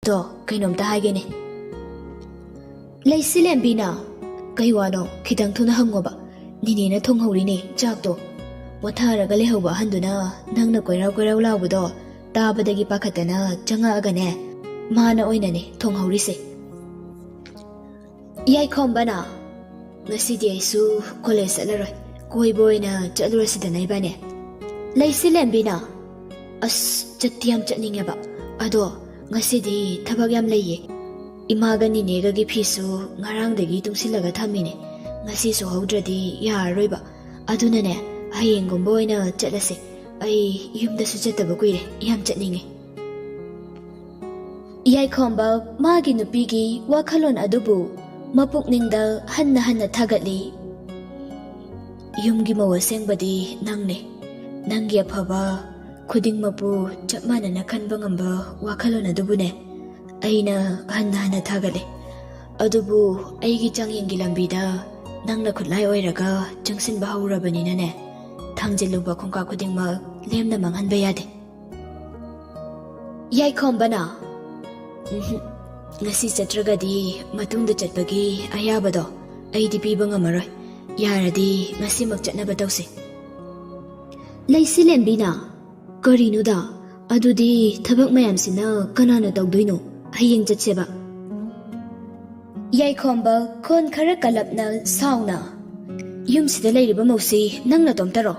Do, kainom ta haigene. Laisilen bina. Kaiwano, kitang tuna hangoba. Nini na thong haurine, chakto. Watharaga lehoba handuna, nang na koiraw laubudo. Tabadagi pakatana, changa agane. Mana oinane, thong haurise. Yai kombana. Ngasidi ay su, college alaroy. Koi boy na chalurasida na ibane. Laisilen bina. As, chatyam chatninga ba. Ado, ngasidi tabag yam laye. Imaga ni negagi pisu ngarangdagi tungsilaga thamine. Ngasi su haudradi yaroy ba. Aduna ne, hayengumba oina chatlase. Ay yumdasu chataba kuire, yam chatninge. Yai komba magi nupigi wakhalon adubu mapukningda hanna thagatli. Yumgi mawasengbadi nangne. Nangi aphaba khuding mapu chapmana na khanba ngamba wakhalon adubu ne. Aina hanna thagale. Adubu aigi changyenggi lambida nangna khutlai oiraga changsin bahawrabanina ne. Thangjiluba khongka khudingma lemna manghanba yade. Yai khombana. Ngasi chatragadi matungda chatbagi ayabado aidi piba ngamaroy. Yaradi ngasi mak chatnaba tawse. Laisilen bina. Karinuda. Adudi thabak mayamsina kanana tawdoino. Hayeng chatseba. Yai khomba kon khara kalapna sauna. Yumsida leiriba mausi nangna tomtaro.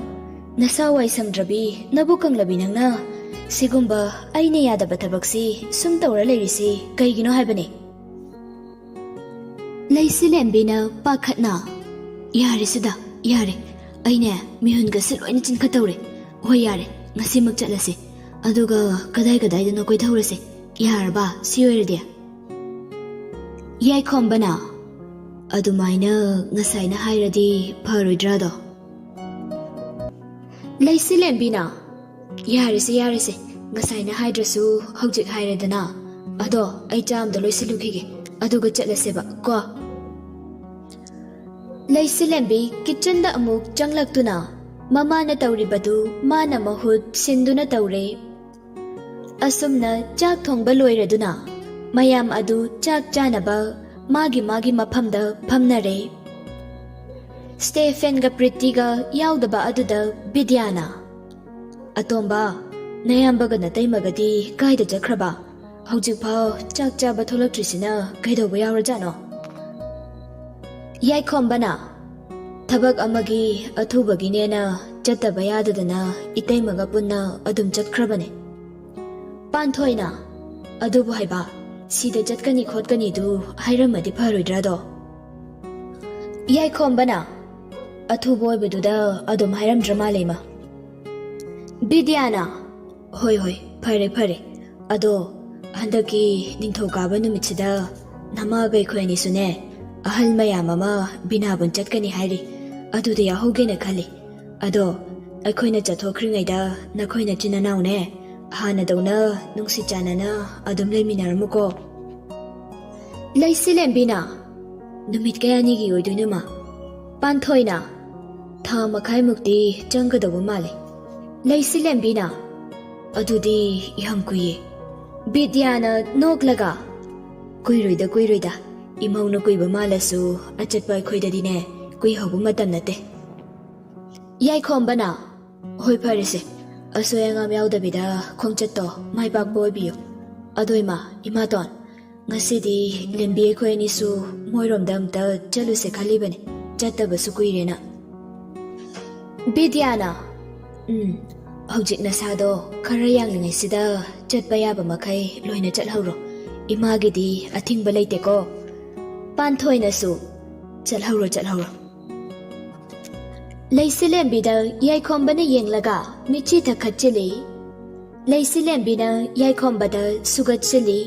Nasawai samdrabi nabukang labi nangna. Sigumba aina yadaba thabaksi sum tawra leirisi kaigino haibane. Laisilen bina pakhatna. Yare sida, yare. Aina mihunga silwaina chinkatawre. Hoi yare, ngasimak chatlase. Aduga kadai dano koi thawrase. Yarba, siyoirdia. Yai khombana. Adumaina ngasaina hairadi pharoidrado. Laisilen bina. Yarese. Ngasaina haidrasu haujik hairadana. Ado, ai jamda loisilukige. Aduga chatlaseba, ko. Laisilen bi kitchen da amuk changlaktuna. Mama na tawribadu, mana mahud sinduna tawre. Asumna chak thongba loiraduna. Mayam adu chak chanaba magi maphamda phamnare. Stephen ga Pritiga yaudaba aduda Bidyana. Atomba nayambaga nataimagadi kaida jakraba. Haujikpao chak chaba tholakrisina kaidoba yaurajano. Yai khombana. Thabak amagi athubagi nena chataba yadadana itaimaga punna adum chatkrabane. Panthoina. Adubu haiba. Sida jatkani khotkani du hairamadi pharoidrado. Yai khombana. Athuboy beduda adum hairam drama lema. Bidyana. Hoi. Phare. Ado handaki ningthokaba numitsida namagai khoini sune ahal mayam ama binabun chatkani hairi. Aduda yahogena khali. Ado akhoina chathokringaida nakhoina chinanaune. Hana dauna nungsi chanana adum leminaramuko. Laisilen bina. Numit kaya nigi oidunuma. Panthoina. Tha makai mukti changkadabu male. Laisilen bina. Adudi yam kuye. Bidyana noklaga. Kuiroida. Imauna kuiba malasu achatpa khoidadine kui hobu matam nate. Yai khombana. Hoi pharese. Asoyangam yaudabida khongchatto maibak boibiyo. Adoima imaton ngasidi lembi khoini su moiromda amta chaluse khalibane chatabasu kuirena. Bidyana. Haujik nasado khara yanglingai sida chatpa yaba makai loina chalhauro. Imagidi athingba leiteko. Panthoina su chalhauro. Laisilen bida yai khombana yenglaga michi thakhatchili. Laisilen bina yai khombada sugatchili.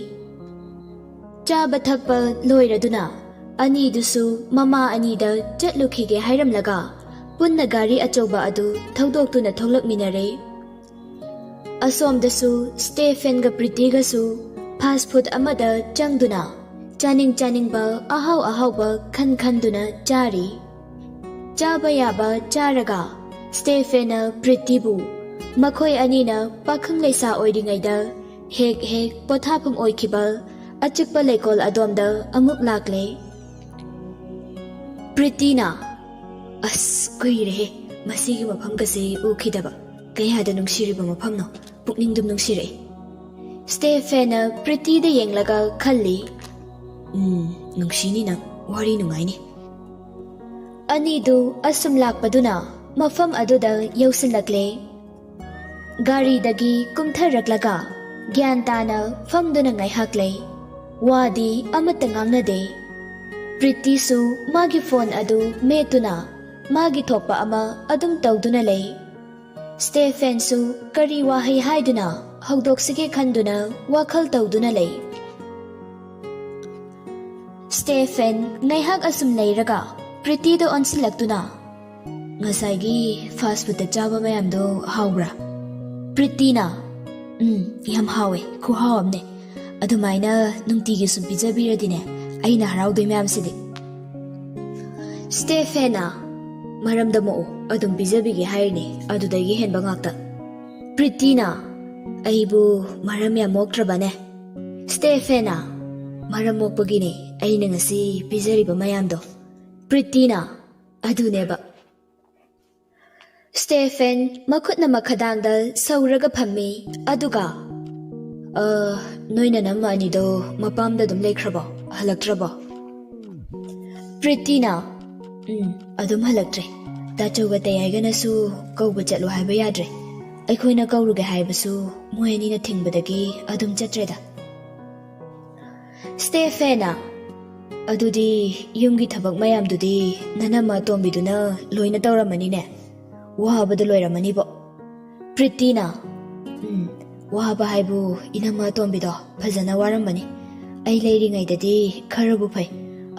Chaba thakpa loiraduna ani dusu mama anida chatlukhige hairamlaga punna gari achoba adu thodokuna tholakminare. Asomdasu Stephen ga Pritiga su fast food amada changduna chaning ba ahau ba khanduna chari. Chaba yaba charaga Stephen Pritibu makhoi anina pakhang leisa oidingaida ꯍꯦꯛ ꯍꯦꯛ ꯄꯣꯊꯥꯐꯝ ꯑꯣꯏꯈꯤꯕ ꯑꯆꯤꯛꯄ ꯂꯩꯀꯣꯜ ꯑꯗꯣꯝꯗ ꯑꯃꯨꯛ ꯂꯥꯛꯂꯦ꯫ ꯄ꯭ꯔꯤꯇꯤꯅ, ꯑꯁ ꯀꯨꯏꯔꯦꯍꯦ ꯃꯁꯤꯒꯤ ꯃꯐꯝꯒꯁꯦ ꯎꯈꯤꯗꯕ, ꯀꯌꯥꯗ ꯅꯨꯡꯁꯤꯔꯤꯕ ꯃꯐꯝꯅꯣ, ꯄꯨꯛꯅꯤꯡꯗꯨꯝ ꯅꯨꯡꯁꯤꯔꯛꯏ꯫ ꯁ꯭ꯇꯦꯐꯦꯟꯅ ꯄ꯭ꯔꯤꯇꯤꯗ ꯌꯦꯡꯂꯒ ꯈꯜꯂꯤ꯫ ꯅꯨꯡꯁꯤꯅꯤ ꯅꯪ, ꯋꯥꯔꯤ ꯅꯨꯡꯉꯥꯏꯅꯤ꯫ ꯑꯅꯤꯗꯨ ꯑꯁꯨꯝ ꯂꯥꯛꯄꯗꯨꯅ ꯃꯐꯝ ꯑꯗꯨꯗ ꯌꯧꯁꯤꯜꯂꯛꯂꯦ꯫ ꯒꯥꯔꯤꯗꯒꯤ ꯀꯨꯝꯊꯔꯛꯂꯒ ꯒ꯭ꯌꯥꯟ ꯇꯥꯅ ꯐꯝꯗꯨꯅ ꯉꯥꯏꯍꯥꯛ ꯂꯩ꯫ ꯋꯥꯗꯤ ꯑꯃꯠꯇ ꯉꯥꯡꯅꯗꯦ꯫ ꯄ꯭ꯔꯤꯇꯤꯁꯨ ꯃꯥꯒꯤ ꯐꯣꯟ ꯑꯗꯨ ꯃꯦꯠꯇꯨꯅ ꯃꯥꯒꯤ ꯊꯣꯛꯄ ꯑꯃ ꯑꯗꯨꯝ ꯇꯧꯗꯨꯅ ꯂꯩ꯫ ꯁ꯭ꯇꯦꯐꯦꯟꯁꯨ ꯀꯔꯤ ꯋꯥꯍꯩ ꯍꯥꯏꯗꯨꯅ ꯍꯧꯗꯣꯛꯁꯤꯒꯦ ꯈꯟꯗꯨꯅ ꯋꯥꯈꯜ ꯇꯧꯗꯨꯅ ꯂꯩ꯫ ꯁ꯭ꯇꯦꯐꯦꯟ ꯉꯥꯏꯍꯥꯛ ꯑꯁꯨꯝ ꯂꯩꯔꯒ ꯄ꯭ꯔꯤꯇꯤꯗ ꯑꯣꯟꯁꯤꯜꯂꯛꯇꯨꯅ, ꯉꯁꯥꯏꯒꯤ ꯐꯥꯁ ꯐꯨꯗꯇ ꯆꯥꯕ ꯃꯌꯥꯝꯗꯣ ꯍꯥꯎꯕ꯭ꯔꯥ? ꯄ꯭ꯔꯤꯇꯤꯅ, ꯌꯥꯝ ꯍꯥꯎꯋꯦ, ꯈꯨꯍꯥꯎ ꯑꯃꯅꯦ, ꯑꯗꯨꯃꯥꯏꯅ ꯅꯨꯡꯇꯤꯒꯤ ꯁꯨꯝ ꯄꯤꯖꯕꯤꯔꯗꯤꯅꯦ ꯑꯩꯅ ꯍꯔꯥꯎꯗꯣꯏ ꯃꯌꯥꯝꯁꯤꯗꯤ꯫ ꯁ꯭ꯇꯦꯐꯦꯟꯅ, ꯃꯔꯝꯗ ꯃꯣꯛꯑꯣ, ꯑꯗꯨꯝ ꯄꯤꯖꯕꯤꯒꯦ ꯍꯥꯏꯔꯤꯅꯦ, ꯑꯗꯨꯗꯒꯤ ꯍꯦꯟꯕ ꯉꯥꯛꯇ꯫ ꯄ꯭ꯔꯤꯇꯤꯅ, ꯑꯩꯕꯨ ꯃꯔꯝ ꯌꯥꯝ ꯃꯣꯛꯇ꯭ꯔꯕꯅꯦ? ꯁ꯭ꯇꯦꯐꯦꯟꯅ, ꯃꯔꯝ ꯃꯣꯛꯄꯒꯤꯅꯦ ꯑꯩꯅ ꯉꯁꯤ ꯄꯤꯖꯔꯤꯕ ꯃꯌꯥꯝꯗꯣ꯫ ꯄ꯭ꯔꯤꯇꯤꯅ, ꯑꯗꯨꯅꯦꯕ꯫ ꯁ꯭ꯇꯦꯐꯦꯟ ꯃꯈꯨꯠꯅ ꯃꯈꯗꯥꯡꯗ ꯁꯧꯔꯒ ꯐꯝꯃꯤ, ꯑꯗꯨꯒ ꯅꯣꯏ ꯅꯅꯝꯃ ꯑꯅꯤꯗꯣ ꯃꯄꯥꯝꯗ ꯑꯗꯨꯝ ꯂꯩꯈ꯭ꯔꯕꯣ, ꯍꯜꯂꯛꯇ꯭ꯔꯕꯣ? ꯄ꯭ꯔꯤꯇꯤꯅ, ꯑꯗꯨꯝ ꯍꯜꯂꯛꯇ꯭ꯔꯦ, ꯇꯥꯆꯧꯒ ꯇꯌꯥꯏꯒꯅꯁꯨ ꯀꯧꯕ ꯆꯠꯂꯣ ꯍꯥꯏꯕ ꯌꯥꯗ꯭ꯔꯦ, ꯑꯩꯈꯣꯏꯅ ꯀꯧꯔꯨꯒꯦ ꯍꯥꯏꯕꯁꯨ ꯃꯣꯏ ꯑꯅꯤꯅ ꯊꯤꯡꯕꯗꯒꯤ ꯑꯗꯨꯝ ꯆꯠꯇ꯭ꯔꯦꯗ꯫ ꯁ꯭ꯇꯦꯐꯦꯟꯅ, ꯑꯗꯨꯗꯤ ꯌꯨꯝꯒꯤ ꯊꯕꯛ ꯃꯌꯥꯝꯗꯨꯗꯤ ꯅꯅꯝꯃ ꯑꯇꯣꯝꯕꯤꯗꯨꯅ ꯂꯣꯏꯅ ꯇꯧꯔꯝꯃꯅꯤꯅꯦ, ꯋꯥꯕꯗ ꯂꯣꯏꯔꯝꯃꯅꯤꯕꯣ꯫ ꯄ꯭ꯔꯤꯇꯤꯅ, ꯋꯥꯕ ꯍꯥꯏꯕꯨ ꯏꯅꯝꯃ ꯑꯇꯣꯝꯕꯤꯗꯣ ꯐꯖꯅ ꯋꯥꯔꯝꯕꯅꯤ, ꯑꯩ ꯂꯩꯔꯤꯉꯩꯗꯗꯤ ꯈꯔꯕꯨ ꯐꯩ,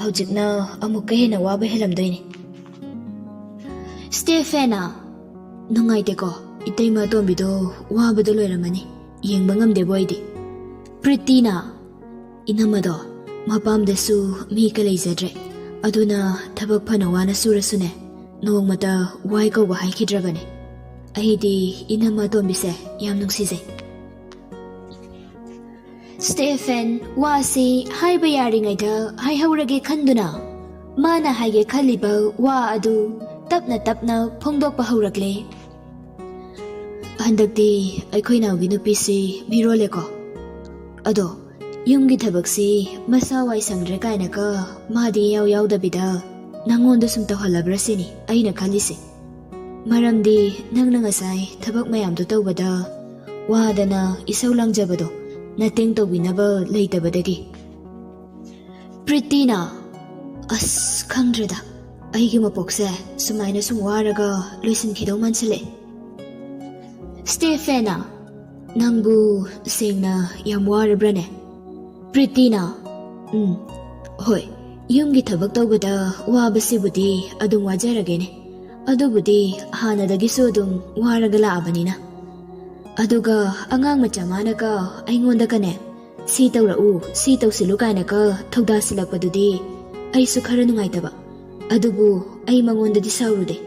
ꯍꯧꯖꯤꯛꯅ ꯑꯃꯨꯛꯀ ꯍꯦꯟꯅ ꯋꯥꯕ ꯍꯦꯜꯂꯝꯗꯣꯏꯅꯤ꯫ ꯁ꯭ꯇꯦꯐꯦꯟꯅ, ꯅꯨꯡꯉꯥꯏꯇꯦꯀꯣ, ꯏꯇꯩꯃ ꯑꯇꯣꯝꯕꯤꯗꯣ ꯋꯥꯕꯗ ꯂꯣꯏꯔꯝꯃꯅꯤ, ꯌꯦꯡꯕ ꯉꯝꯗꯦꯕꯣ ꯑꯩꯗꯤ꯫ ꯄ꯭ꯔꯤꯇꯤꯅ, ꯏꯅꯝꯃꯗꯣ ꯃꯄꯥꯝꯗꯁꯨ ꯃꯤꯒ ꯂꯩꯖꯗ꯭ꯔꯦ, ꯑꯗꯨꯅ ꯊꯕꯛ ꯐꯅ ꯋꯥꯅ ꯁꯨꯔꯁꯨꯅꯦ ꯅꯣꯡꯃꯇ ꯋꯥꯏ ꯀꯧꯕ ꯍꯥꯏꯈꯤꯗ꯭ꯔꯕꯅꯦ, ꯑꯩꯗꯤ ꯏꯅꯝꯃ ꯑꯇꯣꯝꯕꯤꯁꯦ ꯌꯥꯝ ꯅꯨꯡꯁꯤꯖꯩ꯫ ꯁ꯭ꯇꯦꯐꯦꯟ ꯋꯥꯁꯤ ꯍꯥꯏꯕ ꯌꯥꯔꯤꯉꯩꯗ ꯍꯥꯏꯍꯧꯔꯒꯦ ꯈꯟꯗꯨꯅ ꯃꯥꯅ ꯍꯥꯏꯒꯦ ꯈꯜꯂꯤꯕ ꯋꯥ ꯑꯗꯨ ꯇꯞꯅ ꯇꯞꯅ ꯐꯣꯡꯗꯣꯛꯄ ꯍꯧꯔꯛꯂꯦ꯫ ꯍꯟꯗꯛꯇꯤ ꯑꯩꯈꯣꯏ ꯅꯥꯎꯒꯤ ꯅꯨꯄꯤꯁꯤ ꯃꯤꯔꯣꯜꯂꯦꯀꯣ, ꯑꯗꯣ ꯌꯨꯝꯒꯤ ꯊꯕꯛꯁꯤ ꯃꯁꯥ ꯋꯥꯏ ꯁꯪꯗ꯭ꯔꯦ ꯀꯥꯏꯅꯒ ꯃꯥꯗꯤ ꯏꯌꯥꯎ ꯌꯥꯎꯗꯕꯤꯗ ꯅꯪꯉꯣꯟꯗ ꯁꯨꯝ ꯇꯧꯍꯜꯂꯕ꯭ꯔꯥ ꯁꯤꯅꯤ ꯑꯩꯅ ꯈꯜꯂꯤꯁꯦ, ꯃꯔꯝꯗꯤ ꯅꯪꯅ ꯉꯁꯥꯏ ꯊꯕꯛ ꯃꯌꯥꯝꯗꯣ ꯇꯧꯕꯗ ꯋꯥꯗꯅ ꯏꯁꯧ ꯂꯥꯡꯖꯕꯗꯣ ꯃꯇꯦꯡ ꯇꯧꯕꯤꯅꯕ ꯂꯩꯇꯕꯗꯒꯤ꯫ ꯄ꯭ꯔꯤꯇꯤꯅ, ꯑꯁ ꯈꯪꯗ꯭ꯔꯦꯗ, ꯑꯩꯒꯤ ꯃꯄꯣꯛꯁꯦ ꯁꯨꯃꯥꯏꯅ ꯁꯨꯝ ꯋꯥꯔꯒ ꯂꯣꯏꯁꯤꯟꯈꯤꯗꯧ ꯃꯥꯟꯁꯤꯜꯂꯛꯑꯦ꯫ ꯁ꯭ꯇꯦꯐꯦꯟꯅ, ꯅꯪꯕꯨ ꯁꯦꯡꯅ ꯌꯥꯝ ꯋꯥꯔꯕ꯭ꯔꯅꯦ? ꯄ꯭ꯔꯤꯇꯤꯅ, ꯍꯣꯏ, ꯌꯨꯝꯒꯤ ꯊꯕꯛ ꯇꯧꯕꯗ ꯋꯥꯕꯁꯤꯕꯨꯗꯤ ꯑꯗꯨꯝ ꯋꯥꯖꯔꯒꯦꯅꯦ, ꯑꯗꯨꯕꯨꯗꯤ ꯍꯥꯟꯅꯗꯒꯤꯁꯨ ꯑꯗꯨꯝ ꯋꯥꯔꯒ ꯂꯥꯛꯑꯕꯅꯤꯅ, ꯑꯗꯨꯒ ꯑꯉꯥꯡ ꯃꯆꯥ ꯃꯥꯅꯒ ꯑꯩꯉꯣꯟꯗꯒꯅꯦ ꯁꯤ ꯇꯧꯔꯛꯎ ꯁꯤ ꯇꯧꯁꯤꯜꯂꯨ ꯀꯥꯏꯅꯒ ꯊꯧꯗꯥꯁꯤꯜꯂꯛꯄꯗꯨꯗꯤ ꯑꯩꯁꯨ ꯈꯔ ꯅꯨꯡꯉꯥꯏꯇꯕ, ꯑꯗꯨꯕꯨ ꯑꯩ ꯃꯉꯣꯟꯗꯗꯤ ꯁꯥꯎꯔꯨꯗꯦ,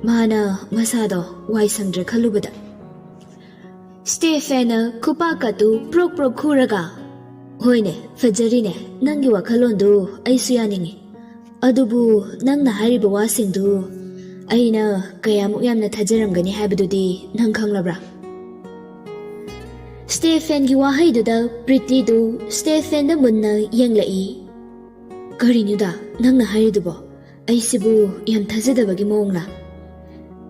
ꯃꯥꯅ ꯃꯁꯥꯗꯣ ꯋꯥꯏ ꯁꯪꯗ꯭ꯔꯦ ꯈꯜꯂꯨꯕꯗ꯫ ꯁ꯭ꯇꯦꯐꯦꯟꯅ ꯈꯨꯄꯥꯛꯀꯗꯨ ꯄ꯭ꯔꯣꯛ ꯄ꯭ꯔꯣꯛ ꯈꯨꯔꯒ, ꯍꯣꯏꯅꯦ, ꯐꯖꯔꯤꯅꯦ, ꯅꯪꯒꯤ ꯋꯥꯈꯜꯂꯣꯟꯗꯨ ꯑꯩꯁꯨ ꯌꯥꯅꯤꯡꯉꯤ, ꯑꯗꯨꯕꯨ ꯅꯪꯅ ꯍꯥꯏꯔꯤꯕ ꯋꯥꯁꯤꯡꯗꯨ ꯑꯩꯅ ꯀꯌꯥꯃꯨꯛ ꯌꯥꯝꯅ ꯊꯥꯖꯔꯝꯒꯅꯤ ꯍꯥꯏꯕꯗꯨꯗꯤ ꯅꯪ ꯈꯪꯂꯕ꯭ꯔꯥ? ꯁ꯭ꯇꯦꯐꯦꯟꯒꯤ ꯋꯥꯍꯩꯗꯨꯗ ꯄ꯭ꯔꯤꯇꯤꯗꯨ ꯁ꯭ꯇꯦꯐꯦꯟꯗ ꯃꯨꯟꯅ ꯌꯦꯡꯂꯛꯏ꯫ ꯀꯔꯤꯅꯣꯗ ꯅꯪꯅ ꯍꯥꯏꯔꯤꯗꯨꯕꯣ, ꯑꯩꯁꯤꯕꯨ ꯌꯥꯝ ꯊꯥꯖꯗꯕꯒꯤ ꯃꯑꯣꯡꯂꯥ?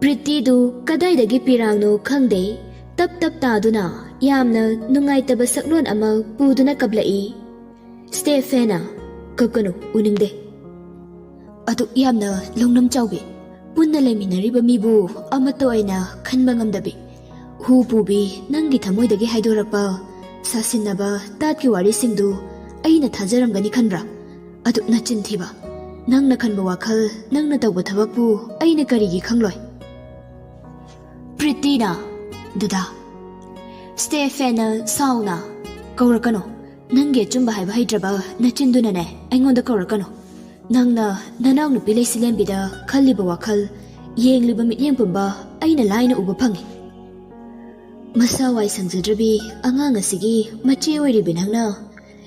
ꯄ꯭ꯔꯤꯇꯤꯗꯨ ꯀꯗꯥꯏꯗꯒꯤ ꯄꯤꯔꯥꯡꯅꯣ ꯈꯪꯗꯦ, ꯇꯞ ꯇꯞ ꯇꯥꯗꯨꯅ ꯌꯥꯝꯅ ꯅꯨꯡꯉꯥꯏꯇꯕ ꯁꯛꯂꯣꯟ ꯑꯃ ꯄꯨꯗꯨꯅ ꯀꯞꯂꯛꯏ꯫ ꯁ꯭ꯇꯦꯐꯦꯟꯅ, ꯀꯞꯀꯅꯨ, ꯎꯅꯤꯡꯗꯦ, ꯑꯗꯨꯛ ꯌꯥꯝꯅ ꯂꯧꯅꯝ ꯆꯥꯎꯕꯤ, ꯄꯨꯟꯅ ꯂꯩꯃꯤꯟꯅꯔꯤꯕ ꯃꯤꯕꯨ ꯑꯃꯠꯇ ꯑꯣꯏꯅ ꯈꯟꯕ ꯉꯝꯗꯕꯤ, ꯍꯨ ꯄꯨꯕꯤ ꯅꯪꯒꯤ ꯊꯃꯣꯏꯗꯒꯤ ꯍꯥꯏꯗꯣꯔꯛꯄ ꯁꯥꯁꯤꯟꯅꯕ ꯇꯥꯠꯀꯤ ꯋꯥꯔꯤꯁꯤꯡꯗꯨ ꯑꯩꯅ ꯊꯥꯖꯔꯝꯒꯅꯤ ꯈꯟꯕ꯭ꯔꯥ? ꯑꯗꯨꯛ ꯅꯆꯤꯟ ꯊꯤꯕ, ꯅꯪꯅ ꯈꯟꯕ ꯋꯥꯈꯜ, ꯅꯪꯅ ꯇꯧꯕ ꯊꯕꯛꯄꯨ ꯑꯩꯅ ꯀꯔꯤꯒꯤ ꯈꯪꯂꯣꯏ? ꯄ꯭ꯔꯤꯇꯤꯅ, ꯗꯗꯥ꯫ ꯁ꯭ꯇꯦꯐꯦꯟꯅ ꯁꯥꯎꯅ, ꯀꯧꯔꯛꯀꯅꯣ, ꯅꯪꯒꯤ ꯑꯆꯨꯝꯕ ꯍꯥꯏꯕ ꯍꯩꯇ꯭ꯔꯕ ꯅꯆꯤꯟꯗꯨꯅꯅꯦ ꯑꯩꯉꯣꯟꯗ ꯀꯧꯔꯛꯀꯅꯣ, ꯅꯪꯅ ꯅꯅꯥꯎ ꯅꯨꯄꯤ ꯂꯩꯁꯤꯂꯦꯟꯕꯤꯗ ꯈꯜꯂꯤꯕ ꯋꯥꯈꯜ, ꯌꯦꯡꯂꯤꯕ ꯃꯤꯠꯌꯦꯡ ꯄꯨꯝꯕ ꯑꯩꯅ ꯂꯥꯏꯅ ꯎꯕ ꯐꯪꯏ꯫ Masa wai sangjadrabi angang asigi machi oiribi nangna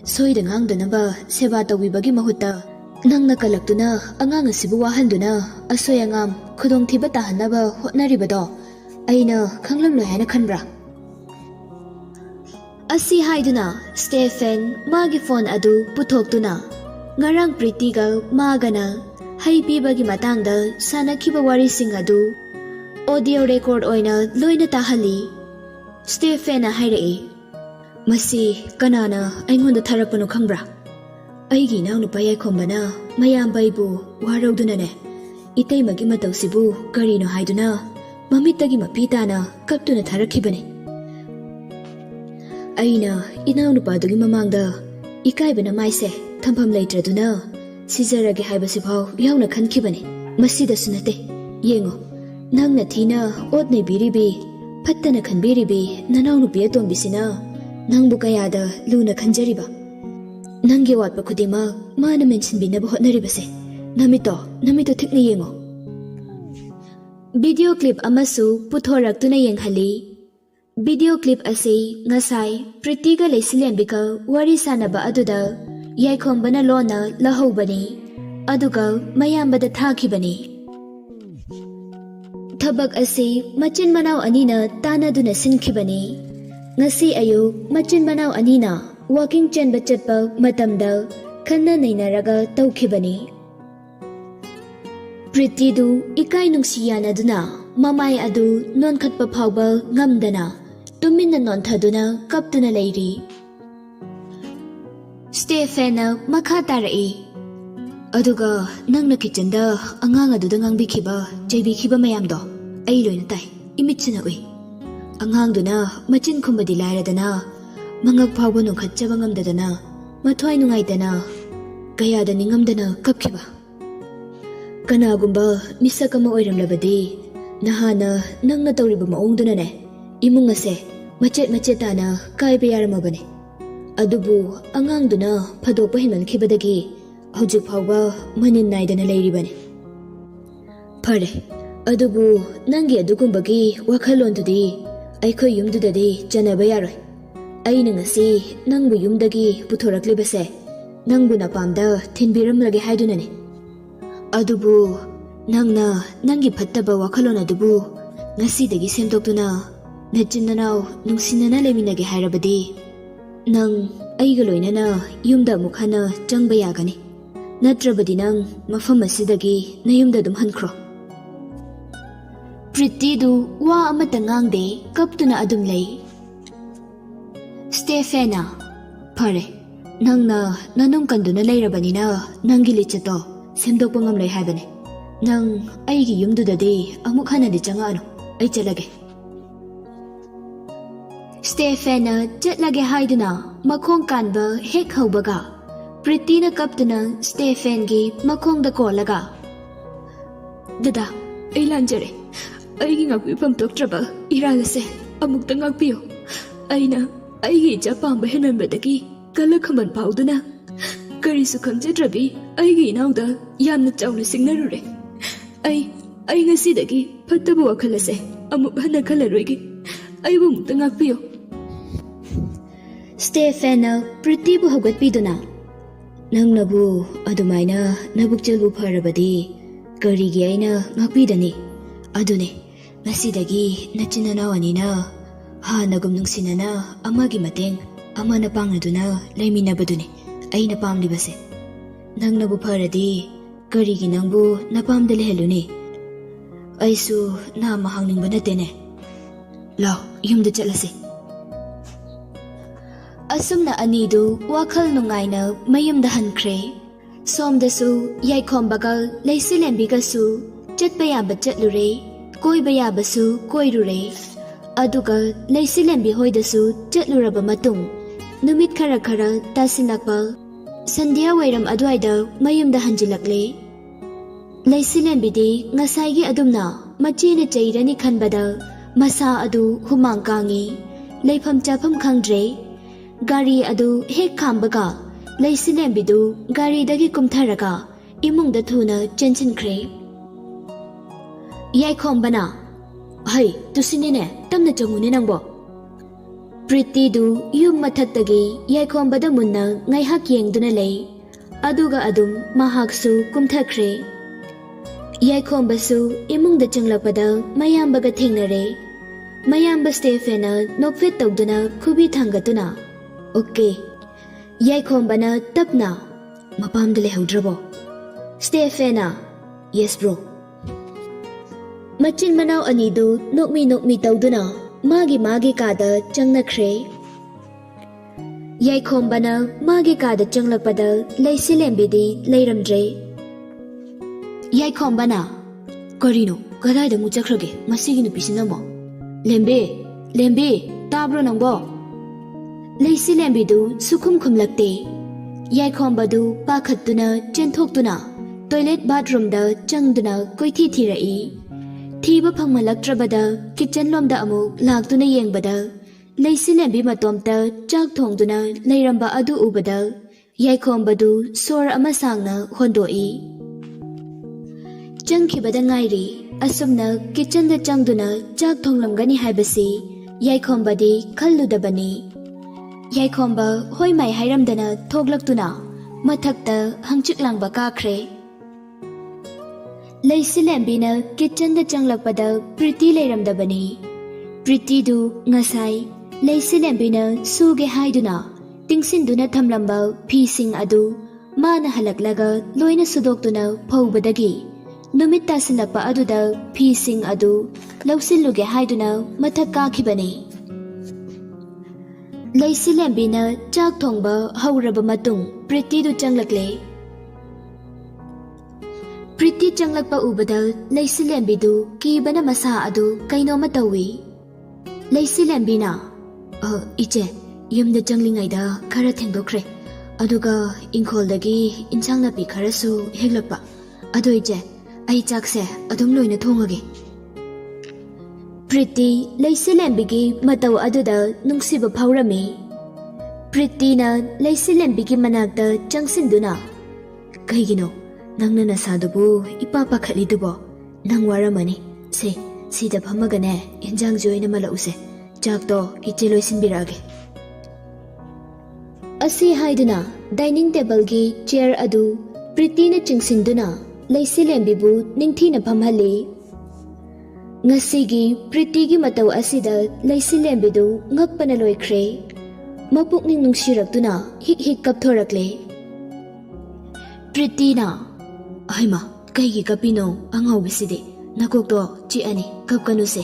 soida ngangdanaba seba tawibagi mahutta nangna kalaktuna angang asibu wahanduna asoy angam khudong thiba tahanaba hotnaribado aina khanglamloi haina khanbra. Asi haiduna Stephen magi phone adu puthoktuna ngarang Pritiga magana haipibagi matangda sanakhiba warising adu audio record oina loina tahali. Stephen hairei masi kanana aingonda tharapano khangbra aigi nangnu payai khombana mayam baibu waraudunane iteimagi matausibu karino haiduna mamitagi mapitana kaptuna tharakhibane aina inangnu padugi mamangda ikaibana maise thampham leitraduna sizarage haibasibau yauna khankhibane masida sunate yengo nangna thina otne biribi Pattana khanbiribi nanawnu piya tombisina nangbu kayada luna khanjariba nangi watpa khudima mana mensinbinaba hotnaribase namito thikna yengo. Video clip amasu puthoraktuna yenghali. Video clip ase ngasai Pritiga leisilembika wari sanaba aduda yaikhombana lona lahobani aduga mayambada thakibani. Thabak asi machin manaw anina tanaduna sinkhibani. Ngasi ayu machin manaw anina walking chenba chatpa matamda khanna nainaraga tawkhibani. Pritidu ikai nungsiyana mamai adu non khatpa phawba ngamdana tuminna non thaduna kaptuna leiri. Stephen makha tarai aduga nangna kitchen-da angang aduda ngangbikhiba jaibikhiba mayamdo ai loina tai imitchina ui angang-duna machin khumbadi lairadana mangak phawba nongkhatchaba ngamdadana mathwai nungaidana kayada ningamdana kapkhiba kanagumba misak ama oiramlabadi nahana nangna tawriba maongduna ne imung ase machet tana kaiba yaramabane adubu angang-duna phadokpa hinmankhibadagi hujik phawba manin naidana leiribane. Phare adubu nangi adugumbagi wakhalondudi aikhoi yumdudadi chanaba yaroi. Aina ngasi nangbu yumdagi puthoraklibase nangbu napamda thinbiramlage haidunane. Adubu nangna nangi phattaba wakhalon adubu ngasidagi semdoktuna nachinanaw nungsinana leminage hairabadi nang aiga loinana yumda mukhana changba yagani. Natrabadi nang mafam asidagi nayumda dum hankro. Pritidu wa amata ngangde kaptuna adum lay. Stephena phare nangna nanung kanduna layrabanina nangi lichato semdokpa ngamlay haibane nang aigi yumdudadi amuk hanadi changa ano ay chalage. Stephena chatlage haiduna makhong kanba hek haubaga Pritina kaptuna Stephen gi makhongda kolaga dada ay lanjare aigi ngakpifam toktraba iragase amukta ngakpiyo aina aigi japamba henambadagi kalakhaman pauduna karisu khangjadrabi aigi inauda yamna chawna singnarure ai ngasidagi phattaba wakhalase amuk hana khalaroigi aibu mukta ngakpiyo. Stephen Pritibu hawgatpiduna nangnabu adumaina nabukchalbu pharabadi karigi aina ngakpidani adune ngasidagi nachinanaw anina hanagum nungsinana amagi mateng amana pangnaduna laiminabadune aina pamlibase nangnabu pharadi karigi nangbu napamda lehelune aisu na mahangningba natene law yumda chalase. Asumna anidu wakhal nungaina mayumda hankre somdasu yaikhombaga leisilembikasu chatpa yaba chatlure koiba yabasu koirure aduga leisilembi hoidasu chatluraba matung numit khara tasinakpa sandhya wairam adwaida mayumda hanjilakle leisilembidi ngasaigi adumna machina chairani khanbada masa adu humang kangi leifam chafam khangdre Gari adu hek kambaga leisilembbidu gari dagi kumtharaga imungda thuna chenchinkre. Yaikhom bana hai tusinine tamna changune nangbo ꯄ꯭ꯔꯤꯇꯤꯗꯨ ꯌꯨꯝ ꯃꯊꯛꯇꯒꯤ ꯌꯥꯏꯈꯣꯝꯕꯗ ꯃꯨꯟꯅ ꯉꯥꯏꯍꯥꯛ ꯌꯦꯡꯗꯨꯅ ꯂꯩ, ꯑꯗꯨꯒ ꯑꯗꯨꯝ ꯃꯍꯥꯛꯁꯨ ꯀꯨꯝꯊꯈ꯭ꯔꯦ꯫ ꯌꯥꯏꯈꯣꯝꯕꯁꯨ ꯏꯃꯨꯡꯗ ꯆꯪꯂꯛꯄꯗ ꯃꯌꯥꯝꯕꯒ ꯊꯦꯡꯅꯔꯦ꯫ ꯃꯌꯥꯝꯕ ꯁ꯭ꯇꯦꯐꯦꯟꯅ ꯅꯣꯛꯐꯦꯠ ꯇꯧꯗꯨꯅ ꯈꯨꯕꯤ ꯊꯥꯡꯒꯠꯇꯨꯅ, "ꯑꯣꯀꯦ." ꯌꯥꯏꯈꯣꯝꯕꯅ ꯇꯞꯅ, "ꯃꯄꯥꯝꯗ ꯂꯩꯍꯧꯗ꯭ꯔꯕꯣ?" ꯁ꯭ꯇꯦꯐꯦꯟꯅ, "ꯌꯦꯁ ꯕ꯭ꯔꯣ." ꯃꯆꯤꯟ ꯃꯅꯥꯎ ꯑꯅꯤꯗꯨ ꯅꯣꯛꯃꯤ ꯇꯧꯗꯨꯅ ꯃꯥꯒꯤ ꯀꯥꯗ ꯆꯪꯅꯈ꯭ꯔꯦ꯫ ꯌꯥꯏꯈꯣꯝꯕꯅ ꯃꯥꯒꯤ ꯀꯥꯗ ꯆꯪꯂꯛꯄꯗ ꯂꯩꯁꯤꯂꯦꯝꯕꯤꯗꯤ ꯂꯩꯔꯝꯗ꯭ꯔꯦ꯫ ꯌꯥꯏꯈꯣꯝꯕꯅ, "ꯀꯔꯤꯅꯣ, ꯀꯗꯥꯏꯗ ꯑꯃꯨꯛ ꯆꯠꯈ꯭ꯔꯒꯦ ꯃꯁꯤꯒꯤ ꯅꯨꯄꯤꯁꯤꯅ ꯑꯃꯨꯛ? ꯂꯦꯝꯕꯤ, ꯇꯥꯕ꯭ꯔꯣ ꯅꯪꯕꯣ?" ꯂꯩꯁꯤꯂꯦꯝꯕꯤꯗꯨ ꯁꯨꯈꯨꯝ ꯈꯨꯝꯂꯛꯇꯦ꯫ ꯌꯥꯏꯈꯣꯝꯕꯗꯨ ꯄꯥꯈꯠꯇꯨꯅ ꯆꯦꯟꯊꯣꯛꯇꯨꯅ ꯇꯣꯏꯂꯦꯠ ꯕꯥꯊꯔꯨꯝꯗ ꯆꯪꯗꯨꯅ ꯀꯣꯏꯊꯤ ꯊꯤꯔꯛꯏ꯫ ꯊꯤꯕ ꯐꯪꯃꯜꯂꯛꯇ꯭ꯔꯕꯗ ꯀꯤꯆꯟꯂꯣꯝꯗ ꯑꯃꯨꯛ ꯂꯥꯛꯇꯨꯅ ꯌꯦꯡꯕꯗ ꯂꯩꯁꯤꯂꯦꯝꯕꯤ ꯃꯇꯣꯝꯇ ꯆꯥꯛ ꯊꯣꯡꯗꯨꯅ ꯂꯩꯔꯝꯕ ꯑꯗꯨ ꯎꯕꯗ ꯌꯥꯏꯈꯣꯝꯕꯗꯨ ꯁꯣꯔ ꯑꯃ ꯁꯥꯡꯅ ꯍꯣꯟꯗꯣꯛꯏ꯫ ꯆꯪꯈꯤꯕꯗ ꯉꯥꯏꯔꯤ ꯑꯁꯨꯝꯅ ꯀꯤꯆꯟꯗ ꯆꯪꯗꯨꯅ ꯆꯥꯛ ꯊꯣꯡꯂꯝꯒꯅꯤ ꯍꯥꯏꯕꯁꯤ ꯌꯥꯏꯈꯣꯝꯕꯗꯤ ꯈꯜꯂꯨꯗꯕꯅꯤ꯫ ꯌꯥꯏꯈꯣꯝꯕ ꯍꯣꯏ ꯃꯥꯏ ꯍꯥꯏꯔꯝꯗꯅ ꯊꯣꯛꯂꯛꯇꯨꯅ ꯃꯊꯛꯇ ꯍꯪꯆꯤꯛ ꯂꯥꯡꯕ ꯀꯥꯈ꯭ꯔꯦ꯫ ꯂꯩꯁꯤꯂꯦꯝꯕꯤꯅ ꯀꯤꯆꯟꯗ ꯆꯪꯂꯛꯄꯗ ꯄ꯭ꯔꯤꯇꯤ ꯂꯩꯔꯝꯗꯕꯅꯤ꯫ ꯄ꯭ꯔꯤꯇꯤꯗꯨ ꯉꯁꯥꯏ ꯂꯩꯁꯤꯂꯦꯝꯕꯤꯅ ꯁꯨꯒꯦ ꯍꯥꯏꯗꯨꯅ ꯇꯤꯡꯁꯤꯟꯗꯨꯅ ꯊꯝꯂꯝꯕ ꯐꯤꯁꯤꯡ ꯑꯗꯨ ꯃꯥꯅ ꯍꯜꯂꯛꯂꯒ ꯂꯣꯏꯅ ꯁꯨꯗꯣꯛꯇꯨꯅ ꯐꯧꯕꯗꯒꯤ ꯅꯨꯃꯤꯠ ꯇꯥꯁꯤꯜꯂꯛꯄ ꯑꯗꯨꯗ ꯐꯤꯁꯤꯡ ꯑꯗꯨ ꯂꯧꯁꯤꯜꯂꯨꯒꯦ ꯍꯥꯏꯗꯨꯅ ꯃꯊꯛ ꯀꯥꯈꯤꯕꯅꯤ꯫ ꯂꯩꯁꯤꯂꯦꯝꯕꯤꯅ ꯆꯥꯛ ꯊꯣꯡꯕ ꯍꯧꯔꯕ ꯃꯇꯨꯡ ꯄ꯭ꯔꯤꯇꯤꯗꯨ ꯆꯪꯂꯛꯂꯦ꯫ ꯄ꯭ꯔꯤꯇꯤ ꯆꯪꯂꯛꯄ ꯎꯕꯗ ꯂꯩꯁꯤꯂꯦꯝꯕꯤꯗꯨ ꯀꯤꯕꯅ ꯃꯁꯥ ꯑꯗꯨ ꯀꯩꯅꯣꯝꯃ ꯇꯧꯏ꯫ ꯂꯩꯁꯤꯂꯦꯝꯕꯤꯅ, "ꯏꯆꯦ, ꯌꯨꯝꯗ ꯆꯪꯂꯤꯉꯩꯗ ꯈꯔ ꯊꯦꯡꯗꯣꯛꯈ꯭ꯔꯦ, ꯑꯗꯨꯒ ꯏꯪꯈꯣꯜꯗꯒꯤ ꯏꯟꯁꯥꯡ ꯅꯥꯄꯤ ꯈꯔꯁꯨ ꯍꯦꯛꯂꯛꯄ, ꯑꯗꯣ ꯏꯆꯦ, ꯑꯩ ꯆꯥꯛꯁꯦ ꯑꯗꯨꯝ ꯂꯣꯏꯅ ꯊꯣꯡꯉꯒꯦ." ꯄ꯭ꯔꯤꯇꯤ ꯂꯩꯁꯤꯂꯦꯝꯕꯤꯒꯤ ꯃꯇꯧ ꯑꯗꯨꯗ ꯅꯨꯡꯁꯤꯕ ꯐꯥꯎꯔꯝꯃꯤ꯫ ꯄ꯭ꯔꯤꯇꯤꯅ ꯂꯩꯁꯤꯂꯦꯝꯕꯤꯒꯤ ꯃꯅꯥꯛꯇ ꯆꯪꯁꯤꯟꯗꯨꯅ, "ꯀꯩꯒꯤꯅꯣ ꯅꯪꯅ ꯅꯁꯥꯗꯨꯕꯨ ꯏꯄꯥ ꯄꯥꯈꯠꯂꯤꯗꯨꯕꯣ? ꯅꯪ ꯋꯥꯔꯝꯃꯅꯤ. ꯁꯤꯗ ꯐꯝꯃꯒꯅꯦ ꯏꯟꯖꯥꯡꯁꯤ ꯑꯣꯏꯅ ꯃꯜꯂꯛꯎꯁꯦ. ꯆꯥꯛꯇꯣ ꯏꯆꯦ ꯂꯣꯏꯁꯤꯟꯕꯤꯔꯛꯑꯒꯦ." ꯑꯁꯤ ꯍꯥꯏꯗꯨꯅ ꯗꯥꯏꯅꯤꯡ ꯇꯦꯕꯜꯒꯤ ꯆꯤꯌꯔ ꯑꯗꯨ ꯄ꯭ꯔꯤꯇꯤꯅ ꯆꯤꯡꯁꯤꯟꯗꯨꯅ ꯂꯩꯁꯤꯂꯦꯝꯕꯤꯕꯨ ꯅꯤꯡꯊꯤꯅ ꯐꯝꯍꯜꯂꯤ꯫ ꯉꯁꯤꯒꯤ ꯄ꯭ꯔꯤꯇꯤꯒꯤ ꯃꯇꯧ ꯑꯁꯤꯗ ꯂꯩꯁꯤꯂꯦꯝꯕꯤꯗꯨ ꯉꯛꯄꯅ ꯂꯣꯏꯈ꯭ꯔꯦ꯫ ꯃꯄꯨꯛꯅꯤꯡ ꯅꯨꯡꯁꯤꯔꯛꯇꯨꯅ ꯍꯤꯛ ꯀꯞꯊꯣꯔꯛꯂꯦ꯫ ꯄ꯭ꯔꯤꯇꯤꯅ, "ꯍꯩꯃꯥ, ꯀꯩꯒꯤ ꯀꯞꯄꯤꯅꯣ ꯑꯉꯥꯎꯕꯤꯁꯤꯗꯤ? ꯅꯀꯣꯛꯇꯣ ꯆꯤꯛꯑꯅꯤ, ꯀꯞꯀꯅꯨꯁꯦ.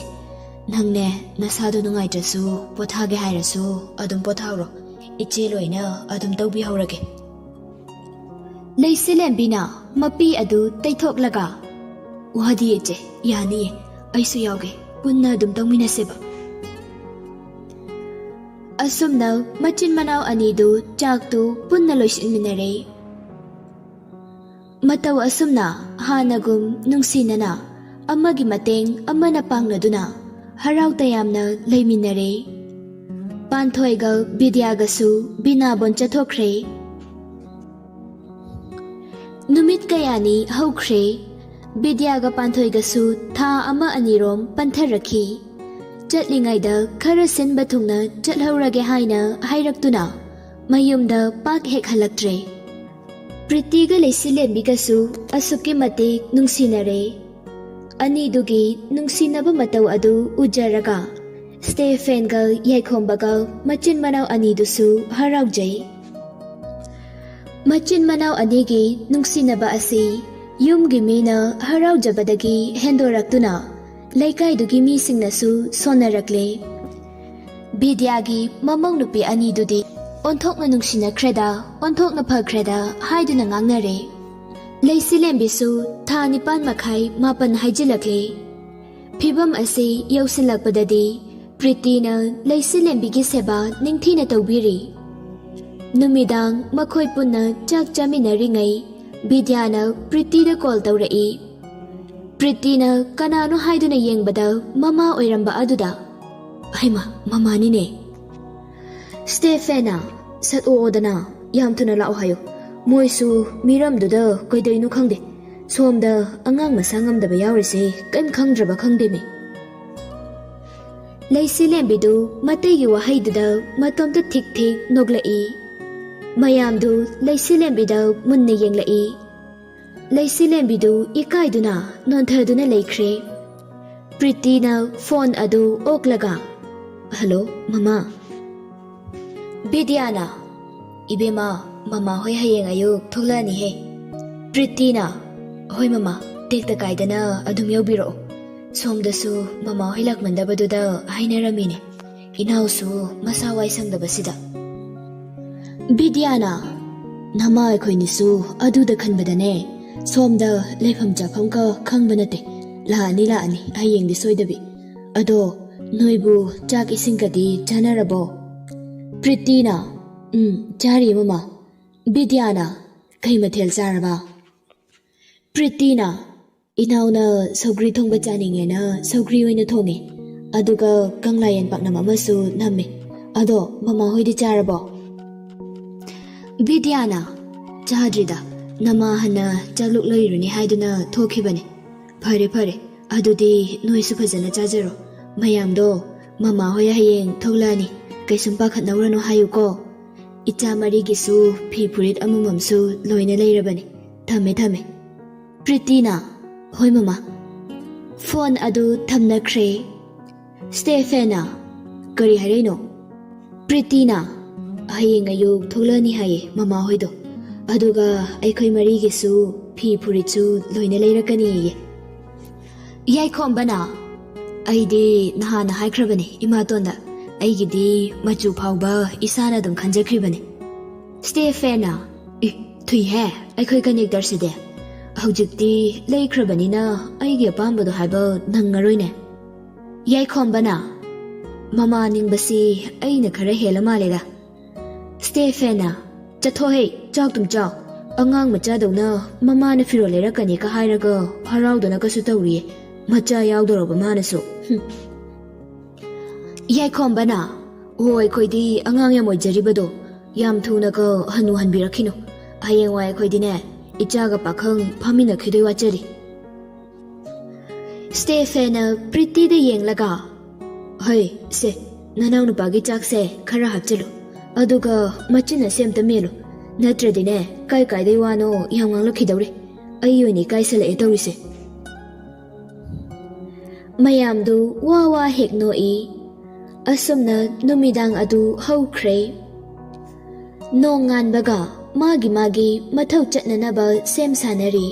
ꯅꯪꯅꯦ ꯅꯁꯥꯗꯣ ꯅꯨꯡꯉꯥꯏꯇ꯭ꯔꯁꯨ ꯄꯣꯊꯥꯒꯦ ꯍꯥꯏꯔꯁꯨ ꯑꯗꯨꯝ ꯄꯣꯊꯥꯎꯔꯣ. ꯏꯆꯦ ꯂꯣꯏꯅ ꯑꯗꯨꯝ ꯇꯧꯕꯤꯍꯧꯔꯒꯦ." ꯂꯩꯁꯤꯂꯦꯝꯕꯤꯅ ꯃꯄꯤ ꯑꯗꯨ ꯇꯩꯊꯣꯛꯂꯒ, "ꯋꯥꯗꯤ ꯏꯆꯦ, ꯌꯥꯅꯤꯌꯦ. ꯑꯩꯁꯨ ꯌꯥꯎꯒꯦ. ꯄꯨꯟꯅ ꯑꯗꯨꯝ ꯇꯧꯃꯤꯟꯅꯁꯦꯕ." ꯑꯁꯨꯝꯅ ꯃꯆꯤꯟ ꯃꯅꯥꯎ ꯑꯅꯤꯗꯨ ꯆꯥꯛꯇꯨ ꯄꯨꯟꯅ ꯂꯣꯏꯁꯤꯟꯃꯤꯟꯅꯔꯦ꯫ ꯃꯇꯧ ꯑꯁꯨꯝꯅ ꯍꯥꯟꯅꯒꯨꯝ ꯅꯨꯡꯁꯤꯅꯅ ꯑꯃꯒꯤ ꯃꯇꯦꯡ ꯑꯃꯅ ꯄꯥꯡꯅꯗꯨꯅ ꯍꯔꯥꯎ ꯇꯌꯥꯝꯅ ꯂꯩꯃꯤꯟꯅꯔꯦ꯫ ꯄꯥꯟꯊꯣꯏꯒ ꯕꯤꯗ꯭ꯌꯥꯒꯁꯨ ꯕꯤꯅꯥꯕꯣꯟ ꯆꯠꯊꯣꯛꯈ꯭ꯔꯦ꯫ ꯅꯨꯃꯤꯠ ꯀꯌꯥꯅꯤ ꯍꯧꯈ꯭ꯔꯦ꯫ ꯕꯤꯗ꯭ꯌꯥꯒ ꯄꯥꯟꯊꯣꯏꯒꯁꯨ ꯊꯥ ꯑꯃ ꯑꯅꯤꯔꯣꯝ ꯄꯟꯊꯔꯛꯈꯤ꯫ ꯆꯠꯂꯤꯉꯩꯗ ꯈꯔ ꯁꯤꯟꯕ ꯊꯨꯡꯅ ꯆꯠꯍꯧꯔꯒꯦ ꯍꯥꯏꯅ ꯍꯥꯏꯔꯛꯇꯨꯅ ꯃꯌꯨꯝꯗ ꯄꯥꯛ ꯍꯦꯛ ꯍꯜꯂꯛꯇ꯭ꯔꯦ꯫ ꯄ꯭ꯔꯤꯇꯤꯒ ꯂꯩꯁꯤꯂꯦꯝꯕꯤꯒꯁꯨ ꯑꯁꯨꯛꯀꯤ ꯃꯇꯤꯛ ꯅꯨꯡꯁꯤꯅꯔꯦ꯫ ꯑꯅꯤꯗꯨꯒꯤ ꯅꯨꯡꯁꯤꯅꯕ ꯃꯇꯧ ꯑꯗꯨ ꯎꯖꯔꯒ ꯁ꯭ꯇꯦꯐꯦꯟꯒ ꯌꯥꯏꯈꯣꯝꯕꯒ ꯃꯆꯤन मनाव अनीदुसु हराउजै। मचिन मनाव अनीगी नुंगसिनबा असि युमगी मीना हराउजबदगी हेंदोरक्तुना लैकाइदुगी मीसिंगनसु सोनरक्ले। बिद्यागी ममंग नुपी अनीदुदी ओंथोकना नुंगसिनख्रेदा ओंथोकना फख्रेदा हाइदुना ngangnare। लैसिलेम्बिसु था निपान मखाई मापन हाइजिलक्ले। फिबम असि यौसिनलक्पददी प्रीतिना लैसिलेम्बिगी सेबा निंगथीना तौबिरी। नुमिदांग मखोय पुन्ना चाक चामिनरिङै बिद्याना प्रीतिदा कॉल तौरई। प्रीतिना कनानो हाइदुना येंगबदा ममा ओइरंबा अदुदा हाइमा ममानिने। स्टेफेना सतओदना याम थुना लाओ हायो मोइसु मिरमदुदा कइदैनु खंगदे सोमदा अंगांग मसा ngamदबा यावरिसे कैम खंगद्रबा खंगदेमे। ꯂꯩꯁꯤꯂꯦꯝꯕꯤꯗꯨ ꯃꯇꯩꯒꯤ ꯋꯥꯍꯩꯗꯨꯗ ꯃꯇꯣꯝꯇ ꯊꯤꯛ ꯊꯤꯛ ꯅꯣꯛꯂꯛꯏ꯫ ꯃꯌꯥꯝꯗꯨ ꯂꯩꯁꯤꯂꯦꯝꯕꯤꯗ ꯃꯨꯟꯅ ꯌꯦꯡꯂꯛꯏ꯫ ꯂꯩꯁꯤꯂꯦꯝꯕꯤꯗꯨ ꯏꯀꯥꯏꯗꯨꯅ ꯅꯣꯟꯊꯗꯨꯅ ꯂꯩꯈ꯭ꯔꯦ꯫ ꯄ꯭ꯔꯤꯇꯤꯅ ꯐꯣꯟ ꯑꯗꯨ ꯑꯣꯛꯂꯒ, "ꯍꯜꯂꯣ ꯃꯃꯥ." ꯕꯤꯗ꯭ꯌꯥꯅ, "ꯏꯕꯦꯝꯃ, ꯃꯃꯥ ꯍꯣꯏ ꯍꯌꯦꯡ ꯑꯌꯨꯛ ꯊꯣꯛꯂꯛꯑꯅꯤꯍꯦ." ꯄ꯭ꯔꯤꯇꯤꯅ, "ꯍꯣꯏ ꯃꯃꯥ, ꯇꯦꯛꯇ ꯀꯥꯏꯗꯅ ꯑꯗꯨꯝ ꯌꯧꯕꯤꯔꯛꯑꯣ. ꯁꯣꯝꯗꯁꯨ ꯃꯃꯥ ꯍꯣꯏ ꯂꯥꯛꯃꯟꯗꯕꯗꯨꯗ ꯍꯥꯏꯅꯔꯝꯃꯤꯅꯦ, ꯏꯅꯥꯎꯁꯨ ꯃꯁꯥ ꯋꯥꯏ ꯁꯪꯗꯕꯁꯤꯗ." ꯕꯤꯗ꯭ꯌꯥꯅ, "ꯅꯃꯥ ꯑꯩꯈꯣꯏꯅꯤꯁꯨ ꯑꯗꯨꯗ ꯈꯟꯕꯗꯅꯦ ꯁꯣꯝꯗ ꯂꯩꯐꯝ ꯆꯥꯐꯝꯒ ꯈꯪꯕ ꯅꯠꯇꯦ꯫ ꯂꯥꯛꯑꯅꯤ ꯍꯌꯦꯡꯗꯤ ꯁꯣꯏꯗꯕꯤ꯫ ꯑꯗꯣ ꯅꯣꯏꯕꯨ ꯆꯥꯛ ꯏꯁꯤꯡꯒꯗꯤ ꯆꯥꯅꯔꯕꯣ?" ꯄ꯭ꯔꯤꯇꯤꯅ, ꯆꯥꯔꯤ ꯃꯃꯥ." ꯕꯤꯗ꯭ꯌꯥꯅ, "ꯀꯩ ꯃꯊꯦꯜ ꯆꯥꯔꯕ?" ꯄ꯭ꯔꯤꯇꯤꯅ, "ꯏꯅꯥꯎꯅ ꯁꯧꯒ꯭ꯔꯤ ꯊꯣꯡꯕ ꯆꯥꯅꯤꯡꯉꯦꯅ ꯁꯧꯒ꯭ꯔꯤ ꯑꯣꯏꯅ ꯊꯣꯡꯉꯦ, ꯑꯗꯨꯒ ꯀꯪꯂꯥꯌꯦꯟ ꯄꯥꯛꯅꯝ ꯑꯃꯁꯨ ꯅꯝꯃꯦ꯫ ꯑꯗꯣ ꯃꯃꯥ ꯍꯣꯏꯗꯤ ꯆꯥꯔꯕꯣ?" ꯕꯤꯗ꯭ꯌꯥꯅ, "ꯆꯥꯗ꯭ꯔꯤꯗ, ꯅꯃꯥ ꯍꯟꯅ ꯆꯥꯛꯂꯨꯛ ꯂꯩꯔꯨꯅꯤ ꯍꯥꯏꯗꯨꯅ ꯊꯣꯛꯈꯤꯕꯅꯦ꯫ ꯐꯔꯦ, ꯑꯗꯨꯗꯤ ꯅꯣꯏꯁꯨ ꯐꯖꯅ ꯆꯥꯖꯔꯣ꯫ ꯃꯌꯥꯝꯗꯣ ꯃꯃꯥ ꯍꯣꯏ ꯍꯌꯦꯡ ꯊꯣꯛꯂꯛꯑꯅꯤ, ꯀꯩꯁꯨꯝ ꯄꯥꯈꯠꯅꯧꯔꯅꯨ ꯍꯥꯏꯌꯨꯀꯣ꯫ ꯏꯆꯥ ꯃꯔꯤꯒꯤꯁꯨ ꯐꯤ ꯐꯨꯔꯤꯠ ꯑꯃꯃꯝꯁꯨ ꯂꯣꯏꯅ ꯂꯩꯔꯕꯅꯤ꯫ ꯊꯝꯃꯦ." ꯄ꯭ꯔꯤꯇꯤꯅ, "ꯍꯣꯏ ꯃꯃꯥ." ꯐꯣꯟ ꯑꯗꯨ ꯊꯝꯅꯈ꯭ꯔꯦ꯫ ꯁ꯭ꯇꯦꯐꯦꯟꯅ, "ꯀꯔꯤ ꯍꯥꯏꯔꯛꯏꯅꯣ?" ꯄ꯭ꯔꯤꯇꯤꯅ, "ꯍꯌꯦꯡ ꯑꯌꯨꯛ ꯊꯣꯛꯂꯛꯑꯅꯤ ꯍꯥꯏꯌꯦ ꯃꯃꯥ ꯍꯣꯏꯗꯣ, ꯑꯗꯨꯒ ꯑꯩꯈꯣꯏ ꯃꯔꯤꯒꯤꯁꯨ ꯐꯤ ꯐꯨꯔꯤꯠꯁꯨ ꯂꯣꯏꯅ ꯂꯩꯔꯛꯀꯅꯤꯌꯦ." ꯌꯥꯏꯈꯣꯝꯕꯅ, "ꯑꯩꯗꯤ ꯅꯍꯥꯟꯅ ꯍꯥꯏꯈ꯭ꯔꯕꯅꯦ ꯏꯃꯥꯇꯣꯟꯗ, ꯑꯩꯒꯤꯗꯤ ꯃꯆꯨ ꯐꯥꯎꯕ ꯏꯁꯥꯅ ꯑꯗꯨꯝ ꯈꯟꯖꯈ꯭ꯔꯤꯕꯅꯦ." ꯁ꯭ꯇꯦꯐꯦꯟꯅ, "ꯊꯨꯏꯍꯦ ꯑꯩꯈꯣꯏ ꯀꯅꯦꯛꯇꯔꯁꯤꯗꯤ. ꯍꯧꯖꯤꯛꯇꯤ ꯂꯩꯈ꯭ꯔꯕꯅꯤꯅ ꯑꯩꯒꯤ ꯑꯄꯥꯝꯕꯗꯣ ꯍꯥꯏꯕ ꯅꯪꯉꯔꯣꯏꯅꯦ." ꯌꯥꯏꯈꯣꯝꯕꯅ, "ꯃꯃꯥ ꯅꯤꯡꯕꯁꯤ ꯑꯩꯅ ꯈꯔ ꯍꯦꯜꯂ ꯃꯥꯜꯂꯦꯗ." ꯁ꯭ꯇꯦꯐꯦꯟꯅ, "ꯆꯠꯊꯣꯍꯦ, ꯆꯥꯛꯇꯨꯝ ꯆꯥꯎ. ꯑꯉꯥꯡ ꯃꯆꯥꯗꯧꯅ ꯃꯃꯥꯅ ꯐꯤꯔꯣꯜ ꯂꯩꯔꯛꯀꯅꯤꯒ ꯍꯥꯏꯔꯒ ꯍꯔꯥꯎꯗꯅ ꯀꯁꯨ ꯇꯧꯔꯤꯌꯦ, ꯃꯆꯥ ꯌꯥꯎꯗꯧꯔꯕ ꯃꯥꯅꯁꯨ." ꯌꯥꯏꯈꯣꯝꯕꯅ, "ꯑꯣ ꯑꯩꯈꯣꯏꯗꯤ ꯑꯉꯥꯡ ꯌꯥꯝ ꯑꯣꯏꯖꯔꯤꯕꯗꯣ, ꯌꯥꯝ ꯊꯨꯅꯒ ꯍꯟꯅꯨ ꯍꯟꯕꯤꯔꯛꯈꯤꯅꯨ. ꯍꯌꯦꯡꯋꯥꯏ ꯑꯩꯈꯣꯏꯗꯤꯅꯦ ꯏꯆꯥꯒ ꯄꯥꯈꯪ ꯐꯥꯃꯤꯟꯅꯈꯤꯗꯣꯏ ꯋꯥꯠꯆꯔꯤ." ꯁ꯭ꯇꯦꯐꯦꯟꯅ ꯄ꯭ꯔꯤꯇꯤꯗ ꯌꯦꯡꯂꯒ, "ꯍꯣꯏ ꯁꯦ, ꯅꯅꯥꯎ ꯅꯨꯄꯥꯒꯤ ꯆꯥꯛꯁꯦ ꯈꯔ ꯍꯥꯞꯆꯤꯜꯂꯨ, ꯑꯗꯨꯒ ꯃꯆꯤꯟ ꯑꯁꯦ ꯑꯝꯇ ꯃꯦꯜꯂꯨ. ꯅꯠꯇ꯭ꯔꯗꯤꯅꯦ ꯀꯥꯏꯗꯩ ꯋꯥꯅꯣ ꯌꯥꯝ ꯉꯥꯡꯂꯛꯈꯤꯗꯧꯔꯦ. ꯑꯩ ꯑꯣꯏꯅ ꯏꯀꯥꯏꯁꯜꯂꯛꯑꯦ ꯇꯧꯔꯤꯁꯦ." ꯃꯌꯥꯝꯗꯨ ꯋꯥ ꯍꯦꯛ ꯅꯣꯛꯏ꯫ ꯑꯁꯨꯝꯅ ꯅꯨꯃꯤꯗꯥꯡ ꯑꯗꯨ ꯍꯧꯈ꯭ꯔꯦ꯫ ꯅꯣꯡ ꯉꯥꯟꯕꯒ ꯃꯥꯒꯤ ꯃꯊꯧ ꯆꯠꯅꯅꯕ ꯁꯦꯝ ꯁꯥꯟꯅꯔꯤ꯫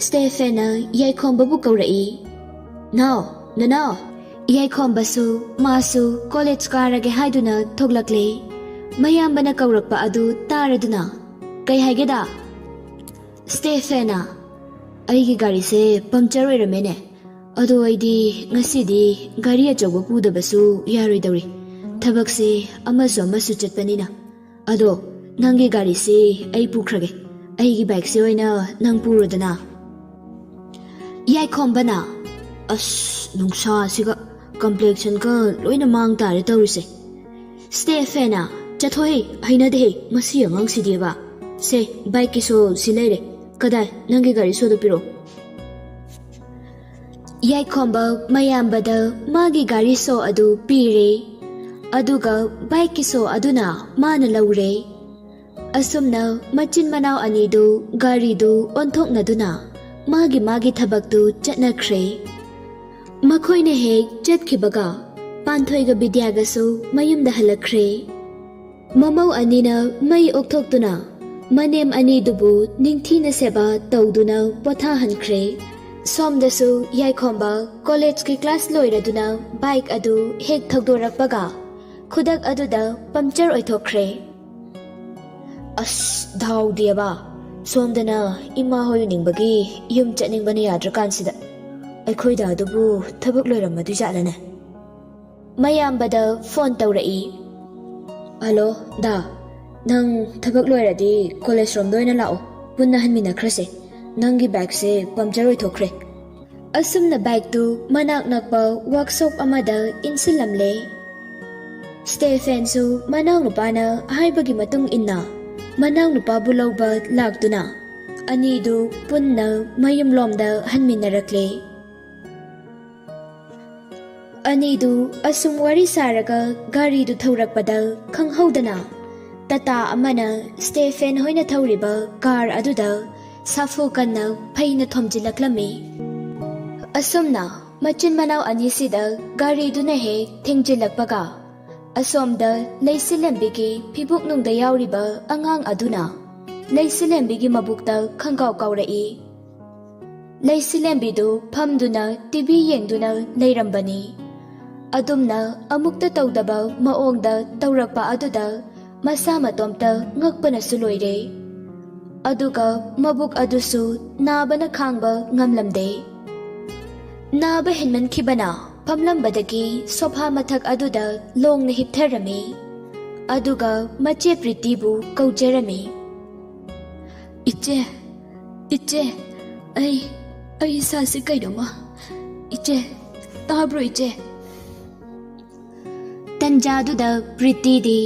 ꯁ꯭ꯇꯦꯐꯦꯟꯅ ꯌꯥꯏꯈꯣꯝꯕꯕꯨ ꯀꯧꯔꯛꯏ, "ꯅꯅꯥꯎ." ꯌꯥꯏꯈꯣꯝꯕꯁꯨ ꯃꯥꯁꯨ ꯀꯣꯂꯦꯖ ꯀꯥꯔꯒꯦ ꯍꯥꯏꯗꯨꯅ ꯊꯣꯛꯂꯛꯂꯦ꯫ ꯃꯌꯥꯝꯕꯅ ꯀꯧꯔꯛꯄ ꯑꯗꯨ ꯇꯥꯔꯗꯨꯅ, "ꯀꯩ ꯍꯥꯏꯒꯦꯗ?" ꯁ꯭ꯇꯦꯐꯦꯟꯅ, "ꯑꯩꯒꯤ ꯒꯥꯔꯤꯁꯦ ꯄꯝꯆꯔ ꯑꯣꯏꯔꯝꯃꯦꯅꯦ. ꯑꯗꯣ ꯑꯩꯗꯤ ꯉꯁꯤꯗꯤ ꯒꯥꯔꯤ ꯑꯆꯧꯕ ꯄꯨꯗꯕꯁꯨ ꯌꯥꯔꯣꯏꯗꯧꯔꯤ, ꯊꯕꯛꯁꯦ ꯑꯃꯁꯨ ꯆꯠꯄꯅꯤꯅ. ꯑꯗꯣ ꯅꯪꯒꯤ ꯒꯥꯔꯤꯁꯦ ꯑꯩ ꯄꯨꯈ꯭ꯔꯒꯦ, ꯑꯩꯒꯤ ꯕꯥꯏꯛꯁꯦ ꯑꯣꯏꯅ ꯅꯪ ꯄꯨꯔꯣꯗꯅ." ꯌꯥꯏꯈꯣꯝꯕꯅ, "ꯑꯁ ꯅꯨꯡꯁꯥꯁꯤꯒ ꯀꯝꯄ꯭ꯂꯦꯛꯁꯟꯒ ꯂꯣꯏꯅ ꯃꯥꯡ ꯇꯥꯔꯦ ꯇꯧꯔꯤꯁꯦ." ꯁ꯭ꯇꯦꯐꯦꯟꯅ, "ꯆꯠꯊꯣꯍꯦ, ꯍꯩꯅꯗꯦꯍꯦ ꯃꯁꯤ ꯑꯉꯥꯡꯁꯤꯗꯤꯕ. ꯁꯦ, ꯕꯥꯏꯛꯀꯤ ꯁꯣ ꯁꯤ ꯂꯩꯔꯦ. ꯀꯗꯥꯏ ꯅꯪꯒꯤ ꯒꯥꯔꯤ ꯁꯣꯗꯨ ꯄꯤꯔꯛꯑꯣ." ꯌꯥꯏꯈꯣꯝꯕ ꯃꯌꯥꯝꯕꯗ ꯃꯥꯒꯤ ꯒꯥꯔꯤ ꯁꯣ ꯑꯗꯨ ꯄꯤꯔꯦ, ꯑꯗꯨꯒ ꯕꯥꯏꯛꯀꯤ ꯁꯣ ꯑꯗꯨꯅ ꯃꯥꯅ ꯂꯧꯔꯦ꯫ ꯑꯁꯨꯝꯅ ꯃꯆꯤꯟ ꯃꯅꯥꯎ ꯑꯅꯤꯗꯨ ꯒꯥꯔꯤꯗꯨ ꯑꯣꯟꯊꯣꯛꯅꯗꯨꯅ ꯃꯥꯒꯤ ꯊꯕꯛꯇꯨ ꯆꯠꯅꯈ꯭ꯔꯦ꯫ ꯃꯈꯣꯏꯅ ꯍꯦꯛ ꯆꯠꯈꯤꯕꯒ ꯄꯥꯟꯊꯣꯏꯒ ꯕꯤꯗ꯭ꯌꯥꯒꯁꯨ ꯃꯌꯨꯝꯗ ꯍꯜꯂꯛꯈ꯭ꯔꯦ꯫ ꯃꯃꯧ ꯑꯅꯤꯅ ꯃꯩ ꯑꯣꯛꯊꯣꯛꯇꯨꯅ ꯃꯅꯦꯝ ꯑꯅꯤꯗꯨꯕꯨ ꯅꯤꯡꯊꯤꯅ ꯁꯦꯕꯥ ꯇꯧꯗꯨꯅ ꯄꯣꯊꯥꯍꯟꯈ꯭ꯔꯦ꯫ ꯁꯣꯝꯗꯁꯨ ꯌꯥꯏꯈꯣꯝꯕ ꯀꯣꯂꯦꯖꯀꯤ ꯀ꯭ꯂꯥꯁ ꯂꯣꯏꯔꯗꯨꯅ ꯕꯥꯏꯛ ꯑꯗꯨ ꯍꯦꯛ ꯊꯧꯗꯣꯔꯛꯄꯒ ꯈꯨꯗꯛ ꯑꯗꯨꯗ ꯄꯝꯆꯔ ꯑꯣꯏꯊꯣꯛꯈ꯭ꯔꯦ꯫ "ꯑꯁ ꯗꯥꯎꯗꯤꯕ, ꯁꯣꯝꯗꯅ ꯏꯃꯥ ꯍꯣꯏ ꯎꯅꯤꯡꯕꯒꯤ ꯌꯨꯝ ꯆꯠꯅꯤꯡꯕꯅ ꯌꯥꯗ꯭ꯔꯀꯥꯟꯁꯤꯗ ꯑꯩꯈꯣꯏꯗ ꯑꯗꯨꯕꯨ ꯊꯕꯛ ꯂꯣꯏꯔꯝꯃꯗꯣꯏ ꯖꯥꯠꯂꯅꯦ." ꯃꯌꯥꯝꯕꯗ ꯐꯣꯟ ꯇꯧꯔꯛꯏ, "ꯍꯜꯂꯣ ꯗꯥ, ꯅꯪ ꯊꯕꯛ ꯂꯣꯏꯔꯗꯤ ꯀꯣꯂꯦꯖ ꯔꯣꯝꯗ ꯑꯣꯏꯅ ꯂꯥꯛꯑꯣ, ꯄꯨꯟꯅ ꯍꯟꯃꯤꯟꯅꯈ꯭ꯔꯁꯦ. ꯅꯪꯒꯤ ꯕꯥꯏꯛꯁꯦ ꯄꯝꯆꯔ ꯑꯣꯏꯊꯣꯛꯈ꯭ꯔꯦ." ꯑꯁꯨꯝꯅ ꯕꯥꯏꯛꯇꯨ ꯃꯅꯥꯛ ꯅꯛꯄ ꯋꯥꯔꯛꯁꯣꯞ ꯑꯃꯗ ꯏꯟꯁꯤꯜꯂꯝꯂꯦ꯫ ꯁ꯭ꯇꯦꯐꯦꯟꯁꯨ ꯃꯅꯥꯎ ꯅꯨꯄꯥꯅ ꯍꯥꯏꯕꯒꯤ ꯃꯇꯨꯡ ꯏꯟꯅ ꯃꯅꯥꯎ ꯅꯨꯄꯥꯕꯨ ꯂꯧꯕ ꯂꯥꯛꯇꯨꯅ ꯑꯅꯤꯗꯨ ꯄꯨꯟꯅ ꯃꯌꯨꯝꯂꯣꯝꯗ ꯍꯟꯃꯤꯟꯅꯔꯛꯂꯦ꯫ ꯑꯅꯤꯗꯨ ꯑꯁꯨꯝ ꯋꯥꯔꯤ ꯁꯥꯔꯒ ꯒꯥꯔꯤꯗꯨ ꯊꯧꯔꯛꯄꯗ ꯈꯪꯍꯧꯗꯅ ꯇꯥꯇꯥ ꯑꯃꯅ ꯁ꯭ꯇꯦꯐꯦꯟ ꯍꯣꯏꯅ ꯊꯧꯔꯤꯕ ꯀꯥꯔ ꯑꯗꯨꯗ ꯁꯥꯐꯨ ꯀꯟꯅ ꯐꯩꯅ ꯊꯣꯝꯖꯤꯜꯂꯛꯂꯝꯃꯤ꯫ ꯑꯁꯨꯝꯅ ꯃꯆꯤꯟ ꯃꯅꯥꯎ ꯑꯅꯤꯁꯤꯗ ꯒꯥꯔꯤꯗꯨꯅ ꯍꯦꯛ ꯊꯦꯡꯖꯤꯜꯂꯛꯄꯒ ꯑꯁꯣꯝꯗ ꯂꯩꯁꯤꯂꯦꯝꯕꯤꯒꯤ ꯐꯤꯕꯨꯛꯅꯨꯡꯗ ꯌꯥꯎꯔꯤꯕ ꯑꯉꯥꯡ ꯑꯗꯨꯅ ꯂꯩꯁꯤꯂꯦꯝꯕꯤꯒꯤ ꯃꯕꯨꯛꯇ ꯈꯪꯒꯥꯎ ꯀꯥꯎꯔꯛꯏ꯫ ꯂꯩꯁꯤꯂꯦꯝꯕꯤꯗꯨ ꯐꯝꯗꯨꯅ ꯇꯤꯚꯤ ꯌꯦꯡꯗꯨꯅ ꯂꯩꯔꯝꯕꯅꯤ꯫ ꯑꯗꯨꯝꯅ ꯑꯃꯨꯛꯇ ꯇꯧꯗꯕ ꯃꯑꯣꯡꯗ ꯇꯧꯔꯛꯄ ꯑꯗꯨꯗ ꯃꯁꯥ ꯃꯇꯣꯝꯇ ꯉꯛꯄꯅꯁꯨ ꯂꯣꯏꯔꯦ꯫ ꯑꯗꯨꯒ ꯃꯕꯨꯛ ꯑꯗꯨꯁꯨ ꯅꯥꯕꯅ ꯈꯥꯡꯕ ꯉꯝꯂꯝꯗꯦ꯫ ꯅꯥꯕ ꯍꯦꯟꯃꯟꯈꯤꯕꯅ ꯐꯝꯂꯝꯕꯗꯒꯤ ꯁꯣꯐꯥ ꯃꯊꯛ ꯑꯗꯨꯗ ꯂꯣꯡꯅ ꯍꯤꯞꯊꯔꯝꯃꯤ꯫ ꯑꯗꯨꯒ ꯃꯆꯦ ꯄ꯭ꯔꯤꯇꯤꯕꯨ ꯀꯧꯖꯔꯝꯃꯤ꯫ "ꯏꯆꯦ, ꯏꯆꯦ, ꯑꯩ ꯏꯁꯥꯁꯤ ꯀꯩꯅꯣꯃ, ꯏꯆꯦ, ꯇꯥꯕ꯭ꯔꯣ ꯏꯆꯦ?" ꯇꯟꯖꯥꯗꯨꯗ ꯄ꯭ꯔꯤꯇꯤꯗꯤ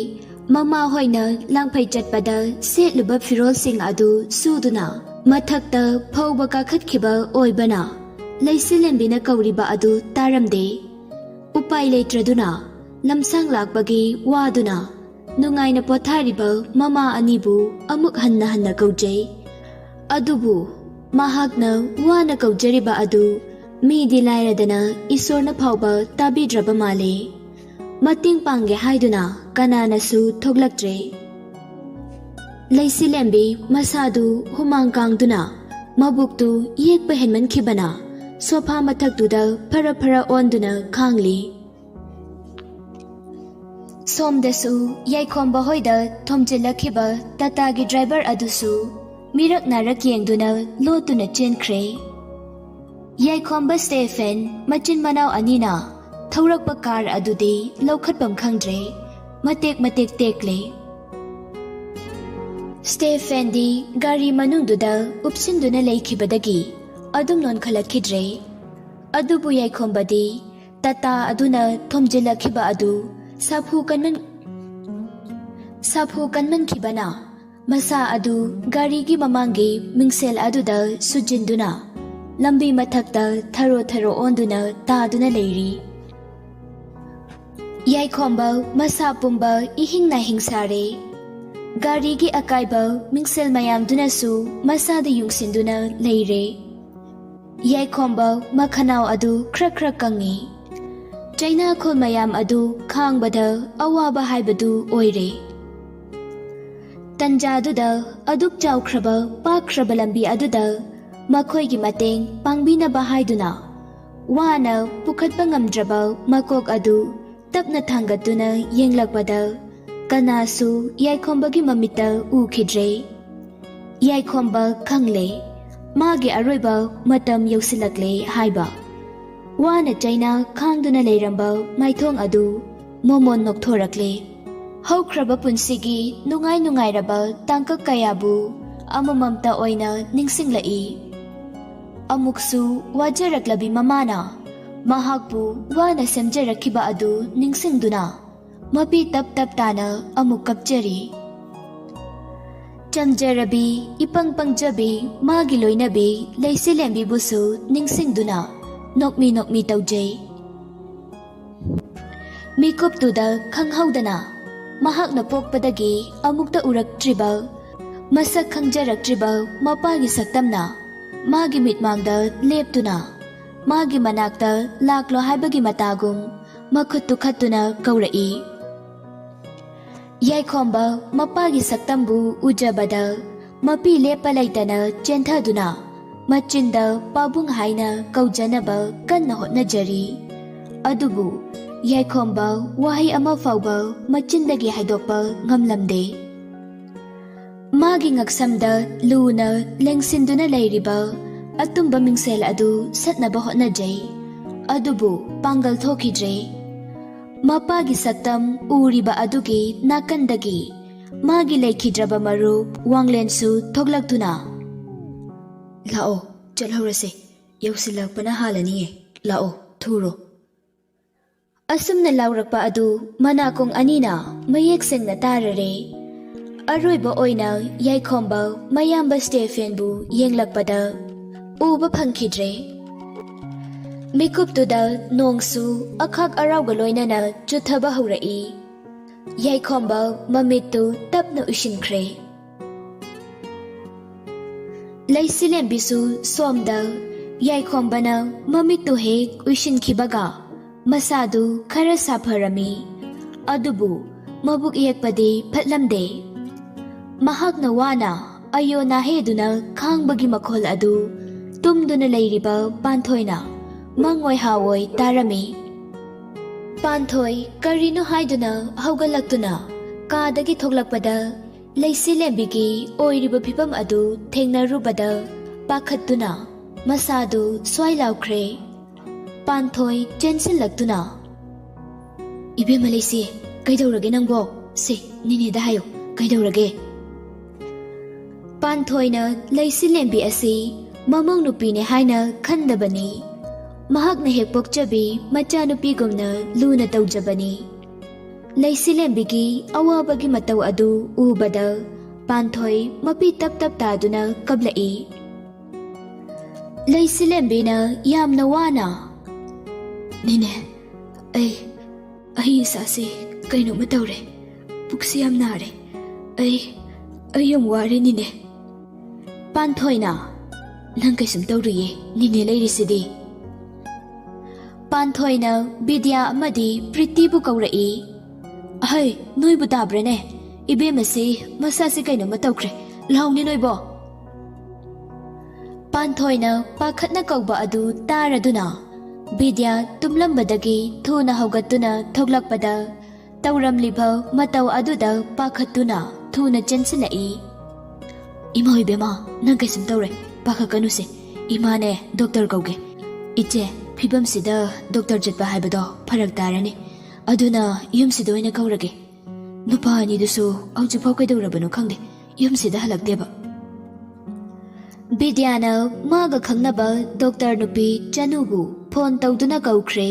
ꯃꯃꯥ ꯍꯣꯏꯅ ꯂꯥꯡꯐꯩ ꯆꯠꯄꯗ ꯁꯦꯠꯂꯨꯕ ꯐꯤꯔꯣꯜꯁꯤꯡ ꯑꯗꯨ ꯁꯨꯗꯨꯅ ꯃꯊꯛꯇ ꯐꯧꯕ ꯀꯥꯈꯠꯈꯤꯕ ꯑꯣꯏꯕꯅ ꯂꯩꯁꯤꯂꯦꯝꯕꯤꯅ ꯀꯧꯔꯤꯕ ꯑꯗꯨ ꯇꯥꯔꯝꯗꯦ꯫ ꯎꯄꯥꯏ ꯂꯩꯇ꯭ꯔꯗꯨꯅ ꯂꯝꯁꯥꯡ ꯂꯥꯛꯄꯒꯤ ꯋꯥꯗꯨꯅ ꯅꯨꯡꯉꯥꯏꯅ ꯄꯣꯊꯥꯔꯤꯕ ꯃꯃꯥ ꯑꯅꯤꯕꯨ ꯑꯃꯨꯛ ꯍꯟꯅ ꯍꯟꯅ ꯀꯧꯖꯩ꯫ ꯑꯗꯨꯕꯨ ꯃꯍꯥꯛꯅ ꯋꯥꯅ ꯀꯧꯖꯔꯤꯕ ꯑꯗꯨ ꯃꯤꯗꯤ ꯂꯥꯏꯔꯗꯅ ꯏꯁꯣꯔꯅ ꯐꯥꯎꯕ ꯇꯥꯕꯤꯗ꯭ꯔꯕ ꯃꯥꯜꯂꯦ꯫ ꯃꯇꯦꯡ ꯄꯥꯡꯒꯦ ꯍꯥꯏꯗꯨꯅ ꯀꯅꯥꯅꯁꯨ ꯊꯣꯛꯂꯛꯇ꯭ꯔꯦ꯫ ꯂꯩꯁꯤꯂꯦꯝꯕꯤ ꯃꯁꯥꯗꯨ ꯍꯨꯃꯥꯡ ꯀꯥꯡꯗꯨꯅ ꯃꯕꯨꯛꯇꯨ ꯌꯦꯛꯄ ꯍꯦꯟꯃꯟꯈꯤꯕꯅ ꯁꯣꯐꯥ ꯃꯊꯛꯇꯨꯗ ꯐꯔ ꯐꯔ ꯑꯣꯟꯗꯨꯅ ꯈꯥꯡꯂꯤ꯫ ꯁꯣꯝꯗꯁꯨ ꯌꯥꯏꯈꯣꯝꯕ ꯍꯣꯏꯗ ꯊꯣꯝꯖꯤꯜꯂꯛꯈꯤꯕ ꯇꯥꯇꯥꯒꯤ ꯗ꯭ꯔꯥꯏꯚꯔ ꯑꯗꯨꯁꯨ ꯃꯤꯔꯛ ꯅꯥꯔꯛ ꯌꯦꯡꯗꯨꯅ ꯂꯣꯠꯇꯨꯅ ꯆꯦꯟꯈ꯭ꯔꯦ꯫ ꯌꯥꯏꯈꯣꯝꯕ ꯁ꯭ꯇꯦꯐꯦꯟ ꯃꯆꯤꯟ ꯃꯅꯥꯎ ꯑꯅꯤꯅ ꯊꯧꯔꯛꯄ ꯀꯥꯔ ꯑꯗꯨꯗꯤ ꯂꯧꯈꯠꯐꯝ ꯈꯪꯗ꯭ꯔꯦ, ꯃꯇꯦꯛ ꯃꯇꯦꯛ ꯇꯦꯛꯂꯦ꯫ ꯁ꯭ꯇꯦꯐꯦꯟꯗꯤ ꯒꯥꯔꯤ ꯃꯅꯨꯡꯗꯨꯗ ꯎꯞꯁꯤꯟꯗꯨꯅ ꯂꯩꯈꯤꯕꯗꯒꯤ ꯑꯗꯨꯝ ꯅꯣꯟꯈꯠꯂꯛꯈꯤꯗ꯭ꯔꯦ꯫ ꯑꯗꯨꯕꯨ ꯌꯥꯏꯈꯣꯝꯕꯗꯤ ꯇꯥꯇꯥ ꯑꯗꯨꯅ ꯊꯣꯝꯖꯤꯜꯂꯛꯈꯤꯕ ꯑꯗꯨ ꯁꯥꯐꯨ ꯀꯟꯃꯟꯈꯤꯕꯅ ꯃꯁꯥ ꯑꯗꯨ ꯒꯥꯔꯤꯒꯤ ꯃꯃꯥꯡꯒꯤ ꯃꯤꯡꯁꯦꯜ ꯑꯗꯨꯗ ꯁꯨꯖꯤꯟꯗꯨꯅ ꯂꯝꯕꯤ ꯃꯊꯛꯇ ꯊꯔꯣ ꯊꯔꯣ ꯑꯣꯟꯗꯨꯅ ꯇꯥꯗꯨꯅ ꯂꯩꯔꯤ꯫ ꯌꯥꯏꯈꯣꯝꯕ ꯃꯁꯥ ꯄꯨꯝꯕ ꯏꯍꯤꯡ ꯅꯥꯍꯤꯡ ꯁꯥꯔꯦ꯫ ꯒꯥꯔꯤꯒꯤ ꯑꯀꯥꯏꯕ ꯃꯤꯡꯁꯦꯜ ꯃꯌꯥꯝꯗꯨꯅꯁꯨ ꯃꯁꯥꯗ ꯌꯨꯡꯁꯤꯟꯗꯨꯅ ꯂꯩꯔꯦ꯫ ꯌꯥꯏꯈꯣꯝꯕ ꯃꯈꯅꯥꯎ ꯑꯗꯨ ꯈ꯭ꯔꯛ ꯈ꯭ꯔꯛ ꯀꯪꯉꯤ꯫ ꯆꯩꯅꯥꯈꯣꯜ ꯃꯌꯥꯝ ꯑꯗꯨ ꯈꯥꯡꯕꯗ ꯑꯋꯥꯕ ꯍꯥꯏꯕꯗꯨ ꯑꯣꯏꯔꯦ꯫ ꯇꯟꯖꯥꯗꯨꯗ ꯑꯗꯨꯛ ꯆꯥꯎꯈ꯭ꯔꯕ ꯄꯥꯛꯈ꯭ꯔꯕ ꯂꯝꯕꯤ ꯑꯗꯨꯗ ꯃꯈꯣꯏꯒꯤ ꯃꯇꯦꯡ ꯄꯥꯡꯕꯤꯅꯕ ꯍꯥꯏꯗꯨꯅ ꯋꯥꯅ ꯄꯨꯈꯠꯄ ꯉꯝꯗ꯭ꯔꯕ ꯃꯀꯣꯛ ꯑꯗꯨ ꯇꯞꯅ ꯊꯥꯡꯒꯠꯇꯨꯅ ꯌꯦꯡꯂꯛꯄꯗ ꯀꯅꯥꯁꯨ ꯌꯥꯏꯈꯣꯝꯕꯒꯤ ꯃꯃꯤꯠꯇ ꯎꯈꯤꯗ꯭ꯔꯦ꯫ ꯌꯥꯏꯈꯣꯝꯕ ꯈꯪꯂꯦ ꯃꯥꯒꯤ ꯑꯔꯣꯏꯕ ꯃꯇꯝ ꯌꯧꯁꯤꯜꯂꯛꯂꯦ ꯍꯥꯏꯕ꯫ ꯋꯥꯅ ꯆꯩꯅ ꯈꯥꯡꯗꯨꯅ ꯂꯩꯔꯝꯕ ꯃꯥꯏꯊꯣꯡ ꯑꯗꯨ ꯃꯣꯃꯣꯟ ꯅꯣꯛꯊꯣꯔꯛꯂꯦ꯫ ꯍꯧꯈ꯭ꯔꯕ ꯄꯨꯟꯁꯤꯒꯤ ꯅꯨꯡꯉꯥꯏ ꯅꯨꯡꯉꯥꯏꯔꯕ ꯇꯥꯡꯀꯛ ꯀꯌꯥꯕꯨ ꯑꯃꯃꯝꯇ ꯑꯣꯏꯅ ꯅꯤꯡꯁꯤꯡꯂꯛꯏ꯫ ꯑꯃꯨꯛꯁꯨ ꯋꯥꯖꯔꯛꯂꯕꯤ ꯃꯃꯥꯅ ꯃꯍꯥꯛꯄꯨ ꯋꯥꯅ ꯁꯦꯝꯖꯔꯛꯈꯤꯕ ꯑꯗꯨ ꯅꯤꯡꯁꯤꯡꯗꯨꯅ ꯃꯄꯤ ꯇꯞ ꯇꯞ ꯇꯥꯅ ꯑꯃꯨꯛ ꯀꯞꯆꯔꯤ꯫ ꯆꯝꯖꯔꯕꯤ ꯏꯄꯪ ꯄꯪꯖꯕꯤ ꯃꯥꯒꯤ ꯂꯣꯏꯅꯕꯤ ꯂꯩꯁꯤꯂꯦꯝꯕꯤꯕꯨꯁꯨ ꯅꯤꯡꯁꯤꯡꯗꯨꯅ ꯅꯣꯛꯃꯤ ꯅꯣꯛꯃꯤ ꯇꯧꯖꯩ꯫ ꯃꯤꯀꯨꯞꯇꯨꯗ ꯈꯪꯍꯧꯗꯅ ꯃꯍꯥꯛꯅ ꯄꯣꯛꯄꯗꯒꯤ ꯑꯃꯨꯛꯇ ꯎꯔꯛꯇ꯭ꯔꯤꯕ, ꯃꯁꯛ ꯈꯪꯖꯔꯛꯇ꯭ꯔꯤꯕ ꯃꯄꯥꯒꯤ ꯁꯛꯇꯝꯅ ꯃꯥꯒꯤ ꯃꯤꯠꯃꯥꯡꯗ ꯂꯦꯞꯇꯨꯅ ꯃꯥꯒꯤ ꯃꯅꯥꯛꯇ ꯂꯥꯛꯂꯣ ꯍꯥꯏꯕꯒꯤ ꯃꯇꯥꯒꯨꯝ ꯃꯈꯨꯠꯇꯨ ꯈꯠꯇꯨꯅ ꯀꯧꯔꯛꯏ꯫ ꯌꯥꯏꯈꯣꯝꯕ ꯃꯄꯥꯒꯤ ꯁꯛꯇꯝꯕꯨ ꯎꯖꯕꯗ ꯃꯄꯤ ꯂꯦꯞꯄ ꯂꯩꯇꯅ ꯆꯦꯟꯊꯗꯨꯅ ꯃꯆꯤꯟꯗ ꯄꯥꯕꯨꯡ ꯍꯥꯏꯅ ꯀꯧꯖꯅꯕ ꯀꯟꯅ ꯍꯣꯠꯅꯖꯔꯤ꯫ ꯑꯗꯨꯕꯨ ꯌꯥꯏꯈꯣꯝꯕ ꯋꯥꯍꯩ ꯑꯃ ꯐꯥꯎꯕ ꯃꯆꯤꯟꯗꯒꯤ ꯍꯥꯏꯗꯣꯛꯄ ꯉꯝꯂꯝꯗꯦ꯫ ꯃꯥꯒꯤ ꯉꯛꯁꯝꯗ ꯂꯨꯅ ꯂꯦꯡꯁꯤꯟꯗꯨꯅ ꯂꯩꯔꯤꯕ ꯑꯇꯨꯝꯕ ꯃꯤꯡꯁꯦꯜ ꯑꯗꯨ ꯁꯠꯅꯕ ꯍꯣꯠꯅꯖꯩ, ꯑꯗꯨꯕꯨ ꯄꯥꯡꯒꯜ ꯊꯣꯛꯈꯤꯗ꯭ꯔꯦ꯫ ꯃꯄꯥꯒꯤ ꯁꯛꯇꯝ ꯎꯔꯤꯕ ꯑꯗꯨꯒꯤ ꯅꯥꯀꯟꯗꯒꯤ ꯃꯥꯒꯤ ꯂꯩꯈꯤꯗ꯭ꯔꯕ ꯃꯔꯨꯞ ꯋꯥꯡꯂꯦꯟꯁꯨ ꯊꯣꯛꯂꯛꯇꯨꯅ "ꯂꯥꯛꯑꯣ ꯆꯠꯍꯧꯔꯁꯦ, ꯌꯧꯁꯤꯜꯂꯛꯄꯅ ꯍꯥꯜꯂꯅꯤꯌꯦ, ꯂꯥꯛꯑꯣ ꯊꯨꯔꯣ." ꯑꯁꯨꯝꯅ ꯂꯥꯎꯔꯛꯄ ꯑꯗꯨ ꯃꯅꯥꯀꯣꯡ ꯑꯅꯤꯅ ꯃꯌꯦꯛ ꯁꯦꯡꯅ ꯇꯥꯔꯔꯦ꯫ ꯑꯔꯣꯏꯕ ꯑꯣꯏꯅ ꯌꯥꯏꯈꯣꯝꯕ ꯃꯌꯥꯝꯕ ꯁ꯭ꯇꯦꯐꯦꯟꯕꯨ ꯌꯦꯡꯂꯛꯄꯗ ꯎꯕ ꯐꯪꯈꯤꯗ꯭ꯔꯦ꯫ ꯃꯤꯀꯨꯞꯇꯨꯗ ꯅꯣꯡꯁꯨ ꯑꯈꯥꯛ ꯑꯔꯥꯎꯒ ꯂꯣꯏꯅꯅ ꯆꯨꯊꯕ ꯍꯧꯔꯛꯏ꯫ ꯌꯥꯏꯈꯣꯝꯕ ꯃꯃꯤꯠꯇꯨ ꯇꯞꯅ ꯎꯏꯁꯤꯟꯈ꯭ꯔꯦ꯫ ꯂꯩꯁꯤꯂꯦꯝꯕꯤꯁꯨ ꯁꯣꯝꯗ ꯌꯥꯏꯈꯣꯝꯕꯅ ꯃꯃꯤꯠꯇꯨ ꯍꯦꯛ ꯎꯏꯁꯤꯟꯈꯤꯕꯒ ꯃꯁꯥꯗꯨ ꯈꯔ ꯁꯥꯐꯔꯝꯃꯤ꯫ ꯑꯗꯨꯕꯨ ꯃꯕꯨꯛ ꯌꯦꯛꯄꯗꯤ ꯐꯠꯂꯝꯗꯦ꯫ ꯃꯍꯥꯛꯅ ꯋꯥꯅ ꯑꯌꯣ ꯅꯥꯍꯦꯗꯨꯅ ꯈꯥꯡꯕꯒꯤ ꯃꯈꯣꯜ ꯑꯗꯨ ꯇꯨꯝꯗꯨꯅ ꯂꯩꯔꯤꯕ ꯄꯥꯟꯊꯣꯏꯅ ꯃꯪꯑꯣꯏ ꯍꯥꯋꯣꯏ ꯇꯥꯔꯝꯃꯤ꯫ ꯄꯥꯟꯊꯣꯏ ꯀꯔꯤꯅꯣ ꯍꯥꯏꯗꯨꯅ ꯍꯧꯒꯠꯂꯛꯇꯨꯅ ꯀꯥꯗꯒꯤ ꯊꯣꯛꯂꯛꯄꯗ ꯂꯩꯁꯤꯂꯦꯝꯕꯤꯒꯤ ꯑꯣꯏꯔꯤꯕ ꯐꯤꯚꯝ ꯑꯗꯨ ꯊꯦꯡꯅꯔꯨꯕꯗ ꯄꯥꯈꯠꯇꯨꯅ ꯃꯁꯥꯗꯨ ꯁ꯭ꯋꯥꯏ ꯂꯥꯎꯈ꯭ꯔꯦ꯫ ꯄꯥꯟꯊꯣꯏ ꯆꯦꯟꯁꯤꯜꯂꯛꯇꯨꯅ "ꯏꯕꯦꯝꯃ ꯂꯩꯁꯤ, ꯀꯩꯗꯧꯔꯒꯦ ꯅꯪꯕꯣ? ꯁꯤ ꯅꯤꯅꯦꯗ ꯍꯥꯏꯌꯣ, ꯀꯩꯗꯧꯔꯒꯦ?" ꯄꯥꯟꯊꯣꯏꯅ ꯂꯩꯁꯤꯂꯦꯝꯕꯤ ꯑꯁꯤ ꯃꯃꯧ ꯅꯨꯄꯤꯅꯦ ꯍꯥꯏꯅ ꯈꯟꯗꯕꯅꯤ꯫ ꯃꯍꯥꯛꯅ ꯍꯦꯛ ꯄꯣꯛꯆꯕꯤ ꯃꯆꯥꯅꯨꯄꯤꯒꯨꯝꯅ ꯂꯨꯅ ꯇꯧꯖꯕꯅꯤ꯫ ꯂꯩꯁꯤꯂꯦꯝꯕꯤꯒꯤ ꯑꯋꯥꯕꯒꯤ ꯃꯇꯧ ꯑꯗꯨ ꯎꯕꯗ ꯄꯥꯟꯊꯣꯏ ꯃꯄꯤ ꯇꯞ ꯇꯞ ꯇꯥꯗꯨꯅ ꯀꯞꯂꯛꯏ꯫ ꯂꯩꯁꯤꯂꯦꯝꯕꯤꯅ ꯌꯥꯝꯅ ꯋꯥꯅ "ꯅꯤꯅꯦ, ꯑꯩ ꯏꯁꯥꯁꯤ ꯀꯩꯅꯣꯝꯃ ꯇꯧꯔꯦ, ꯄꯨꯛꯁꯤ ꯌꯥꯝ ꯅꯥꯔꯦ, ꯑꯩ ꯌꯥꯝ ꯋꯥꯔꯦ ꯅꯤꯅꯦ." ꯄꯥꯟꯊꯣꯏꯅ "ꯅꯪ ꯀꯩꯁꯨꯝ ꯇꯧꯔꯨꯏꯌꯦ, ꯅꯤꯅꯦ ꯂꯩꯔꯤꯁꯤꯗꯤ." ꯄꯥꯟꯊꯣꯏꯅ ꯕꯤꯗ꯭ꯌꯥ ꯑꯃꯗꯤ ꯄ꯭ꯔꯤꯇꯤꯕꯨ ꯀꯧꯔꯛꯏ꯫ "ꯑꯍꯩ, ꯅꯣꯏꯕꯨ ꯇꯥꯕ꯭ꯔꯅꯦ? ꯏꯕꯦꯝꯃꯁꯤ ꯃꯁꯥꯁꯤ ꯀꯩꯅꯣꯝꯃ ꯇꯧꯈ꯭ꯔꯦ, ꯂꯥꯎꯅꯦ ꯅꯣꯏꯕꯣ." ꯄꯥꯟꯊꯣꯏꯅ ꯄꯥꯈꯠꯅ ꯀꯧꯕ ꯑꯗꯨ ꯇꯥꯔꯗꯨꯅ ꯕꯤꯗ꯭ꯌꯥ ꯇꯨꯝꯂꯝꯕꯗꯒꯤ ꯊꯨꯅ ꯍꯧꯒꯠꯇꯨꯅ ꯊꯣꯛꯂꯛꯄꯗ ꯇꯧꯔꯝꯂꯤꯕ ꯃꯇꯧ ꯑꯗꯨꯗ ꯄꯥꯈꯠꯇꯨꯅ ꯊꯨꯅ ꯆꯦꯟꯁꯤꯜꯂꯛꯏ꯫ "ꯏꯃꯥ ꯏꯕꯦꯝꯃ, ꯅꯪ ꯀꯩꯁꯨꯝ ꯇꯧꯔꯦ, ꯄꯥꯈꯠꯀꯅꯨꯁꯦ, ꯏꯃꯥꯅꯦ ꯗꯣꯛꯇꯔ ꯀꯧꯒꯦ꯫ ꯏꯆꯦ, ꯐꯤꯕꯝꯁꯤꯗ ꯗꯣꯛꯇꯔ ꯆꯠꯄ ꯍꯥꯏꯕꯗꯣ ꯐꯔꯛ ꯇꯥꯔꯅꯤ, ꯑꯗꯨꯅ ꯌꯨꯝꯁꯤꯗ ꯑꯣꯏꯅ ꯀꯧꯔꯒꯦ꯫ ꯅꯨꯄꯥ ꯑꯅꯤꯗꯨꯁꯨ ꯍꯧꯖꯤꯛꯐꯥꯎ ꯀꯩꯗꯧꯔꯕꯅꯣ ꯈꯪꯗꯦ, ꯌꯨꯝꯁꯤꯗ ꯍꯜꯂꯛꯇꯦꯕ." ꯕꯤꯗ꯭ꯌꯥꯅ ꯃꯥꯒ ꯈꯪꯅꯕ ꯗꯣꯛꯇꯔ ꯅꯨꯄꯤ ꯆꯅꯨꯕꯨ ꯐꯣꯟ ꯇꯧꯗꯨꯅ ꯀꯧꯈ꯭ꯔꯦ꯫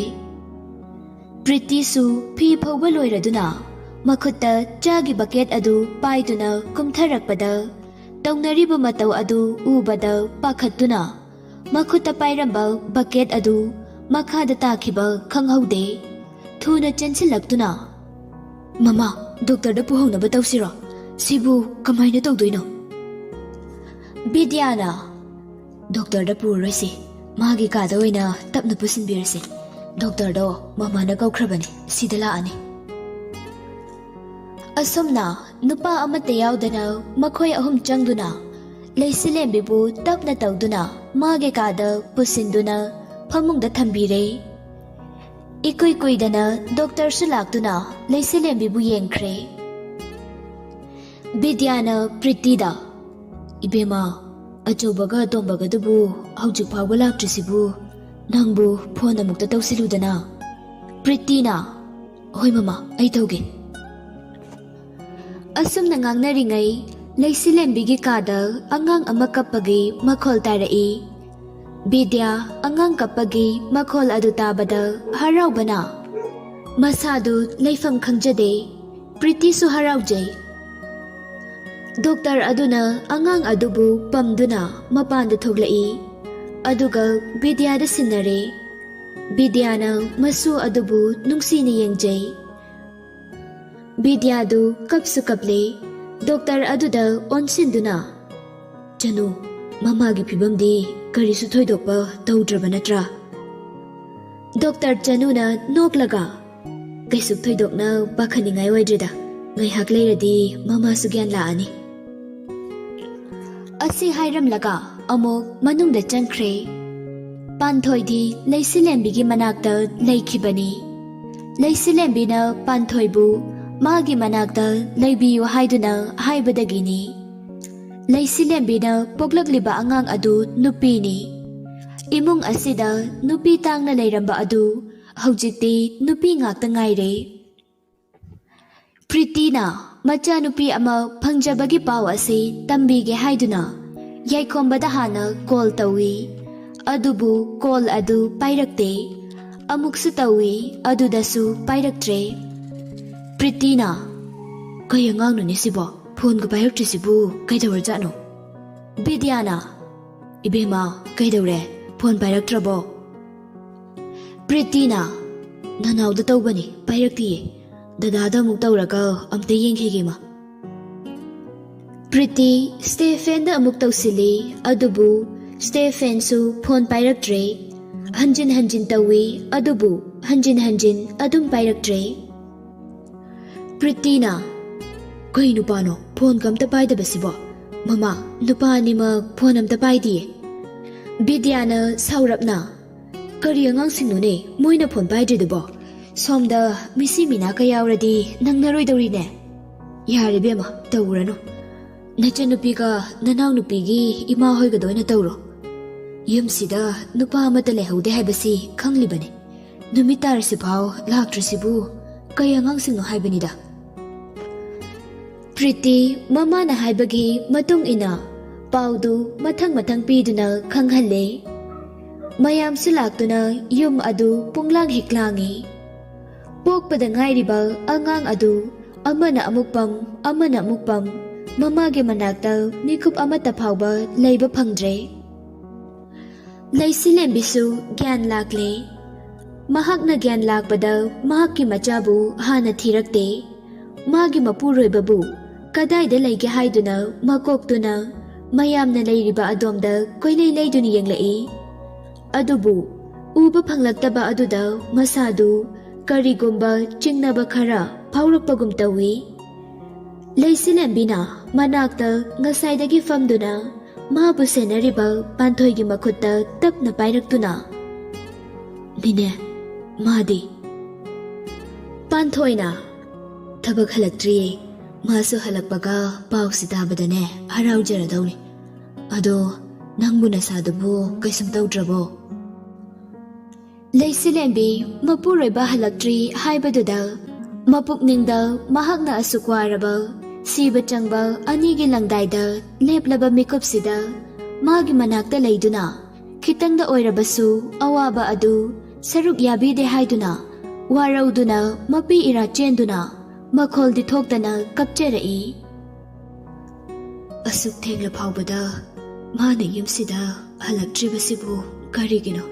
ꯄ꯭ꯔꯤꯇꯤꯁꯨ ꯐꯤ ꯐꯧꯕ ꯂꯣꯏꯔꯗꯨꯅ ꯃꯈꯨꯠꯇ ꯆꯥꯒꯤ ꯕꯀꯦꯠ ꯑꯗꯨ ꯄꯥꯏꯗꯨꯅ ꯀꯨꯝꯊꯔꯛꯄꯗ ꯇꯧꯅꯔꯤꯕ ꯃꯇꯧ ꯑꯗꯨ ꯎꯕꯗ ꯄꯥꯈꯠꯇꯨꯅ ꯃꯈꯨꯠꯇ ꯄꯥꯏꯔꯝꯕ ꯕꯀꯦꯠ ꯑꯗꯨ ꯃꯈꯥꯗ ꯇꯥꯈꯤꯕ ꯈꯪꯍꯧꯗꯦ꯫ ꯊꯨꯅ ꯆꯦꯟꯁꯤꯜꯂꯛꯇꯨꯅ "ꯃꯃꯥ, ꯗꯣꯛꯇꯔꯗ ꯄꯨꯍꯧꯅꯕ ꯇꯧꯁꯤꯔꯣ? ꯁꯤꯕꯨ ꯀꯃꯥꯏꯅ ꯇꯧꯗꯣꯏꯅꯣ?" ꯕꯤꯗ꯭ꯌꯥꯅ "ꯗꯣꯛꯇꯔꯗ ꯄꯨꯔꯔꯣꯏꯁꯤ, ꯃꯥꯒꯤ ꯀꯥꯗ ꯑꯣꯏꯅ ꯇꯞꯅ ꯄꯨꯁꯤꯟꯕꯤꯔꯁꯤ. ꯗꯣꯛꯇꯔꯗꯣ ꯃꯃꯥꯅ ꯀꯧꯈ꯭ꯔꯕꯅꯤ, ꯁꯤꯗ ꯂꯥꯛꯑꯅꯤ." ꯑꯁꯨꯝꯅ ꯅꯨꯄꯥ ꯑꯃꯠꯇ ꯌꯥꯎꯗꯅ ꯃꯈꯣꯏ ꯑꯍꯨꯝ ꯆꯪꯗꯨꯅ ꯂꯩꯁꯤꯂꯦꯝꯕꯤꯕꯨ ꯇꯞꯅ ꯇꯧꯗꯨꯅ ꯃꯥꯒꯤ ꯀꯥꯗ ꯄꯨꯁꯤꯟꯗꯨꯅ ꯐꯃꯨꯡꯗ ꯊꯝꯕꯤꯔꯦ꯫ ꯏꯀꯨꯏ ꯀꯨꯏꯗꯅ ꯗꯣꯛꯇꯔꯁꯨ ꯂꯥꯛꯇꯨꯅ ꯂꯩꯁꯤꯂꯦꯝꯕꯤꯕꯨ ꯌꯦꯡꯈ꯭ꯔꯦ꯫ ꯕꯤꯗ꯭ꯌꯥꯅ ꯄ꯭ꯔꯤꯇꯤꯗ "ꯏꯕꯦꯝꯃ, ꯑꯆꯧꯕꯒ ꯑꯇꯣꯝꯕꯒꯗꯨꯕꯨ ꯍꯧꯖꯤꯛ ꯐꯥꯎꯕ ꯂꯥꯛꯇ꯭ꯔꯤꯁꯤꯕꯨ ꯅꯪꯕꯨ ꯐꯣꯟ ꯑꯃꯨꯛꯇ ꯇꯧꯁꯤꯜꯂꯨꯗꯅ." ꯄ꯭ꯔꯤꯇꯤꯅ "ꯍꯣꯏ ꯃꯃꯥ, ꯑꯩ ꯇꯧꯒꯦ." ꯑꯁꯨꯝꯅ ꯉꯥꯡꯅꯔꯤꯉꯩ ꯂꯩꯁꯤꯂꯦꯝꯕꯤꯒꯤ ꯀꯥꯗ ꯑꯉꯥꯡ ꯑꯃ ꯀꯞꯄꯒꯤ ꯃꯈꯣꯜ ꯇꯥꯔꯛꯏ꯫ ꯕꯤꯗ꯭ꯌꯥ ꯑꯉꯥꯡ ꯀꯞꯄꯒꯤ ꯃꯈꯣꯜ ꯑꯗꯨ ꯇꯥꯕꯗ ꯍꯔꯥꯎꯕꯅ ꯃꯁꯥꯗꯨ ꯂꯩꯐꯝ ꯈꯪꯖꯗꯦ꯫ ꯄ꯭ꯔꯤꯇꯤꯁꯨ ꯍꯔꯥꯎꯖꯩ꯫ ꯗꯣꯛꯇꯔ ꯑꯗꯨꯅ ꯑꯉꯥꯡ ꯑꯗꯨꯕꯨ ꯄꯝꯗꯨꯅ ꯃꯄꯥꯟꯗ ꯊꯣꯛꯂꯛꯏ꯫ ꯑꯗꯨꯒ ꯕꯤꯗ꯭ꯌꯥꯗ ꯁꯤꯟꯅꯔꯦ꯫ ꯕꯤꯗ꯭ꯌꯥꯅ ꯃꯁꯨ ꯑꯗꯨꯕꯨ ꯅꯨꯡꯁꯤꯅ ꯌꯦꯡꯖꯩ꯫ ꯕꯤꯗ꯭ꯌꯥꯗꯨ ꯀꯞꯁꯨ ꯀꯞꯂꯦ꯫ ꯗꯣꯛꯇꯔ ꯑꯗꯨꯗ ꯑꯣꯟꯁꯤꯟꯗꯨꯅ "ꯆꯅꯨ, ꯃꯃꯥꯒꯤ ꯐꯤꯕꯝꯗꯤ ꯀꯔꯤꯁꯨ ꯊꯣꯏꯗꯣꯛꯄ ꯇꯧꯗ꯭ꯔꯕ ꯅꯠꯇ꯭ꯔꯥ?" ꯗꯣꯛꯇꯔ ꯆꯅꯨꯅ ꯅꯣꯛꯂꯒ "ꯀꯩꯁꯨ ꯊꯣꯏꯗꯣꯛꯅ ꯄꯥꯈꯠꯅꯤꯡꯉꯥꯏ ꯑꯣꯏꯗ꯭ꯔꯦꯗ, ꯉꯥꯏꯍꯥꯛ ꯂꯩꯔꯗꯤ ꯃꯃꯥꯁꯨ ꯒ꯭ꯌꯥꯟ ꯂꯥꯛꯑꯅꯤ." ꯑꯁꯤ ꯍꯥꯏꯔꯝꯂꯒ ꯑꯃꯨꯛ ꯃꯅꯨꯡꯗ ꯆꯪꯈ꯭ꯔꯦ꯫ ꯄꯥꯟꯊꯣꯏꯗꯤ ꯂꯩꯁꯤꯂꯦꯝꯕꯤꯒꯤ ꯃꯅꯥꯛꯇ ꯂꯩꯈꯤꯕꯅꯤ꯫ ꯂꯩꯁꯤꯂꯦꯝꯕꯤꯅ ꯄꯥꯟꯊꯣꯏꯕꯨ ꯃꯥꯒꯤ ꯃꯅꯥꯛꯇ ꯂꯩꯕꯤꯌꯨ ꯍꯥꯏꯗꯨꯅ ꯍꯥꯏꯕꯗꯒꯤꯅꯤ꯫ ꯂꯩꯁꯤꯂꯦꯝꯕꯤꯅ ꯄꯣꯛꯂꯛꯂꯤꯕ ꯑꯉꯥꯡ ꯑꯗꯨ ꯅꯨꯄꯤꯅꯤ꯫ ꯏꯃꯨꯡ ꯑꯁꯤꯗ ꯅꯨꯄꯤ ꯇꯥꯡꯅ ꯂꯩꯔꯝꯕ ꯑꯗꯨ ꯍꯧꯖꯤꯛꯇꯤ ꯅꯨꯄꯤ ꯉꯥꯛꯇ ꯉꯥꯏꯔꯦ꯫ ꯄ꯭ꯔꯤꯇꯤꯅ ꯃꯆꯥꯅꯨꯄꯤ ꯑꯃ ꯐꯪꯖꯕꯒꯤ ꯄꯥꯎ ꯑꯁꯤ ꯇꯝꯕꯤꯒꯦ ꯍꯥꯏꯗꯨꯅ ꯌꯥꯏꯈꯣꯝꯕꯗ ꯍꯥꯟꯅ ꯀꯣꯜ ꯇꯧꯏ꯫ ꯑꯗꯨꯕꯨ ꯀꯣꯜ ꯑꯗꯨ ꯄꯥꯏꯔꯛꯇꯦ꯫ ꯑꯃꯨꯛꯁꯨ ꯇꯧꯏ, ꯑꯗꯨꯗꯁꯨ ꯄꯥꯏꯔꯛꯇ꯭ꯔꯦ꯫ ꯄ꯭ꯔꯤꯇꯤꯅ "ꯀꯩ ꯑꯉꯥꯡꯅꯣꯅꯦ ꯁꯤꯕꯣ, ꯐꯣꯟꯒ ꯄꯥꯏꯔꯛꯇ꯭ꯔꯤꯁꯤꯕꯨ ꯀꯩꯗꯧꯔꯖꯥꯠꯅꯣ?" ꯕꯤꯗ꯭ꯌꯥꯅ "ꯏꯕꯦꯝꯃ, ꯀꯩꯗꯧꯔꯦ, phone ꯄꯥꯏꯔꯛꯇ꯭ꯔꯕꯣ?" Pretty-na, nanawda tawbani, pairaktiye. Dadada amuk tawraga amta yengkhige ma. Pretty, Stephen-da amuk tawsili, adubu, Stephen-su phone pairaktre. Hanjin tawi, adubu, hanjin adum pairaktre. Pretty-na, kay nupano, phone kam tapay dabasibo. Mama, nupa ni mag phone am tapay diye. Bidya-na saurap-na. Kari angang sinune, moy na phone pay dibo. Somda misi mina kayawradi nang naroy dawri ne. Yari bema, tawrano. Nachanupi-ga nanaw-nupi-gi ima hoy ga doy na tawro. Yumsida nupa amata lehaude haibasi khanglibane. Numitar sipaw laktrasibu kaya ngang sino haibanida. Pretty mama na haibagi matung ina paudu mathang piduna khanghalle. Mayam sulaktuna yum adu punglang hiklangi. Pokpada ngairiba angang adu amana amukpam mamage manakta mikup amata phawba leiba phangdre. Laisilem-bisu gyan lakle. Mahak na gyan lakpada mahakki machabu hana thirakte. Magi mapuroibabu kadayda laige haiduna makoktuna mayamna lairiba adomda koilay layduni yenglai. Adubu uba phanglaktaba aduda masadu karigumba chingnaba khara phaurakpagum tawi. Laisilem-bina manakta ngasaydagi famduna mabu senariba panthoygi makhutta tapna pairaktuna. Nine, madi. Panthoyna thabak halaktriye. Masu halakpaga paw sitabadane haraujaradawni. Ado nangbu nasadabu kaisum tawdrabo. Laisilem-bi mapuroiba halaktri haibaduda mapukningda mahakna asukwaraba siba changba anigi langdayda leplaba mikupsida magi manakta layduna khitangda oirabasu awaba adu saruk yabide haiduna warauduna mapi ira chenduna makholdi thoktana kapcherai. Asuk thengla phawbada mane yumsida halaktribasibu karigino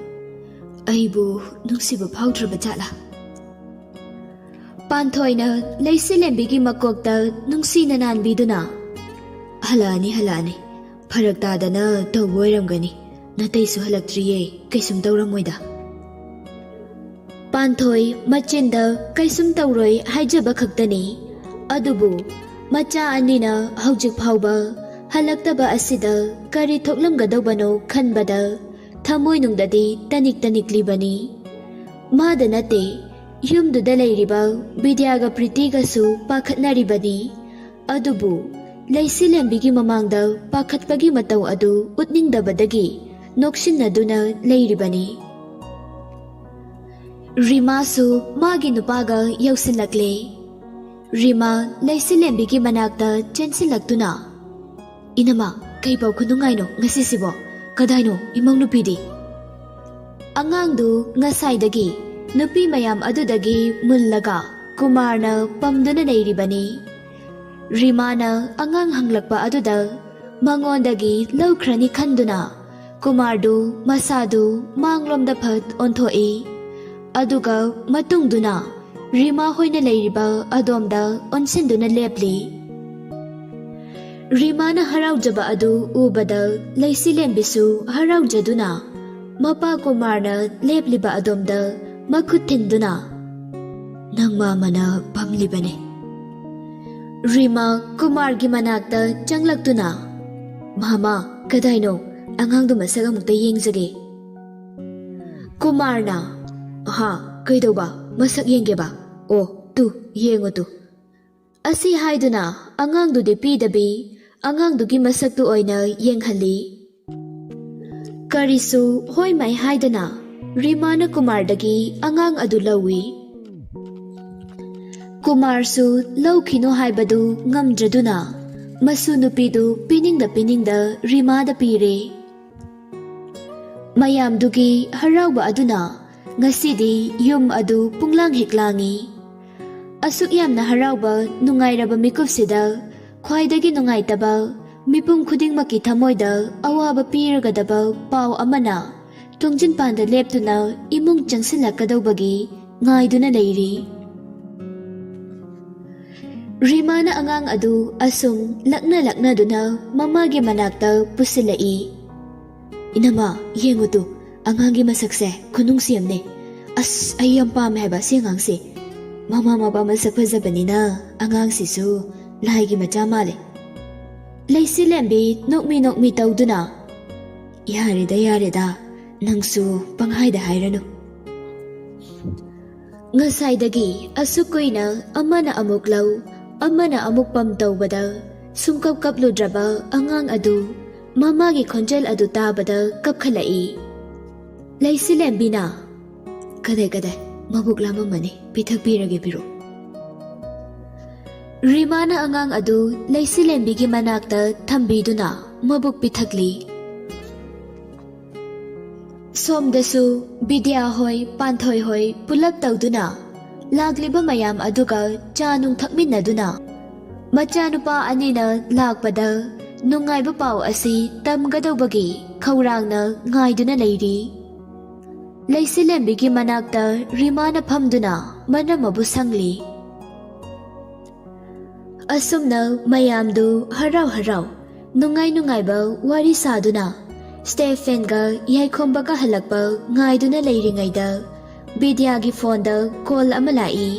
aibu nungsiba phawdraba jala. Panthoyna Laisilem-bigi makokta nungsina nanbiduna. Halani pharaktada-na tawboiramgani nataisu halaktriye kaisum tawramoida. Panthoy machinda kaisum tawroi haijaba khaktani. Adubu macha anina haujik phawba halaktaba asida kari thoklamgadawbano khanbada thamoi nungdadi tanik libani. Mada nate yumduda lairiba Bidyaga Pretty-gasu pakhatnaribani. Adubu Laisilem-bigi mamangda pakhatpagi mataw adu utningdabadagi noksinaduna lairibani. Rima-su magi nupaga yausinlakle. Rima Laisilem-bigi manakta chensilaktuna. Inama kaipaw khunungayno ngasisibo kadayno imang nupidi. Angangdu ngasaydagi nupi mayam adudagi mullaga Kumarna pamduna lairibani. Rima-na angang hanglakpa aduda mangondagi lawkrani khanduna Kumardu masadu manglomda phat onthoi. Aduga matungduna Rima hoina lairiba adomda onsinduna lepli. Rima-na haraujaba adu ubada Laisilem-bisu haraujaduna mapa Kumarna lepliba adomda makhut thinduna nang mamana pamlibane. Rima Kumargi manakta changlaktuna. Mama kadayno angangdu masaga mukta yengjage. Kumarna ha kaidoba masak yengeba. O tu yengo tu. Asi haiduna angangdu de pidabi angangdugi masaktu oina yenghalli. Karisu hoi mai haidana Rima-na Kumardagi angang adu lawi. Kumarsu lawkhino haibadu ngamdraduna masu nupidu piningda Rima-da pire. Mayamdugi harauba aduna ngasidi yum adu punglang hiklangi. Asuk yamna harauba nungairaba mikupsida khwaidagi nungaitaba mipum khudingmaki thamoida awaba piragadaba paw amana ꯇꯨꯡꯖꯤꯟ ꯄꯥꯟꯗ ꯂꯦꯞꯇꯨꯅ ꯏꯃꯨꯡ ꯆꯪꯁꯤꯜꯂꯛꯀꯗꯧꯕꯒꯤ ꯉꯥꯏꯗꯨꯅ ꯂꯩꯔꯤ꯫ ꯔꯤꯃꯥꯅ ꯑꯉꯥꯡ ꯑꯗꯨ ꯑꯁꯨꯝ ꯂꯛꯅꯗꯨꯅ ꯃꯃꯥꯒꯤ ꯃꯅꯥꯛꯇ ꯄꯨꯁꯤꯜꯂꯛꯏ꯫ ꯏꯅꯝꯃ ꯌꯦꯡꯉꯨꯇꯨ, ꯑꯉꯥꯡꯒꯤ ꯃꯁꯛꯁꯦ ꯈꯨꯅꯨꯡꯁꯤ ꯑꯃꯅꯦ꯫ ꯑꯁ ꯑꯩ ꯌꯥꯝ ꯄꯥꯝꯃꯦ ꯍꯥꯏꯕ ꯁꯤ ꯑꯉꯥꯡꯁꯦ꯫ ꯃꯃꯥ ꯃꯄꯥ ꯃꯁꯛ ꯐꯖꯕꯅꯤꯅ ꯑꯉꯥꯡꯁꯤꯁꯨ ꯂꯥꯏꯒꯤ ꯃꯆꯥ ꯃꯥꯜꯂꯦ꯫ ꯂꯩꯁꯤꯂꯦꯝꯕꯤ ꯅꯣꯛꯃꯤ ꯇꯧꯗꯨꯅ, ꯌꯥꯔꯦꯗ ꯅꯪꯁꯨ ꯄꯪꯍꯥꯏꯗ ꯍꯥꯏꯔꯅꯨ꯫ ꯉꯁꯥꯏꯗꯒꯤ ꯑꯁꯨꯛ ꯀꯨꯏꯅ ꯑꯃꯅ ꯑꯃꯨꯛ ꯂꯧ ꯑꯃꯅ ꯑꯃꯨꯛ ꯄꯝ ꯇꯧꯕꯗ ꯁꯨꯡꯀꯞ ꯀꯞꯂꯨꯗ꯭ꯔꯕ ꯑꯉꯥꯡ ꯑꯗꯨ ꯃꯃꯥꯒꯤ ꯈꯣꯟꯖꯦꯜ ꯑꯗꯨ ꯇꯥꯕꯗ ꯀꯞꯈꯠꯂꯛꯏ꯫ ꯂꯩꯁꯤꯂꯦꯝꯕꯤꯅ, ꯀꯗꯥꯏ ꯃꯕꯨꯛ ꯂꯥꯝꯃꯝꯃꯅꯤ, ꯄꯤꯊꯛꯄꯤꯔꯒꯦ ꯄꯤꯔꯣ꯫ ꯔꯤꯃꯥꯅ ꯑꯉꯥꯡ ꯑꯗꯨ ꯂꯩꯁꯤꯂꯦꯝꯕꯤꯒꯤ ꯃꯅꯥꯛꯇ ꯊꯝꯕꯤꯗꯨꯅ ꯃꯕꯨꯛ ꯄꯤꯊꯛꯂꯤ꯫ ꯁꯣꯝꯗꯁꯨ ꯕꯤꯗ꯭ꯌꯥ ꯍꯣꯏ ꯄꯥꯟꯊꯣꯏ ꯍꯣꯏ ꯄꯨꯂꯞ ꯇꯧꯗꯨꯅ ꯂꯥꯛꯂꯤꯕ ꯃꯌꯥꯝ ꯑꯗꯨꯒ ꯆꯥ ꯅꯨꯡ ꯊꯛꯃꯤꯟꯅꯗꯨꯅ ꯃꯆꯥꯅꯨꯄꯥ ꯑꯅꯤꯅ ꯂꯥꯛꯄꯗ ꯅꯨꯡꯉꯥꯏꯕ ꯄꯥꯎ ꯑꯁꯤ ꯇꯝꯒꯗꯧꯕꯒꯤ ꯈꯧꯔꯥꯡꯅ ꯉꯥꯏꯗꯨꯅ ꯂꯩꯔꯤ꯫ ꯂꯩꯁꯤꯂꯦꯝꯕꯤꯒꯤ ꯃꯅꯥꯛꯇ ꯔꯤꯃꯥꯅ ꯐꯝꯗꯨꯅ ꯃꯅꯝ ꯁꯪꯂꯤ꯫ ꯑꯁꯨꯝꯅ ꯃꯌꯥꯝꯗꯨ ꯍꯔꯥꯎ ꯅꯨꯡꯉꯥꯏꯕ ꯋꯥꯔꯤ ꯁꯥꯗꯨꯅ ꯁ꯭ꯇꯦꯐꯦꯟꯒ ꯌꯥꯏꯈꯣꯝꯕꯒ ꯍꯜꯂꯛꯄ ꯉꯥꯏꯗꯨꯅ ꯂꯩꯔꯤꯉꯩꯗ ꯕꯤꯗ꯭ꯌꯥꯒꯤ ꯐꯣꯟꯗ ꯀꯣꯜ ꯑꯃ ꯂꯥꯛꯏ꯫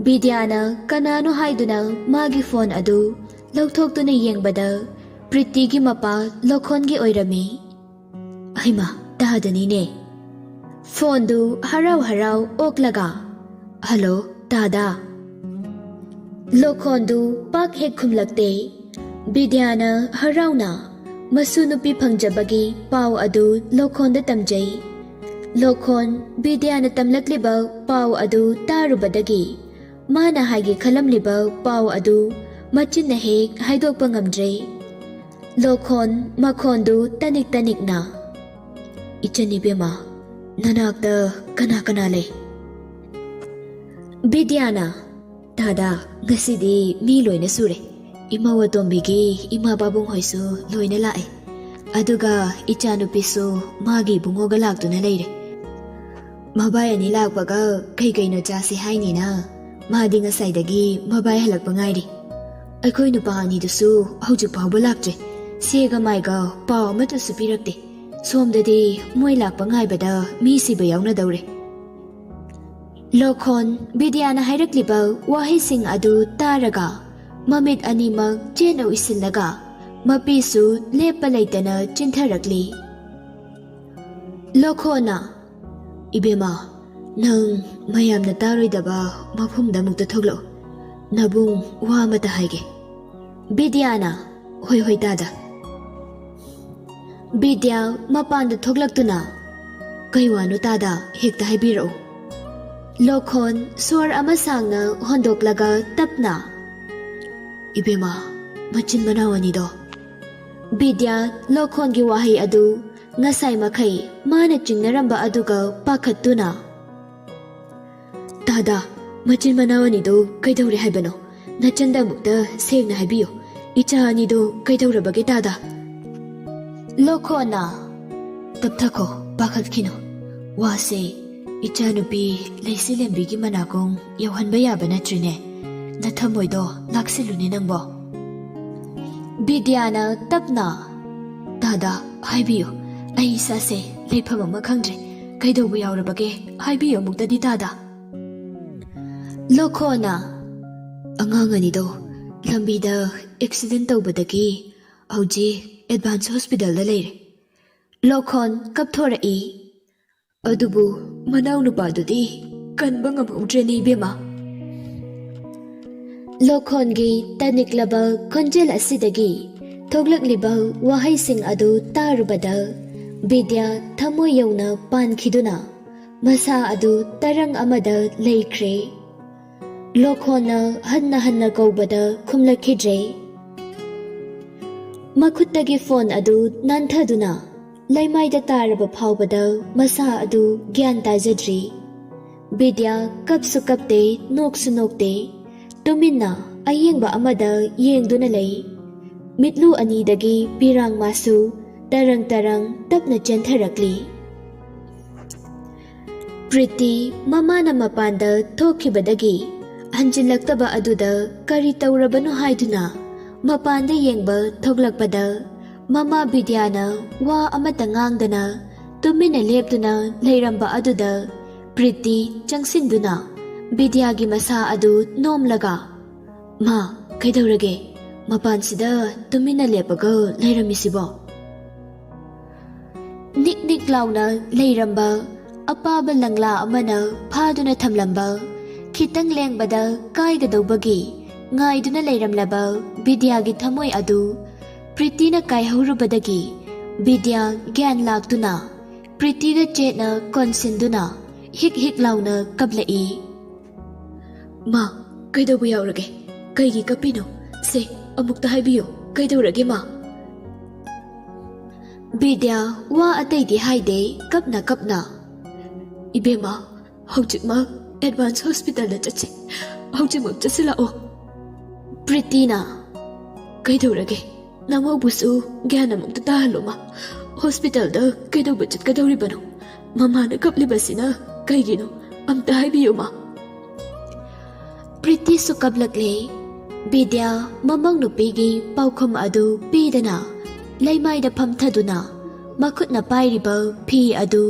ꯕꯤꯗ꯭ꯌꯥꯅ ꯀꯅꯥꯅꯣ ꯍꯥꯏꯗꯨꯅ ꯃꯥꯒꯤ ꯐꯣꯟ ꯑꯗꯨ ꯂꯧꯊꯣꯛꯇꯨꯅ ꯌꯦꯡꯕꯗ ꯄ꯭ꯔꯤꯇꯤꯒꯤ ꯃꯄꯥ ꯂꯣꯈꯣꯟꯒꯤ ꯑꯣꯏꯔꯝꯃꯤ꯫ ꯑꯩꯃꯥ ꯇꯥꯗꯅꯤꯅꯦ꯫ ꯐꯣꯟꯗꯨ ꯍꯔꯥꯎ ꯑꯣꯛꯂꯒ, ꯍꯜꯂꯣ ꯇꯥꯗꯥ꯫ ꯂꯣꯈꯣꯟꯗꯨ ꯄꯥꯛ ꯍꯦꯛ ꯈꯨꯝꯂꯛꯇꯦ꯫ ꯕꯤꯗ꯭ꯌꯥꯅ ꯍꯔꯥꯎꯅ ꯃꯁꯨ ꯅꯨꯄꯤ ꯐꯪꯖꯕꯒꯤ ꯄꯥꯎ ꯑꯗꯨ ꯂꯣꯈꯣꯟꯗ ꯇꯝꯖꯩ꯫ ꯂꯣꯈꯣꯟ ꯕꯤꯗ꯭ꯌꯥꯅ ꯇꯝꯂꯛꯂꯤꯕ ꯄꯥꯎ ꯑꯗꯨ ꯇꯥꯔꯨꯕꯗꯒꯤ ꯃꯥꯅ ꯍꯥꯏꯒꯦ ꯈꯜꯂꯝꯂꯤꯕ ꯄꯥꯎ ꯑꯗꯨ ꯃꯆꯤꯟꯅ ꯍꯦꯛ ꯍꯥꯏꯗꯣꯛꯄ ꯉꯝꯗ꯭ꯔꯦ꯫ ꯂꯣꯈꯣꯟ ꯃꯈꯣꯟꯗꯨ ꯇꯅꯤꯛꯅ, ꯏꯆꯟ ꯏꯕꯦꯝꯃ, ꯅꯅꯥꯛꯇ ꯀꯅꯥ ꯂꯩ? ꯕꯤꯗ꯭ꯌꯥꯅ, ꯗꯥꯗꯥ ꯉꯁꯤꯗꯤ ꯃꯤ ꯂꯣꯏꯅ ꯁꯨꯔꯦ꯫ ꯏꯃꯧ ꯑꯇꯣꯝꯕꯤꯒꯤ ꯏꯃꯥ ꯄꯥꯕꯨꯡ ꯍꯣꯏꯁꯨ ꯂꯣꯏꯅ ꯂꯥꯛꯑꯦ꯫ ꯑꯗꯨꯒ ꯏꯆꯥꯅꯨꯄꯤꯁꯨ ꯃꯥꯒꯤ ꯏꯕꯨꯡꯉꯣꯒ ꯂꯥꯛꯇꯨꯅ ꯂꯩꯔꯦ꯫ ꯃꯕꯥꯏ ꯑꯅꯤ ꯂꯥꯛꯄꯒ ꯀꯩꯅꯣ ꯆꯥꯁꯤ ꯍꯥꯏꯅꯤꯅ ꯃꯥꯗꯤ ꯉꯁꯥꯏꯗꯒꯤ ꯃꯕꯥꯏ ꯍꯜꯂꯛꯄ ꯉꯥꯏꯔꯤ꯫ ꯑꯩꯈꯣꯏ ꯅꯨꯄꯥ ꯑꯅꯤꯗꯨꯁꯨ ꯍꯧꯖꯤꯛ ꯐꯥꯎꯕ ꯂꯥꯛꯇ꯭ꯔꯦ꯫ ꯁꯦꯒ ꯃꯥꯏꯒ ꯄꯥꯎ ꯑꯃꯠꯇꯁꯨ ꯄꯤꯔꯛꯇꯦ꯫ ꯁꯣꯝꯗꯗꯤ ꯃꯣꯏ ꯂꯥꯛꯄ ꯉꯥꯏꯕꯗ ꯃꯤ ꯁꯤꯕ ꯌꯥꯎꯅꯗꯧꯔꯦ꯫ ꯂꯣꯈꯣꯟ ꯕꯤꯗ꯭ꯌꯥꯅ ꯍꯥꯏꯔꯛꯂꯤꯕ ꯋꯥꯍꯩꯁꯤꯡ ꯑꯗꯨ ꯇꯥꯔꯒ ꯃꯃꯤꯠ ꯑꯅꯤꯃꯛ ꯆꯦꯠꯅ ꯎꯏꯁꯤꯜꯂꯒ ꯃꯄꯤꯁꯨ ꯂꯦꯞꯄ ꯂꯩꯇꯅ ꯆꯤꯟꯊꯔꯛꯂꯤ꯫ ꯂꯣꯈꯣꯟꯅ, ꯏꯕꯦꯝꯃ, ꯅꯪ ꯃꯌꯥꯝꯅ ꯇꯥꯔꯣꯏꯗꯕ ꯃꯐꯝꯗ ꯑꯃꯨꯛꯇ ꯊꯣꯛꯂꯛꯎ꯫ ꯅꯕꯨꯡ ꯋꯥ ꯑꯃꯇ ꯍꯥꯏꯒꯦ꯫ ꯕꯤꯗ꯭ꯌꯥꯅ, ꯍꯣꯏ ꯗꯥꯗꯥ꯫ ꯕꯤꯗ꯭ꯌꯥ ꯃꯄꯥꯟꯗ ꯊꯣꯛꯂꯛꯇꯨꯅ, ꯀꯩ ꯋꯥꯅꯣ ꯇꯥꯗꯥ, ꯍꯦꯛꯇ ꯍꯥꯏꯕꯤꯔꯛꯎ꯫ ꯂꯣꯈꯣꯟ ꯁ꯭ꯋꯔ ꯑꯃ ꯁꯥꯡꯅ ꯍꯣꯟꯗꯣꯛꯂꯒ ꯇꯞꯅ, ꯏꯕꯦꯝꯃ, ꯃꯆꯤꯟ ꯃꯅꯥꯎ ꯑꯅꯤꯗꯣ꯫ ꯕꯤꯗ꯭ꯌꯥ ꯂꯣꯈꯣꯟꯒꯤ ꯋꯥꯍꯩ ꯑꯗꯨ ꯉꯁꯥꯏ ꯃꯈꯩ ꯃꯥꯅ ꯆꯤꯡꯅꯔꯝꯕ ꯑꯗꯨꯒ ꯄꯥꯈꯠꯇꯨꯅ, ꯗꯥꯗꯥ, ꯃꯆꯤꯟ ꯃꯅꯥꯎ ꯑꯅꯤꯗꯣ ꯀꯩꯗꯧꯔꯦ ꯍꯥꯏꯕꯅꯣ? ꯅꯆꯟꯗ ꯑꯃꯨꯛꯇ ꯁꯦꯡꯅ ꯍꯥꯏꯕꯤꯌꯨ꯫ ꯏꯆꯥ ꯑꯅꯤꯗꯣ ꯀꯩꯗꯧꯔꯕꯒꯦ ꯗꯥꯗꯥ? ꯂꯣꯈꯣꯟꯅ, ꯇꯞꯊꯈꯣ, ꯄꯥꯈꯠꯈꯤꯅꯨ꯫ ꯋꯥꯁꯦ ꯏꯆꯥꯅꯨꯄꯤ ꯂꯩꯁꯤꯂꯦꯝꯕꯤꯒꯤ ꯃꯅꯥꯀꯣꯡ ꯌꯧꯍꯟꯕ ꯌꯥꯕ ꯅꯠꯇ꯭ꯔꯤꯅꯦ꯫ ꯅꯊꯝꯃꯣꯏꯗꯣ ꯂꯥꯛꯁꯤꯜꯂꯨꯅꯦ ꯅꯪꯕꯣ꯫ ꯕꯤꯗ꯭ꯌꯥꯅ ꯇꯞꯅ, ꯗꯥꯗꯥ ꯍꯥꯏꯕꯤꯌꯨ, ꯑꯩ ꯏꯁꯥꯁꯦ ꯂꯩꯐꯝ ꯑꯃ ꯈꯪꯗ꯭ꯔꯦ꯫ ꯀꯩꯗꯧꯕ ꯌꯥꯎꯔꯕꯒꯦ ꯍꯥꯏꯕꯤꯌꯨ ꯑꯃꯨꯛꯇꯗꯤ ꯗꯥꯗꯥ꯫ ꯂꯣꯈꯣꯟꯅ, ꯑꯉꯥꯡ ꯑꯅꯤꯗꯣ ꯂꯝꯕꯤꯗ ꯑꯦꯛꯁꯤꯗꯦꯟ ꯇꯧꯕꯗꯒꯤ ꯍꯧꯖꯤꯛ ꯑꯦꯗꯚꯥꯟꯁ ꯍꯣꯁꯄꯤꯇꯥꯜꯗ ꯂꯩꯔꯦ꯫ ꯂꯣꯈꯣꯟ ꯀꯞꯊꯣꯔꯛꯏ꯫ ꯑꯗꯨꯕꯨ ꯃꯅꯥꯎ ꯅꯨꯄꯥꯗꯨꯗꯤ ꯀꯟꯕ ꯉꯝꯍꯧꯗ꯭ꯔꯦꯅꯦ ꯏꯕꯦꯝꯃ꯫ ꯂꯣꯈꯣꯟꯒꯤ ꯇꯅꯤꯛꯂꯕ ꯈꯣꯟꯖꯦꯜ ꯑꯁꯤꯗꯒꯤ ꯊꯣꯛꯂꯛꯂꯤꯕ ꯋꯥꯍꯩꯁꯤꯡ ꯑꯗꯨ ꯇꯥꯔꯨꯕꯗ ꯕꯤꯗ꯭ꯌꯥ ꯊꯃꯣꯏ ꯌꯧꯅ ꯄꯥꯟꯈꯤꯗꯨꯅ ꯃꯁꯥ ꯑꯗꯨ ꯇꯔꯪ ꯑꯃꯗ ꯂꯩꯈ꯭ꯔꯦ꯫ ꯂꯣꯈꯣꯟꯅ ꯍꯟꯅ ꯀꯧꯕꯗ ꯈꯨꯝꯂꯛꯈꯤꯗ꯭ꯔꯦ꯫ ꯃꯈꯨꯠꯇꯒꯤ ꯐꯣꯟ ꯑꯗꯨ ꯅꯥꯟꯊꯗꯨꯅ ꯂꯩꯃꯥꯏꯗ ꯇꯥꯔꯕ ꯐꯥꯎꯕꯗ ꯃꯁꯥ ꯑꯗꯨ ꯒ꯭ꯌꯥꯟ ꯇꯥꯖꯗ꯭ꯔꯤ꯫ ꯕꯤꯗ꯭ꯌꯥ ꯀꯞꯁꯨ ꯀꯞꯇꯦ, ꯅꯣꯛꯁꯨ ꯅꯣꯛꯇꯦ, ꯇꯨꯃꯤꯟꯅ ꯑꯌꯦꯡꯕ ꯑꯃꯗ ꯌꯦꯡꯗꯨꯅ ꯂꯩ꯫ ꯃꯤꯠꯂꯨ ꯑꯅꯤꯗꯒꯤ ꯄꯤꯔꯥꯡ ꯃꯥꯁꯨ ꯇꯔꯪ ꯇꯞꯅ ꯆꯦꯟꯊꯔꯛꯂꯤ꯫ ꯄ꯭ꯔꯤꯇꯤ ꯃꯃꯥꯅ ꯃꯄꯥꯟꯗ ꯊꯣꯛꯈꯤꯕꯗꯒꯤ ꯍꯟꯖꯤꯜꯂꯛꯇꯕ ꯑꯗꯨꯗ ꯀꯔꯤ ꯇꯧꯔꯕꯅꯣ ꯍꯥꯏꯗꯨꯅ ꯃꯄꯥꯟꯗ ꯌꯦꯡꯕ ꯊꯣꯛꯂꯛꯄꯗ ꯃꯃꯥ ꯕꯤꯗ꯭ꯌꯥꯅ ꯋꯥ ꯑꯃꯠꯇ ꯉꯥꯡꯗꯅ ꯇꯨꯃꯤꯟꯅ ꯂꯦꯞꯇꯨꯅ ꯂꯩꯔꯝꯕ ꯑꯗꯨꯗ ꯄ꯭ꯔꯤꯇꯤ ꯆꯪꯁꯤꯟꯗꯨꯅ ꯕꯤꯗ꯭ꯌꯥꯒꯤ ꯃꯁꯥ ꯑꯗꯨ ꯅꯣꯝꯂꯒ ꯃꯥ ꯀꯩꯗꯧꯔꯒꯦ ꯃꯄꯥꯟꯁꯤꯗ ꯇꯨꯃꯤꯟꯅ ꯂꯦꯞꯄꯒ ꯂꯩꯔꯝꯃꯤꯁꯤꯕꯣ? ꯅꯤꯛ ꯅꯤꯛ ꯂꯥꯎꯅ ꯂꯩꯔꯝꯕ ꯑꯄꯥꯕ ꯂꯪꯂꯥ ꯑꯃꯅ ꯐꯥꯗꯨꯅ ꯊꯝꯂꯝꯕ ꯈꯤꯇꯪ ꯂꯦꯡꯕꯗ ꯀꯥꯏꯒꯗꯧꯕꯒꯤ ꯉꯥꯏꯗꯨꯅ ꯂꯩꯔꯝꯂꯕ ꯕꯤꯗ꯭ꯌꯥꯒꯤ ꯊꯃꯣꯏ ꯑꯗꯨ ꯄ꯭ꯔꯤꯇꯤꯅ ꯀꯥꯏꯍꯧꯔꯨꯕꯗꯒꯤ ꯕꯤꯗ꯭ꯌꯥ ꯒ꯭ꯌꯥꯟ ꯂꯥꯛꯇꯨꯅ ꯄ꯭ꯔꯤꯇꯤꯗ ꯆꯦꯠꯅ ꯀꯣꯟꯁꯤꯟꯗꯨꯅ ꯍꯤꯛ ꯍꯤꯛ ꯂꯥꯎꯅ ꯀꯞꯂꯛꯏ꯫ ꯃꯥ ꯀꯩꯗꯧꯕ ꯌꯥꯎꯔꯒꯦ? ꯀꯩꯒꯤ ꯀꯞꯄꯤꯅꯣ? ꯁꯦ ꯑꯃꯨꯛꯇ ꯍꯥꯏꯕꯤꯌꯨ, ꯀꯩꯗꯧꯔꯒꯦ ꯃꯥ? ꯕꯤꯗ꯭ꯌꯥ ꯋꯥ ꯑꯇꯩꯗꯤ ꯍꯥꯏꯗꯦ, ꯀꯞꯅ ꯀꯞꯅ ꯏꯕꯦꯝꯃ ꯍꯧꯖꯤꯛꯃꯛ ꯑꯦꯗꯚꯥꯟꯁ ꯍꯣꯁꯄꯤꯇꯥꯜꯗ ꯆꯠꯁꯤ, ꯍꯧꯖꯤꯛꯃꯛ ꯆꯠꯁꯤꯜꯂꯛꯑꯣ꯫ ꯄ꯭ꯔꯤꯇꯤꯅ ꯀꯩꯗꯧꯔꯒꯦ? ꯅꯃꯧꯕꯨꯁꯨ ꯒ꯭ꯌꯥꯟ ꯑꯃꯨꯛꯇ ꯇꯥꯍꯜꯂꯣ ꯃꯥ, ꯍꯣꯁꯄꯤꯇꯥꯜꯗ ꯀꯩꯗꯧꯕ ꯆꯠꯀꯗꯧꯔꯤꯕꯅꯣ? ꯃꯃꯥꯅ ꯀꯞꯂꯤꯕꯁꯤꯅ ꯀꯩꯒꯤꯅꯣ? ꯑꯝꯇ ꯍꯥꯏꯕꯤꯌꯨ ꯃꯥ꯫ ꯄ꯭ꯔꯤꯇꯤꯁꯨ ꯀꯞꯂꯛꯂꯦ꯫ ꯕꯤꯗ꯭ꯌꯥ ꯃꯃꯧ ꯅꯨꯄꯤꯒꯤ ꯄꯥꯎꯈꯨꯝ ꯑꯗꯨ ꯄꯤꯗꯅ ꯂꯩꯃꯥꯏꯗ ꯐꯝꯊꯗꯨꯅ ꯃꯈꯨꯠꯅ ꯄꯥꯏꯔꯤꯕ ꯐꯤ ꯑꯗꯨ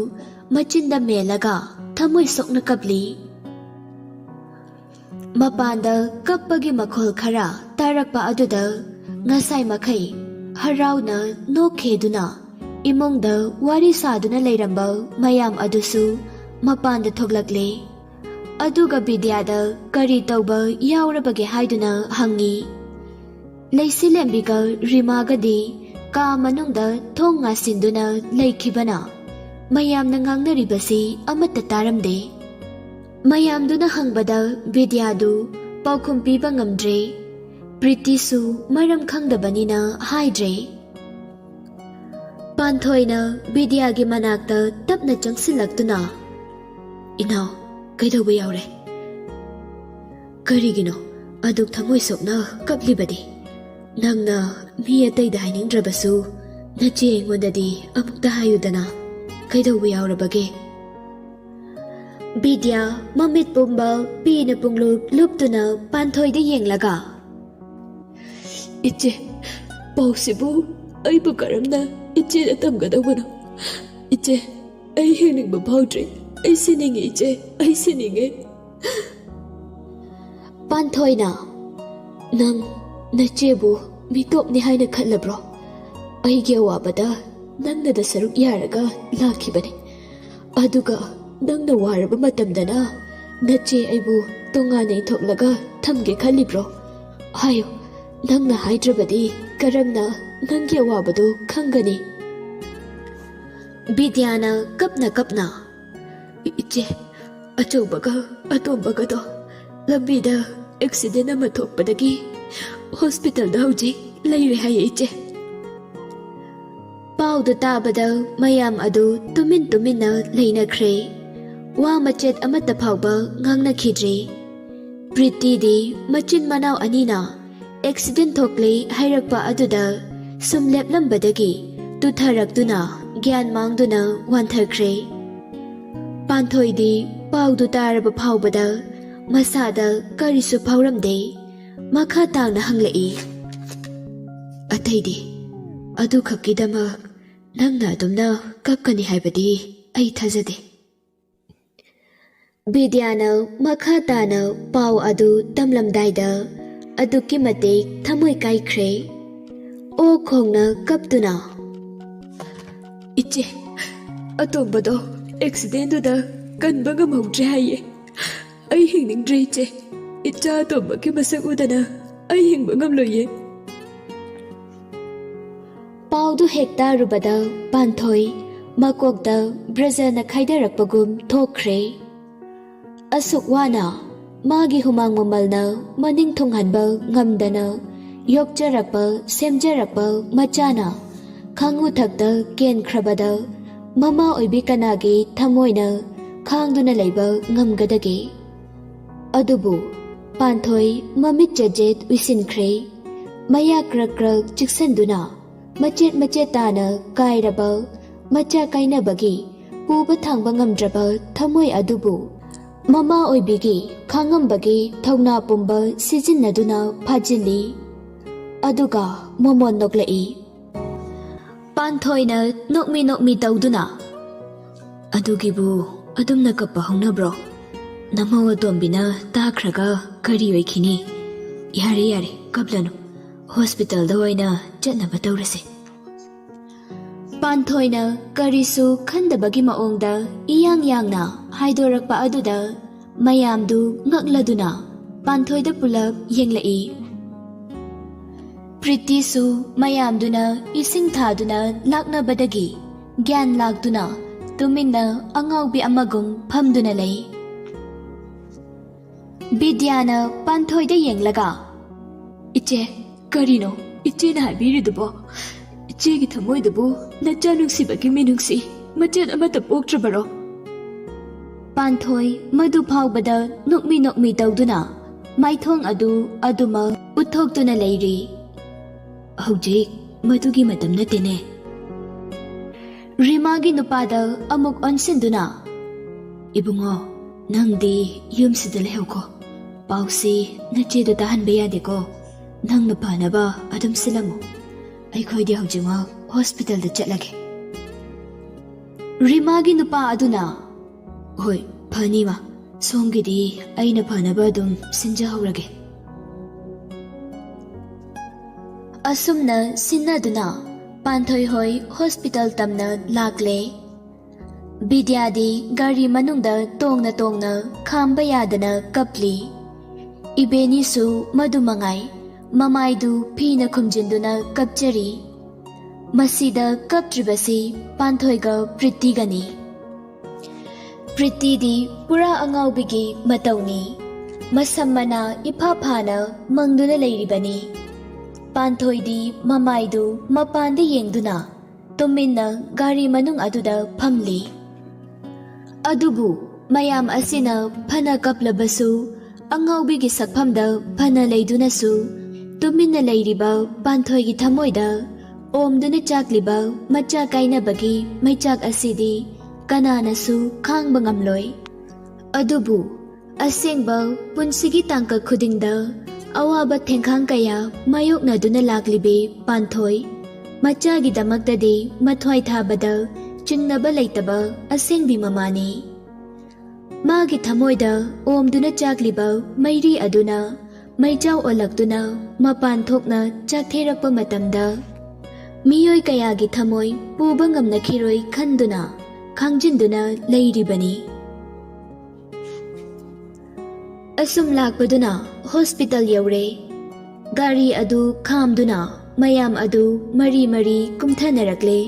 ꯃꯆꯤꯟꯗ ꯃꯦꯜꯂꯒ ꯊꯃꯣꯏ ꯁꯣꯛꯅ ꯀꯞꯂꯤ꯫ ꯃꯄꯥꯟꯗ ꯀꯞꯄꯒꯤ ꯃꯈꯣꯜ ꯈꯔ ꯇꯥꯔꯛꯄ ꯑꯗꯨꯗ ꯉꯁꯥꯏ ꯃꯈꯩ ꯍꯔꯥꯎꯅ ꯅꯣꯛꯈꯦꯗꯨꯅ ꯏꯃꯨꯡꯗ ꯋꯥꯔꯤ ꯁꯥꯗꯨꯅ ꯂꯩꯔꯝꯕ ꯃꯌꯥꯝ ꯑꯗꯨꯁꯨ ꯃꯄꯥꯟꯗ ꯊꯣꯛꯂꯛꯂꯦ꯫ ꯑꯗꯨꯒ ꯕꯤꯗ꯭ꯌꯥꯗ ꯀꯔꯤ ꯇꯧꯕ ꯌꯥꯎꯔꯕꯒꯦ ꯍꯥꯏꯗꯨꯅ ꯍꯪꯉꯤ꯫ ꯂꯩꯁꯤꯂꯦꯝꯕꯤꯒ ꯔꯤꯃꯥꯒꯗꯤ ꯀꯥ ꯃꯅꯨꯡꯗ ꯊꯣꯡ ꯉꯥꯁꯤꯟꯗꯨꯅ ꯂꯩꯈꯤꯕꯅ ꯃꯌꯥꯝꯅ ꯉꯥꯡꯅꯔꯤꯕꯁꯤ ꯑꯃꯠꯇ ꯇꯥꯔꯝꯗꯦ꯫ ꯃꯌꯥꯝꯗꯨꯅ ꯍꯪꯕꯗ ꯕꯤꯗ꯭ꯌꯥꯗꯨ ꯄꯥꯎꯈꯨꯝ ꯄꯤꯕ ꯉꯝꯗ꯭ꯔꯦ꯫ ꯄ꯭ꯔꯤꯇꯤꯁꯨ ꯃꯔꯝ ꯈꯪꯗꯕꯅꯤꯅ ꯍꯥꯏꯗ꯭ꯔꯦ꯫ ꯄꯥꯟꯊꯣꯏꯅ ꯕꯤꯗ꯭ꯌꯥꯒꯤ ꯃꯅꯥꯛꯇ ꯇꯞꯅ ꯆꯪꯁꯤꯜꯂꯛꯇꯨꯅ ꯏꯅꯥꯎ ꯀꯩꯗꯧꯕ ꯌꯥꯎꯔꯦ? ꯀꯔꯤꯒꯤꯅꯣ ꯑꯗꯨꯛ ꯊꯃꯣꯏ ꯁꯣꯛꯅ ꯀꯞꯂꯤꯕꯗꯤ? ꯅꯪꯅ ꯃꯤ ꯑꯇꯩꯗ ꯍꯥꯏꯅꯤꯡꯗ꯭ꯔꯕꯁꯨ ꯅꯆꯦ ꯑꯩꯉꯣꯟꯗꯗꯤ ꯑꯃꯨꯛꯇ ꯍꯥꯏꯌꯨꯗꯅ, ꯀꯩꯗꯧꯕ ꯌꯥꯎꯔꯕꯒꯦ? ꯕꯤꯗ꯭ꯌꯥ ꯃꯃꯤꯠ ꯄꯨꯝꯕ ꯄꯤꯅ ꯄꯨꯡꯂꯨꯞ ꯂꯨꯞꯇꯨꯅ ꯄꯥꯟꯊꯣꯏꯗ ꯌꯦꯡꯂꯒ ꯏꯆꯦ, ꯄꯥꯎꯁꯤꯕꯨ ꯑꯩꯕꯨ ꯀꯔꯝꯅ ꯏꯆꯦꯗ ꯇꯝꯒꯗꯧꯕꯅꯣ? ꯏꯆꯦ, ꯑꯩ ꯍꯤꯡꯅꯤꯡꯕ ꯐꯥꯎꯗ꯭ꯔꯤ, ꯑꯩ ꯁꯤꯅꯤꯡꯉꯤ ꯏꯆꯦ, ꯑꯩ ꯁꯤꯅꯤꯡꯉꯦ꯫ ꯄꯥꯟꯊꯣꯏꯅ ꯅꯪ ꯅꯆꯦꯕꯨ ꯃꯤꯇꯣꯞꯅꯤ ꯍꯥꯏꯅ ꯈꯜꯂꯕ꯭ꯔꯣ? ꯑꯩꯒꯤ ꯑꯋꯥꯕꯗ ꯅꯪꯅꯗ ꯁꯔꯨꯛ ꯌꯥꯔꯒ ꯂꯥꯛꯈꯤꯕꯅꯤ, ꯑꯗꯨꯒ ꯅꯪꯅ ꯋꯥꯔꯕ ꯃꯇꯝꯗꯅ ꯅꯆꯦ ꯑꯩꯕꯨ ꯇꯣꯉꯥꯟꯅ ꯏꯟꯊꯣꯛꯂꯒ ꯊꯝꯒꯦ ꯈꯜꯂꯤꯕ꯭ꯔꯣ? ꯍꯥꯏꯌꯨ, ꯅꯪꯅ ꯍꯥꯏꯗ꯭ꯔꯕꯗꯤ ꯀꯔꯝꯅ ꯅꯪꯒꯤ ꯑꯋꯥꯕꯗꯨ ꯈꯪꯒꯅꯤ? ꯕꯤꯗ꯭ꯌꯥꯅ ꯀꯞꯅ ꯀꯞꯅ ꯏꯆꯦ, ꯑꯆꯧꯕꯒ ꯑꯇꯣꯝꯕꯒꯗꯣ ꯂꯝꯕꯤꯗ ꯑꯦꯛꯁꯤꯗꯦꯟ ꯑꯃ ꯊꯣꯛꯄꯗꯒꯤ ꯍꯣꯁꯄꯤꯇꯥꯜꯗ ꯍꯧꯖꯤꯛ ꯂꯩꯔꯦ ꯍꯥꯏꯌꯦ ꯏꯆꯦ꯫ ꯄꯥꯎꯗꯨ ꯇꯥꯕꯗ ꯃꯌꯥꯝ ꯑꯗꯨ ꯇꯨꯃꯤꯟ ꯇꯨꯃꯤꯟꯅ ꯂꯩꯅꯈ꯭ꯔꯦ꯫ ꯋꯥ ꯃꯆꯦꯠ ꯑꯃꯠꯇ ꯐꯥꯎꯕ ꯉꯥꯡꯅꯈꯤꯗ꯭ꯔꯦ꯫ ꯄ꯭ꯔꯤꯇꯤꯗꯤ ꯃꯆꯤꯟ ꯃꯅꯥꯎ ꯑꯅꯤꯅ ꯑꯦꯛꯁꯤꯗꯦꯟ ꯊꯣꯛꯂꯦ ꯍꯥꯏꯔꯛꯄ ꯑꯗꯨꯗ ꯁꯨꯝ ꯂꯦꯞꯂꯝꯕꯗꯒꯤ ꯇꯨꯊꯔꯛꯇꯨꯅ ꯒ꯭ꯌꯥꯟ ꯃꯥꯡꯗꯨꯅ ꯋꯥꯟꯊꯈ꯭ꯔꯦ꯫ ꯄꯥꯟꯊꯣꯏꯗꯤ ꯄꯥꯎꯗꯨ ꯇꯥꯔꯕ ꯐꯥꯎꯕꯗ ꯃꯁꯥꯗ ꯀꯔꯤꯁꯨ ꯐꯥꯎꯔꯝꯗꯦ꯫ ꯃꯈꯥ ꯇꯥꯅ ꯍꯪꯂꯛꯏ, ꯑꯇꯩꯗꯤ ꯑꯗꯨꯈꯛꯀꯤꯗꯃꯛ ꯅꯪꯅ ꯑꯗꯨꯝꯅ ꯀꯞꯀꯅꯤ ꯍꯥꯏꯕꯗꯤ ꯑꯩ ꯊꯥꯖꯗꯦ꯫ ꯕꯤꯗ꯭ꯌꯥꯅ ꯃꯈꯥ ꯇꯥꯅ ꯄꯥꯎ ꯑꯗꯨ ꯇꯝꯂꯝꯗꯥꯏꯗ ꯑꯗꯨꯛꯀꯤ ꯃꯇꯤꯛ ꯊꯃꯣꯏ ꯀꯥꯏꯈ꯭ꯔꯦ꯫ ꯑꯣ ꯈꯣꯡꯅ ꯀꯞꯇꯨꯅ ꯏꯆꯦ, ꯑꯇꯣꯝꯕꯗꯣ ꯑꯦꯛꯁꯤꯗꯦꯟꯗꯨꯗ ꯀꯟꯕ ꯉꯝꯍꯧꯗ꯭ꯔꯦ ꯍꯥꯏꯌꯦ, ꯑꯩ ꯍꯤꯡꯅꯤꯡꯗ꯭ꯔꯦ ꯏꯆꯦ, ꯏꯆꯥ ꯑꯇꯣꯝꯕꯒꯤ ꯃꯁꯛ ꯎꯗꯅ ꯑꯩ ꯍꯤꯡꯕ ꯉꯝꯂꯣꯏꯌꯦ꯫ ꯄꯥꯎꯗꯨ ꯍꯦꯛ ꯇꯥꯔꯨꯕꯗ ꯄꯥꯟꯊꯣꯏ ꯃꯀꯣꯛꯇ ꯕ꯭ꯔꯖꯅ ꯈꯥꯏꯗꯔꯛꯄꯒꯨꯝ ꯊꯣꯛꯈ꯭ꯔꯦ꯫ ꯑꯁꯨꯛ ꯋꯥꯅ ꯃꯥꯒꯤ ꯍꯨꯃꯥꯡ ꯃꯃꯜꯅ ꯃꯅꯤꯡ ꯊꯨꯡꯍꯟꯕ ꯉꯝꯗꯅ ꯌꯣꯛꯆꯔꯛꯄ ꯁꯦꯝꯖꯔꯛꯄ ꯃꯆꯥꯅ ꯈꯥꯡꯉꯨꯊꯛꯇ ꯀꯦꯟꯈ꯭ꯔꯕꯗ ꯃꯃꯥ ꯑꯣꯏꯕꯤ ꯀꯅꯥꯒꯤ ꯊꯃꯣꯏꯅ ꯈꯥꯡꯗꯨꯅ ꯂꯩꯕ ꯉꯝꯒꯗꯒꯦ? ꯑꯗꯨꯕꯨ ꯄꯥꯟꯊꯣꯏ ꯃꯃꯤꯠ ꯆꯦꯠ ꯎꯏꯁꯤꯟꯈ꯭ꯔꯦ꯫ ꯃꯌꯥ ꯀ꯭ꯔꯛ ꯀ꯭ꯔꯛ ꯆꯤꯛꯁꯟꯗꯨꯅ ꯃꯆꯦꯠ ꯃꯆꯦꯠ ꯇꯥꯅ ꯀꯥꯏꯔꯕ ꯃꯆꯥ ꯀꯥꯏꯅꯕꯒꯤ ꯄꯨꯕ ꯊꯥꯡꯕ ꯉꯝꯗ꯭ꯔꯕ ꯊꯃꯣꯏ ꯑꯗꯨꯕꯨ ꯃꯃꯥ ꯑꯣꯏꯕꯤꯒꯤ ꯈꯥꯡꯉꯝꯕꯒꯤ ꯊꯧꯅꯥ ꯄꯨꯝꯕ ꯁꯤꯖꯤꯟꯅꯗꯨꯅ ꯐꯥꯖꯤꯜꯂꯤ ꯑꯗꯨꯒ ꯃꯣꯃꯣꯟ ꯅꯣꯛꯂꯛꯏ꯫ ꯄꯥꯟꯊꯣꯏꯅ ꯅꯣꯛꯃꯤ ꯇꯧꯗꯨꯅ ꯑꯗꯨꯒꯤꯕꯨ ꯑꯗꯨꯝꯅ ꯀꯞꯄ ꯍꯧꯅꯕ꯭ꯔꯣ? ꯅꯃꯧ ꯑꯇꯣꯝꯕꯤꯅ ꯇꯥꯈ꯭ꯔꯒ ꯀꯔꯤ ꯑꯣꯏꯈꯤꯅꯤ? ꯌꯥꯔꯦ ꯀꯞꯂꯅꯨ, ꯍꯣꯁꯄꯤꯇꯥꯜꯗ ꯑꯣꯏꯅ ꯆꯠꯅꯕ ꯇꯧꯔꯁꯦ꯫ ꯄꯥꯟꯊꯣꯏꯅ ꯀꯔꯤꯁꯨ ꯈꯟꯗꯕꯒꯤ ꯃꯑꯣꯡꯗ ꯏꯌꯥꯡ ꯌꯥꯡꯅ ꯍꯥꯏꯗꯣꯔꯛꯄ ꯑꯗꯨꯗ ꯃꯌꯥꯝꯗꯨ ꯉꯛꯂꯗꯨꯅ ꯄꯥꯟꯊꯣꯏꯗ ꯄꯨꯂꯞ ꯌꯦꯡꯂꯛꯏ꯫ ꯄ꯭ꯔꯤꯇꯤꯁꯨ ꯃꯌꯥꯝꯗꯨꯅ ꯏꯁꯤꯡ ꯊꯥꯗꯨꯅ ꯂꯥꯛꯅꯕꯗꯒꯤ ꯒ꯭ꯌꯥꯟ ꯂꯥꯛꯇꯨꯅ ꯇꯨꯃꯤꯟꯅ ꯑꯉꯥꯎꯕꯤ ꯑꯃꯒꯨꯝ ꯐꯝꯗꯨꯅ ꯂꯩ꯫ ꯕꯤꯗ꯭ꯌꯥꯅ ꯄꯥꯟꯊꯣꯏꯗ ꯌꯦꯡꯂꯒ "ꯏꯆꯦ, ꯀꯔꯤꯅꯣ ꯏꯆꯦꯅ ꯍꯥꯏꯕꯤꯔꯤꯗꯨꯕꯣ? ꯏꯆꯦꯒꯤ ꯊꯃꯣꯏꯗꯨꯕꯨ ꯅꯆꯥ ꯅꯨꯡꯁꯤꯕꯒꯤ ꯃꯤꯅꯨꯡꯁꯤ ꯃꯆꯦꯠ ꯑꯃꯠꯇ ꯄꯣꯛꯇ꯭ꯔꯕꯔꯣ?" ꯄꯥꯟꯊꯣꯏ ꯃꯗꯨ ꯐꯥꯎꯕꯗ ꯅꯣꯛꯃꯤ ꯇꯧꯗꯨꯅ ꯃꯥꯏꯊꯣꯡ ꯑꯗꯨ ꯑꯗꯨꯃꯛ ꯎꯠꯊꯣꯛꯇꯨꯅ ꯂꯩꯔꯤ꯫ "ꯍꯧꯖꯤꯛ ꯃꯗꯨꯒꯤ ꯃꯇꯝ ꯅꯠꯇꯦꯅꯦ." ꯔꯤꯃꯥꯒꯤ ꯅꯨꯄꯥꯗ ꯑꯃꯨꯛ ꯑꯣꯟꯁꯤꯟꯗꯨꯅ "ꯏꯕꯨꯡꯉꯣ, ꯅꯪꯗꯤ ꯌꯨꯝꯁꯤꯗ ꯂꯩꯍꯧꯀꯣ. ꯄꯥꯎꯁꯤ ꯅꯆꯦꯗ ꯇꯥꯍꯟꯕ ꯌꯥꯗꯦꯀꯣ. ꯅꯪꯅ ꯐꯅꯕ ꯑꯗꯨꯝ ꯁꯤꯜꯂꯝꯃꯨ. ꯑꯩꯈꯣꯏꯗꯤ ꯍꯧꯖꯤꯛꯃꯛ ꯍꯣꯁꯄꯤꯇꯥꯜꯗ ꯆꯠꯂꯒꯦ." ꯔꯤꯃꯥꯒꯤ ꯅꯨꯄꯥ ꯑꯗꯨꯅ "ꯍꯣꯏ, ꯐꯅꯤꯃ. ꯁꯣꯝꯒꯤꯗꯤ ꯑꯩꯅ ꯐꯅꯕ ꯑꯗꯨꯝ ꯁꯤꯟꯖꯍꯧꯔꯒꯦ." ꯑꯁꯨꯝꯅ ꯁꯤꯟꯅꯗꯨꯅ ꯄꯥꯟꯊꯣꯏ ꯍꯣꯏ ꯍꯣꯁꯄꯤꯇꯥꯜ ꯇꯝꯅ ꯂꯥꯛꯂꯦ꯫ ꯕꯤꯗ꯭ꯌꯥꯗꯤ ꯒꯥꯔꯤ ꯃꯅꯨꯡꯗ ꯇꯣꯡꯅ ꯈꯥꯝꯕ ꯌꯥꯗꯅ ꯀꯞꯂꯤ꯫ ꯏꯕꯦꯅꯤꯁꯨ ꯃꯗꯨ ꯃꯉꯥꯏ, ꯃꯃꯥꯏꯗꯨ ꯐꯤꯅ ꯈꯨꯝꯖꯤꯟꯗꯨꯅ ꯀꯞꯆꯔꯤ꯫ ꯃꯁꯤꯗ ꯀꯞꯇ꯭ꯔꯤꯕꯁꯤ ꯄꯥꯟꯊꯣꯏꯒ ꯄ꯭ꯔꯤꯇꯤꯒꯅꯤ꯫ ꯄ꯭ꯔꯤꯇꯤꯗꯤ ꯄꯨꯔꯥ ꯑꯉꯥꯎꯕꯤꯒꯤ ꯃꯇꯧꯅꯤ, ꯃꯁꯝ ꯃꯅꯥ ꯏꯐꯥ ꯐꯥꯅ ꯃꯪꯗꯨꯅ ꯂꯩꯔꯤꯕꯅꯤ꯫ ꯄꯥꯟꯊꯣꯏꯗꯤ ꯃꯃꯥꯏꯗꯨ ꯃꯄꯥꯟꯗ ꯌꯦꯡꯗꯨꯅ ꯇꯨꯃꯤꯟꯅ ꯒꯥꯔꯤ ꯃꯅꯨꯡ ꯑꯗꯨꯗ ꯐꯝꯂꯤ꯫ ꯑꯗꯨꯕꯨ ꯃꯌꯥꯝ ꯑꯁꯤꯅ ꯐꯅ ꯀꯞꯂꯕꯁꯨ, ꯑꯉꯥꯎꯕꯤꯒꯤ ꯁꯛꯐꯝꯗ ꯐꯅ ꯂꯩꯗꯨꯅꯁꯨ ꯇꯨꯃꯤꯟꯅ ꯂꯩꯔꯤꯕ ꯄꯥꯟꯊꯣꯏꯒꯤ ꯊꯃꯣꯏꯗ ꯑꯣꯝꯗꯨꯅ ꯆꯥꯛꯂꯤꯕ ꯃꯆꯥ ꯀꯥꯏꯅꯕꯒꯤ ꯃꯩꯆꯥꯛ ꯑꯁꯤꯗꯤ ꯀꯅꯥꯅꯁꯨ ꯈꯥꯡꯕ ꯉꯝꯂꯣꯏ꯫ ꯑꯗꯨꯕꯨ ꯑꯁꯦꯡꯕ ꯄꯨꯟꯁꯤꯒꯤ ꯇꯥꯡꯀꯛ ꯈꯨꯗꯤꯡꯗ ꯑꯋꯥꯕ ꯊꯦꯡꯈꯥꯡ ꯀꯌꯥ ꯃꯥꯌꯣꯛꯅꯗꯨꯅ ꯂꯥꯛꯂꯤꯕꯤ ꯄꯥꯟꯊꯣꯏ ꯃꯆꯥꯒꯤꯗꯃꯛꯇꯗꯤ ꯃꯊ꯭ꯋꯥꯏ ꯊꯥꯕꯗ ꯆꯤꯡꯅꯕ ꯂꯩꯇꯕ ꯑꯁꯦꯡꯕꯤ ꯃꯃꯥꯅꯤ꯫ ꯃꯥꯒꯤ ꯊꯃꯣꯏꯗ ꯑꯣꯝꯗꯨꯅ ꯆꯥꯛꯂꯤꯕ ꯃꯩꯔꯤ ꯑꯗꯨꯅ ꯃꯩꯖꯥꯎ ꯑꯣꯜꯂꯛꯇꯨꯅ ꯃꯄꯥꯟ ꯊꯣꯛꯅ ꯆꯥꯛꯊꯦꯔꯛꯄ ꯃꯇꯝꯗ ꯃꯤꯑꯣꯏ ꯀꯌꯥꯒꯤ ꯊꯃꯣꯏ ꯄꯨꯕ ꯉꯝꯅꯈꯤꯔꯣꯏ ꯈꯟꯗꯨꯅ ꯈꯥꯡꯖꯤꯟꯗꯨꯅ ꯂꯩꯔꯤꯕꯅꯤ꯫ ꯑꯁꯨꯝ ꯂꯥꯛꯄꯗꯨꯅ ꯍꯣꯁꯄꯤꯇꯥꯜ ꯌꯧꯔꯦ꯫ ꯒꯥꯔꯤ ꯑꯗꯨ ꯈꯥꯝꯗꯨꯅ ꯃꯌꯥꯝ ꯑꯗꯨ ꯃꯔꯤ ꯀꯨꯝꯊꯅꯔꯛꯂꯦ꯫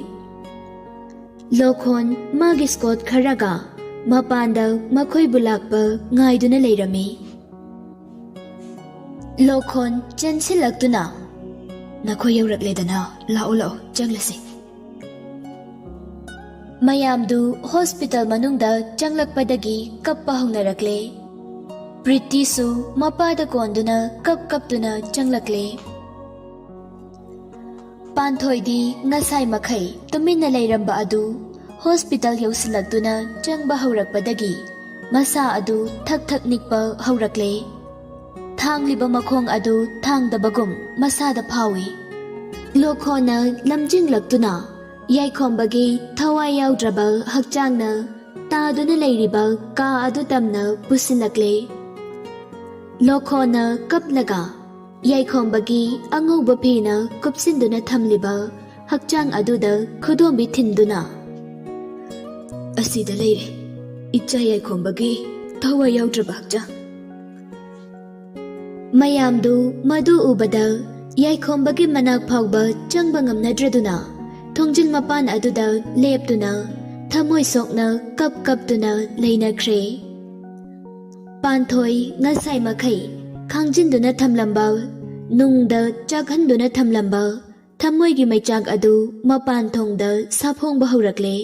ꯂꯣꯈꯣꯟ ꯃꯥꯒꯤ ꯁ꯭ꯀꯣꯠ ꯈꯔꯒ ꯃꯄꯥꯟꯗ ꯃꯈꯣꯏꯕꯨ ꯂꯥꯛꯄ ꯉꯥꯏꯗꯨꯅ ꯂꯩꯔꯝꯃꯤ꯫ ꯂꯣꯈꯣꯟ ꯆꯦꯟꯁꯤꯜꯂꯛꯇꯨꯅ "ꯅꯈꯣꯏ ꯌꯧꯔꯛꯂꯦꯗꯅ, ꯂꯥꯛꯑꯣ ꯆꯪꯂꯁꯤ." ꯃꯌꯥꯝꯗꯨ ꯍꯣꯁꯄꯤꯇꯥꯜ ꯃꯅꯨꯡꯗ ꯆꯪꯂꯛꯄꯗꯒꯤ ꯀꯞꯄ ꯍꯧꯅꯔꯛꯂꯦ꯫ ꯄ꯭ꯔꯤꯇꯤꯁꯨ ꯃꯄꯥꯗ ꯀꯣꯟꯗꯨꯅ ꯀꯞꯇꯨꯅ ꯆꯪꯂꯛꯂꯦ꯫ ꯄꯥꯟꯊꯣꯏꯗꯤ ꯉꯁꯥꯏ ꯃꯈꯩ ꯇꯨꯃꯤꯟꯅ ꯂꯩꯔꯝꯕ ꯑꯗꯨ ꯍꯣꯁꯄꯤꯇꯥꯜ ꯌꯧꯁꯤꯜꯂꯛꯇꯨꯅ ꯆꯪꯕ ꯍꯧꯔꯛꯄꯗꯒꯤ ꯃꯁꯥ ꯑꯗꯨ ꯊꯛ ꯅꯤꯛꯄ ꯍꯧꯔꯛꯂꯦ꯫ ꯊꯥꯡꯂꯤꯕ ꯃꯈꯣꯡ ꯑꯗꯨ ꯊꯥꯡꯗꯕꯒꯨꯝ ꯃꯁꯥꯗ ꯐꯥꯎꯏ꯫ ꯂꯣꯈꯣꯟꯅ ꯂꯝꯖꯤꯡꯂꯛꯇꯨꯅ ꯌꯥꯏꯈꯣꯝꯕꯒꯤ ꯊꯋꯥꯏ ꯌꯥꯎꯗ꯭ꯔꯕ ꯍꯛꯆꯥꯡꯅ ꯇꯥꯗꯨꯅ ꯂꯩꯔꯤꯕ ꯀꯥ ꯑꯗꯨ ꯇꯝꯅ ꯄꯨꯁꯤꯜꯂꯛꯂꯦ꯫ ꯂꯣꯈꯣꯟꯅ ꯀꯞꯂꯒ ꯌꯥꯏꯈꯣꯝꯕꯒꯤ ꯑꯉꯧꯕ ꯐꯤꯅ ꯀꯨꯞꯁꯤꯟꯗꯨꯅ ꯊꯝꯂꯤꯕ ꯍꯛꯆꯥꯡ ꯑꯗꯨꯗ ꯈꯨꯗꯣꯝꯕꯤ ꯊꯤꯟꯗꯨꯅ "ꯑꯁꯤꯗ ꯂꯩꯔꯦ ꯏꯆꯥ ꯌꯥꯏꯈꯣꯝꯕꯒꯤ ꯊꯋꯥꯏ ꯌꯥꯎꯗ꯭ꯔꯕ ꯍꯛꯆꯥꯡ." ꯃꯌꯥꯝꯗꯨ ꯃꯗꯨ ꯎꯕꯗ ꯌꯥꯏꯈꯣꯝꯕꯒꯤ ꯃꯅꯥꯛ ꯐꯥꯎꯕ ꯆꯪꯕ ꯉꯝꯅꯗ꯭ꯔꯗꯨꯅ ꯊꯣꯡꯖꯤꯜ ꯃꯄꯥꯟ ꯑꯗꯨꯗ ꯂꯦꯞꯇꯨꯅ ꯊꯃꯣꯏ ꯁꯣꯛꯅ ꯀꯞꯇꯨꯅ ꯂꯩꯅꯈ꯭ꯔꯦ꯫ ꯄꯥꯟꯊꯣꯏ ꯉꯁꯥꯏ ꯃꯈꯩ ꯈꯥꯡꯖꯤꯟꯗꯨꯅ ꯊꯝꯂꯝꯕ, ꯅꯨꯡꯗ ꯆꯥꯛꯍꯟꯗꯨꯅ ꯊꯝꯂꯝꯕ ꯊꯃꯣꯏꯒꯤ ꯃꯩꯆꯥꯛ ꯑꯗꯨ ꯃꯄꯥꯟ ꯊꯣꯡꯗ ꯁꯥꯐꯣꯡꯕ ꯍꯧꯔꯛꯂꯦ꯫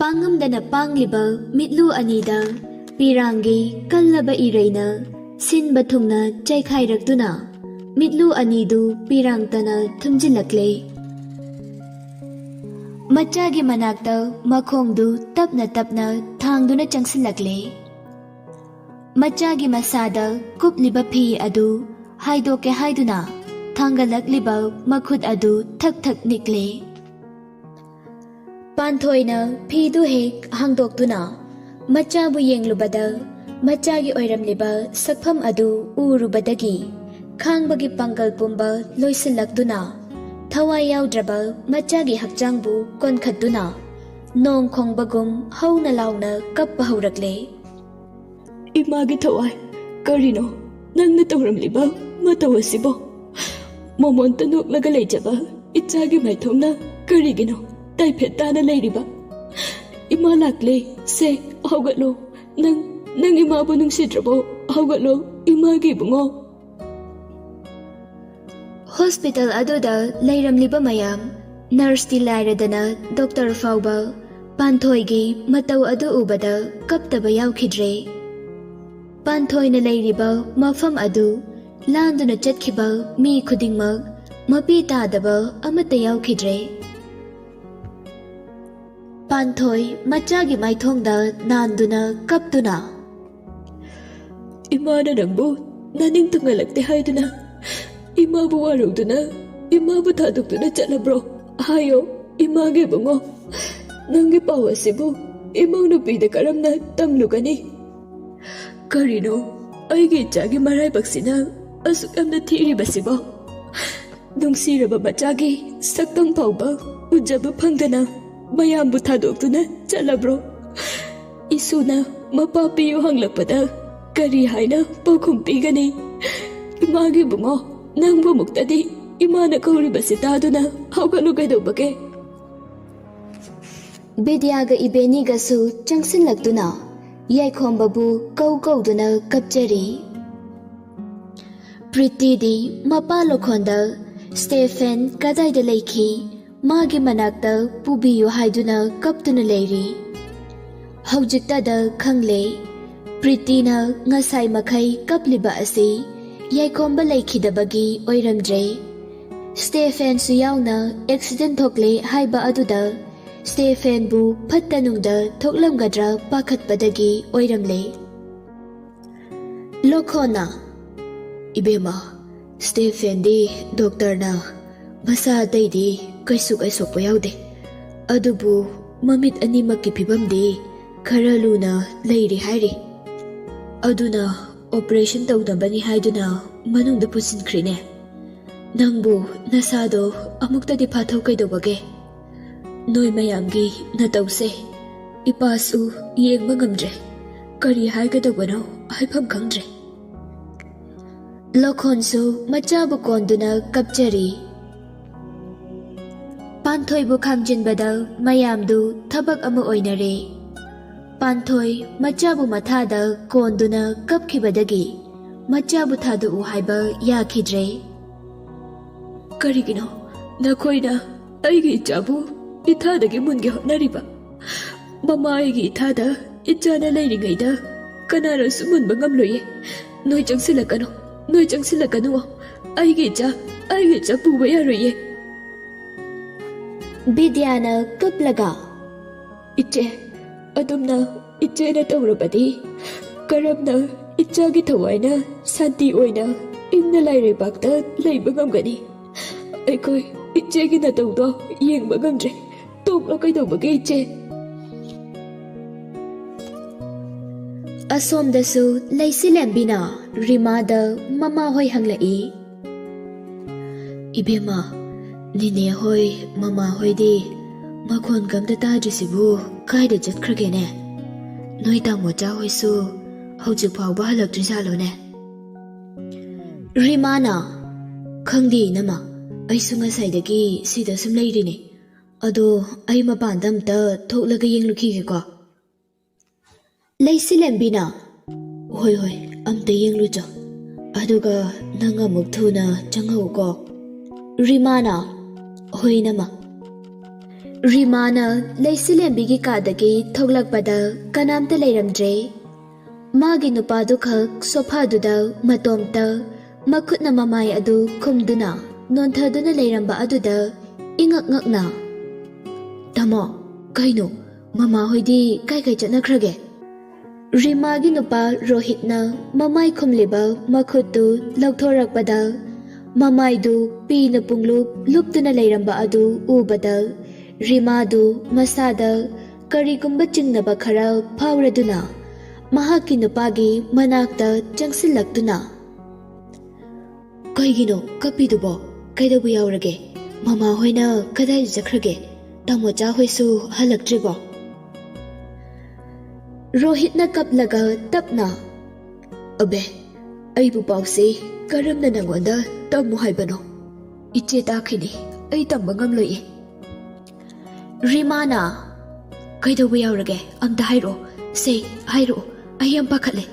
ꯄꯥꯡꯉꯝꯗꯅ ꯄꯥꯡꯂꯤꯕ ꯃꯤꯠꯂꯨ ꯑꯅꯤꯗ ꯄꯤꯔꯥꯡꯒꯤ ꯀꯜꯂꯕ ꯏꯔꯩꯅ ꯁꯤꯟꯕ ꯊꯨꯡꯅ ꯆꯩꯈꯥꯏꯔꯛꯇꯨꯅ ꯃꯤꯠꯂꯨ ꯑꯅꯤꯗꯨ ꯄꯤꯔꯥꯡꯇꯅ ꯊꯨꯝꯖꯤꯜꯂꯛꯂꯦ꯫ ꯃꯆꯥꯒꯤ ꯃꯅꯥꯛꯇ ꯃꯈꯣꯡꯗꯨ ꯇꯞꯅ ꯇꯞꯅ ꯊꯥꯡꯗꯨꯅ ꯆꯪꯁꯤꯜꯂꯛꯂꯦ꯫ ꯃꯆꯥꯒꯤ ꯃꯁꯥꯗ ꯀꯨꯞꯂꯤꯕ ꯐꯤ ꯑꯗꯨ ꯍꯥꯏꯗꯣꯛꯀꯦ ꯍꯥꯏꯗꯨꯅ ꯊꯥꯡꯒꯠꯂꯛꯂꯤꯕ ꯃꯈꯨꯠ ꯑꯗꯨ ꯊꯛ ꯊꯛ ꯅꯤꯛꯂꯦ꯫ ꯄꯥꯟꯊꯣꯏꯅ ꯐꯤꯗꯨ ꯍꯦꯛ ꯍꯥꯡꯗꯣꯛꯇꯨꯅ ꯃꯆꯥꯕꯨ ꯌꯦꯡꯂꯨꯕꯗ ꯃꯆꯥꯒꯤ ꯑꯣꯏꯔꯝꯂꯤꯕ ꯁꯛꯐꯝ ꯑꯗꯨ ꯎꯔꯨꯕꯗꯒꯤ ꯈꯥꯡꯕꯒꯤ ꯄꯥꯡꯒꯜ ꯄꯨꯝꯕ ꯂꯣꯏꯁꯤꯜꯂꯛꯇꯨꯅ ꯊꯋꯥꯏ ꯌꯥꯎꯗ꯭ꯔꯕ ꯃꯆꯥꯒꯤ ꯍꯛꯆꯥꯡꯕꯨ ꯀꯣꯟꯈꯠꯇꯨꯅ ꯅꯣꯡ ꯈꯣꯡꯕꯒꯨꯝ ꯍꯧꯅ ꯂꯥꯎꯅ ꯀꯞꯄ ꯍꯧꯔꯛꯂꯦ꯫ ꯏꯃꯥꯒꯤ ꯊꯋꯥꯏ, ꯀꯔꯤꯅꯣ ꯅꯪꯅ ꯇꯧꯔꯝꯂꯤꯕ ꯃꯇꯧ ꯑꯁꯤꯕꯣ? ꯃꯃꯣꯟꯇ ꯅꯣꯛꯂꯒ ꯂꯩꯖꯕ ꯏꯆꯥꯒꯤ ꯃꯥꯏꯊꯣꯡꯅ ꯀꯔꯤꯒꯤꯅꯣ ꯇꯥꯏꯐꯦꯠ ꯇꯥꯅ ꯂꯩꯔꯤꯕ? ꯏꯃꯥ ꯂꯥꯛꯂꯦ, ꯁꯦ ꯍꯧꯒꯠꯂꯣ, ꯅꯪ ꯏꯃꯥꯕꯨ ꯅꯨꯡꯁꯤꯗ꯭ꯔꯕꯣ? ꯍꯧꯒꯠꯂꯣ ꯏꯃꯥꯒꯤ ꯏꯕꯨꯡꯉꯣ꯫ ꯍꯣꯁꯄꯤꯇꯥꯜ ꯑꯗꯨꯗ ꯂꯩꯔꯝꯂꯤꯕ ꯃꯌꯥꯝ, ꯅꯔꯁꯇꯤ ꯂꯥꯏꯔꯗꯅ ꯗꯣꯛꯇꯔ ꯐꯥꯎꯕ ꯄꯥꯟꯊꯣꯏꯒꯤ ꯃꯇꯧ ꯑꯗꯨ ꯎꯕꯗ ꯀꯞꯇꯕ ꯌꯥꯎꯈꯤꯗ꯭ꯔꯦ꯫ ꯄꯥꯟꯊꯣꯏꯅ ꯂꯩꯔꯤꯕ ꯃꯐꯝ ꯑꯗꯨ ꯂꯥꯟꯗꯨꯅ ꯆꯠꯈꯤꯕ ꯃꯤ ꯈꯨꯗꯤꯡꯃꯛ ꯃꯄꯤ ꯇꯥꯗꯕ ꯑꯃꯠꯇ ꯌꯥꯎꯈꯤꯗ꯭ꯔꯦ꯫ ꯄꯥꯟꯊꯣꯏ ꯃꯆꯥꯒꯤ ꯃꯥꯏꯊꯣꯡꯗ ꯅꯥꯟꯗꯨꯅ ꯀꯞꯇꯨꯅ, ꯏꯃꯥꯅ ꯅꯪꯕꯨ ꯅꯅꯤꯡ ꯇꯨꯡꯍꯜꯂꯛꯇꯦ ꯍꯥꯏꯗꯨꯅ ꯏꯃꯥꯕꯨ ꯋꯥꯔꯧꯗꯨꯅ ꯏꯃꯥꯕꯨ ꯊꯥꯗꯣꯛꯇꯨꯅ ꯆꯠꯂꯕ꯭ꯔꯣ? ꯍꯥꯏꯌꯣ ꯏꯃꯥꯒꯤ ꯏꯕꯨꯡꯉꯣ, ꯅꯪꯒꯤ ꯄꯥꯎ ꯑꯁꯤꯕꯨ ꯏꯃꯧ ꯅꯨꯄꯤꯗ ꯀꯔꯝꯅ ꯇꯝꯂꯨꯒꯅꯤ? ꯀꯔꯤꯅꯣ ꯑꯩꯒꯤ ꯏꯆꯥꯒꯤ ꯃꯔꯥꯏꯕꯛꯁꯤꯅ ꯑꯁꯨꯛ ꯌꯥꯝꯅ ꯊꯤꯔꯤꯕꯁꯤꯕꯣ? ꯅꯨꯡꯁꯤꯔꯕ ꯃꯆꯥꯒꯤ ꯁꯛꯇꯝ ꯐꯥꯎꯕ ꯎꯖꯕ ꯐꯪꯗꯅ ꯃꯌꯥꯝꯕꯨ ꯊꯥꯗꯣꯛꯇꯨꯅ ꯆꯠꯂꯕ꯭ꯔꯣ? ꯏꯁꯨꯅ ꯃꯄꯥ ꯄꯤꯌꯨ ꯍꯪꯂꯛꯄꯗ ꯀꯔꯤ ꯍꯥꯏꯅ ꯄꯥꯎꯈꯨꯝ ꯄꯤꯒꯅꯤ? ꯏꯃꯥꯒꯤ ꯏꯕꯨꯡꯉꯣ, ꯅꯪꯕꯨ ꯃꯨꯛꯇꯗꯤ ꯏꯃꯥꯅ ꯀꯧꯔꯤꯕꯁꯤ ꯇꯥꯗꯨꯅ ꯍꯧꯒꯠꯂꯨ ꯀꯩꯗꯧꯕꯒꯦ? ꯕꯤꯗ꯭ꯌꯥꯒ ꯏꯕꯦꯅꯤꯒꯁꯨ ꯆꯪꯁꯤꯜꯂꯛꯇꯨꯅ ꯌꯥꯏꯈꯣꯝꯕꯕꯨ ꯀꯧꯗꯨꯅ ꯀꯞꯆꯔꯤ꯫ ꯄ꯭ꯔꯤꯇꯤꯗꯤ ꯃꯄꯥ ꯂꯣꯈꯣꯟꯗ ꯁ꯭ꯇꯦꯐꯦꯟ ꯀꯗꯥꯏꯗ ꯂꯩꯈꯤ, ꯃꯥꯒꯤ ꯃꯅꯥꯛꯇ ꯄꯨꯕꯤꯌꯨ ꯍꯥꯏꯗꯨꯅ ꯀꯞꯇꯨꯅ ꯂꯩꯔꯤ꯫ ꯍꯧꯖꯤꯛꯇꯗ ꯈꯪꯂꯦ, ꯄ꯭ꯔꯤꯇꯤꯅ ꯉꯁꯥꯏ ꯃꯈꯩ ꯀꯞꯂꯤꯕ ꯑꯁꯤ ꯌꯥꯏꯈꯣꯝꯕ ꯂꯩꯈꯤꯗꯕꯒꯤ ꯑꯣꯏꯔꯝꯗ꯭ꯔꯦ, ꯁ꯭ꯇꯦꯐꯦꯟꯁꯨ ꯌꯥꯎꯅ ꯑꯦꯛꯁꯤꯗꯦꯟ ꯊꯣꯛꯂꯦ ꯍꯥꯏꯕ ꯑꯗꯨꯗ ꯁ꯭ꯇꯦꯐꯦꯟꯕꯨ ꯐꯠꯇ ꯅꯨꯡꯗ ꯊꯣꯛꯂꯝꯒꯗ꯭ꯔꯥ ꯄꯥꯈꯠꯄꯗꯒꯤ ꯑꯣꯏꯔꯝꯂꯦ꯫ ꯂꯣꯈꯣꯟꯅ, ꯏꯕꯦꯝꯃ, ꯁ꯭ꯇꯦꯐꯦꯟꯗꯤ ꯗꯣꯛꯇꯔꯅ ꯃꯁꯥ ꯑꯇꯩꯗꯤ ꯀꯩꯁꯨ ꯀꯩꯁꯣꯛꯄ ꯌꯥꯎꯗꯦ, ꯑꯗꯨꯕꯨ ꯃꯃꯤꯠ ꯑꯅꯤꯃꯛꯀꯤ ꯐꯤꯕꯝꯗꯤ ꯈꯔ ꯂꯨꯅ ꯂꯩꯔꯤ ꯍꯥꯏꯔꯤ, ꯑꯗꯨꯅ ꯑꯣꯄꯔꯦꯁꯟ ꯇꯧꯅꯕꯅꯤ ꯍꯥꯏꯗꯨꯅ ꯃꯅꯨꯡꯗ ꯄꯨꯁꯤꯟꯈ꯭ꯔꯤꯅꯦ꯫ ꯅꯪꯕꯨ ꯅꯁꯥꯗꯣ ꯑꯃꯨꯛꯇꯗꯤ ꯐꯥꯊꯧ ꯀꯩꯗꯧꯕꯒꯦ? ꯅꯣꯏ ꯃꯌꯥꯝꯒꯤ ꯅꯇꯧꯁꯦ ꯏꯄꯥꯁꯨ ꯌꯦꯡꯕ ꯉꯝꯗ꯭ꯔꯦ, ꯀꯔꯤ ꯍꯥꯏꯒꯗꯧꯕꯅꯣ ꯍꯥꯏꯐꯝ ꯈꯪꯗ꯭ꯔꯦ꯫ ꯂꯣꯈꯣꯟꯁꯨ ꯃꯆꯥꯕꯨ ꯀꯣꯟꯗꯨꯅ ꯀꯞꯆꯔꯤ꯫ ꯄꯥꯟꯊꯣꯏꯕꯨ ꯈꯥꯝꯖꯤꯟꯕꯗ ꯃꯌꯥꯝꯗꯨ ꯊꯕꯛ ꯑꯃ ꯑꯣꯏꯅꯔꯦ꯫ ꯄꯥꯟꯊꯣꯏ ꯃꯆꯥꯕꯨ ꯃꯊꯥꯗ ꯀꯣꯟꯗꯨꯅ ꯀꯞꯈꯤꯕꯗꯒꯤ ꯃꯆꯥꯕꯨ ꯊꯥꯗꯣꯛꯎ ꯍꯥꯏꯕ ꯌꯥꯈꯤꯗ꯭ꯔꯦ꯫ ꯀꯔꯤꯒꯤꯅꯣ ꯅꯈꯣꯏꯅ ꯑꯩꯒꯤ ꯏꯆꯥꯕꯨ ꯏꯊꯥꯗꯒꯤ ꯃꯨꯟꯒꯦ ꯍꯣꯠꯅꯔꯤꯕ? ꯃꯃꯥ ꯑꯩꯒꯤ ꯏꯊꯥꯗ ꯏꯆꯥꯅ ꯂꯩꯔꯤꯉꯩꯗ ꯀꯅꯥꯅꯁꯨ ꯃꯨꯟꯕ ꯉꯝꯂꯣꯏꯌꯦ꯫ ꯅꯣꯏ ꯆꯪꯁꯤꯜꯂꯛꯀꯅꯨ, ꯑꯩꯒꯤ ꯏꯆꯥ ꯄꯨꯕ ꯌꯥꯔꯣꯏꯌꯦ꯫ ꯕꯤꯗ꯭ꯌꯥꯅ ꯀꯞꯂꯒ, ꯏꯆꯦ, ꯑꯗꯨꯝꯅ ꯏꯆꯦꯅ ꯇꯧꯔꯕꯗꯤ ꯀꯔꯝꯅ ꯏꯆꯥꯒꯤ ꯊꯋꯥꯏꯅ ꯁꯥꯟꯇꯤ ꯑꯣꯏꯅ ꯏꯪꯅ ꯂꯩꯕꯥꯛꯇ ꯂꯩꯕ ꯉꯝꯒꯅꯤ? ꯑꯩꯈꯣꯏ ꯏꯆꯦꯒꯤ ꯅꯇꯧꯗꯣ ꯌꯦꯡꯕ ꯉꯝꯗ꯭ꯔꯦ, ꯇꯣꯛꯂꯣ ꯀꯩꯗꯧꯕꯒꯦ ꯏꯆꯦ? ꯑꯁꯣꯝꯗꯁꯨ ꯂꯩꯁꯤꯂꯦꯝꯕꯤꯅ ꯔꯤꯃꯥꯗ ꯃꯃꯥꯍꯣꯏ ꯍꯪꯂꯛꯏ꯫ ꯏꯕꯦꯝꯃ, ꯅꯤꯅꯦ ꯍꯣꯏ ꯃꯃꯥ ꯍꯣꯏꯗꯤ ꯃꯈꯣꯟ ꯀꯝꯇ ꯇꯥꯗ꯭ꯔꯤꯁꯤꯕꯨ ꯀꯥꯏꯗ ꯆꯠꯈ꯭ꯔꯒꯦꯅꯦ? ꯅꯣꯏ ꯇꯥꯃꯣꯆꯥ ꯍꯣꯏꯁꯨ ꯍꯧꯖꯤꯛ ꯐꯥꯎꯕ ꯍꯜꯂꯛꯇ꯭ꯔꯤꯖꯥꯠꯂꯣꯅꯦ? ꯔꯤꯃꯥꯅ, ꯈꯪꯗꯦ ꯏꯅꯝꯃ, ꯑꯩꯁꯨ ꯉꯁꯥꯏꯗꯒꯤ ꯁꯤꯗ ꯁꯨꯝ ꯂꯩꯔꯤꯅꯦ, ꯑꯗꯣ ꯑꯩ ꯃꯄꯥꯟꯗ ꯑꯝꯇ ꯊꯣꯛꯂꯒ ꯌꯦꯡꯂꯨꯈꯤꯒꯦꯀꯣ꯫ ꯂꯩꯁꯤꯂꯦꯝꯕꯤꯅ, ꯍꯣꯏ, ꯑꯝꯇ ꯌꯦꯡꯂꯨꯆꯣ, ꯑꯗꯨꯒ ꯅꯪ ꯑꯃꯨꯛ ꯊꯨꯅ ꯆꯪꯍꯧꯀꯣ꯫ ꯔꯤꯃꯥꯅ, ꯍꯣꯏ ꯏꯅꯝꯃ꯫ ꯔꯤꯃꯥꯅ ꯂꯩꯁꯤꯂꯦꯝꯕꯤꯒꯤ ꯀꯥꯗꯒꯤ ꯊꯣꯛꯂꯛꯄꯗ ꯀꯅꯥꯝꯇ ꯂꯩꯔꯝꯗ꯭ꯔꯦ꯫ ꯃꯥꯒꯤ ꯅꯨꯄꯥꯗꯨ ꯈꯛ ꯁꯣꯐꯥꯗꯨꯗ ꯃꯇꯣꯝꯇ ꯃꯈꯨꯠꯅ ꯃꯃꯥꯏ ꯑꯗꯨ ꯈꯨꯝꯗꯨꯅ ꯅꯣꯟꯊꯗꯨꯅ ꯂꯩꯔꯝꯕ ꯑꯗꯨꯗ ꯏꯉꯛ ꯉꯛꯅ, Tamo, kaino, mama hoidi kai chatnakrage. Rimagi nupa Rohitna mamai khumliba makhutu lauthorakpada mamaidu pina punglup luptuna leiramba adu ubada Rimadu masada karigumba chingnaba khara phauraduna mahaki nupagi manakta changsillaktuna. Kaigino kapidubo kaidabu yaurage. Mama hoina kadai jakrage. Tamocha hoisu halaktribo. Rohitna kaplaga tapna. Abe, aibu pause karamna nangonda tamu haibano. Iche takhini, ai tamba ngamloi. Rimana Kaidabu yaurage. Amta hairo. Say, hairo. Ayam pakale.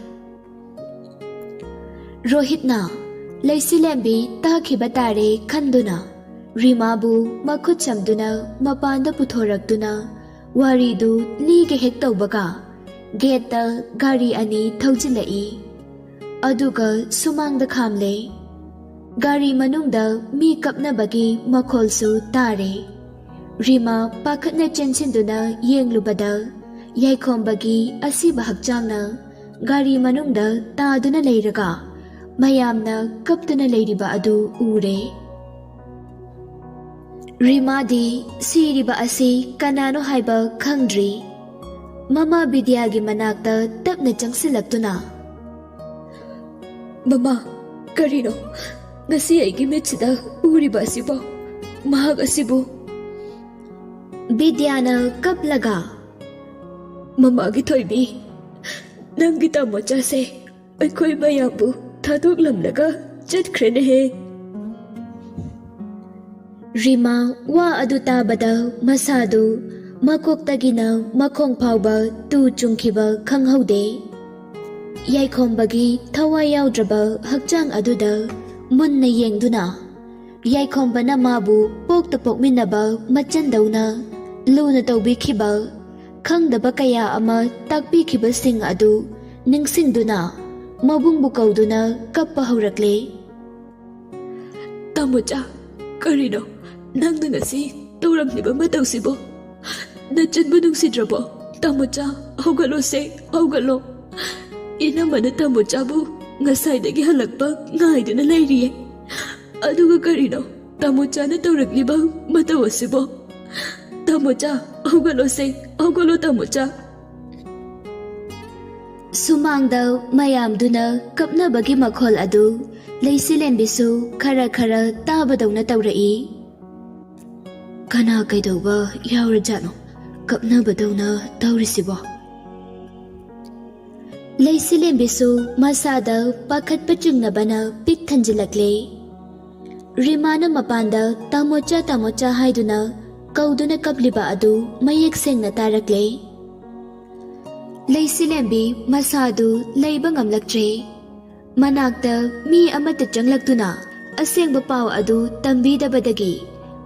Rohitna Laisilembi takhiba tare khanduna Rimabu makhut chamduna mapanda puthorakduna waridu lige hek tawbaga geta gari ani thaujilai aduga sumangda khamle gari manungda mi kapnabagi makholsu tare Rima pakhatna chenchinduna yenglubada yaikhombagi asiba hakchangna gari manungda taduna leiraga mayamna kaptuna leiriba adu ure Rimadi siriba asi kanano haiba khangdri mama bidyagi manakta tapna changsilaktuna Mama, karino, ngasi aigi mechida uriba asibo, mahag asibo. Bidyana kaplaga Mama gi thoibi, nangi tamocha se, aikoi mayabu thadok lamlaga chatkrene he. Rima wa adu tabada masadu makoktagina makhong phauba tu chungkhiba khanghaude yaikhom-bagi thawai yaudraba hakchang aduda munna yengduna yaikhom-bana mabu pokta pokminaba machandawna luna tawbikhiba khangdaba kaya ama takpikhiba sing adu ningsingduna mabungbu kauduna kappa haurakle Tamocha, karino, nangna ngasi tawramliba matawsibo. Nachanba nungsidrabo, tamocha, hawgalo se, hawgalo. Inamana tamochabu ngasaidagi halakpa ngaiduna leiriye. Aduga karino, tamochana tawrakliba matawasibo. Tamocha, hawgalo se, hawgalo tamocha. Sumangda mayamduna kapnabagi makhol adu leisilembisu khara khara tabadawna tawrai Kana kaidawba yaurajano, kapnabadawna tawrisibo. Leisilembisu masada pakhatpa chungnabana pik thanjilakle Rimana mapanda tamocha tamocha haiduna kauduna kapliba adu mayek sengna tarakle Leisilembi masadu leiba ngamlaktre manakta mi amata changlaktuna asengba paw adu tambidabadagi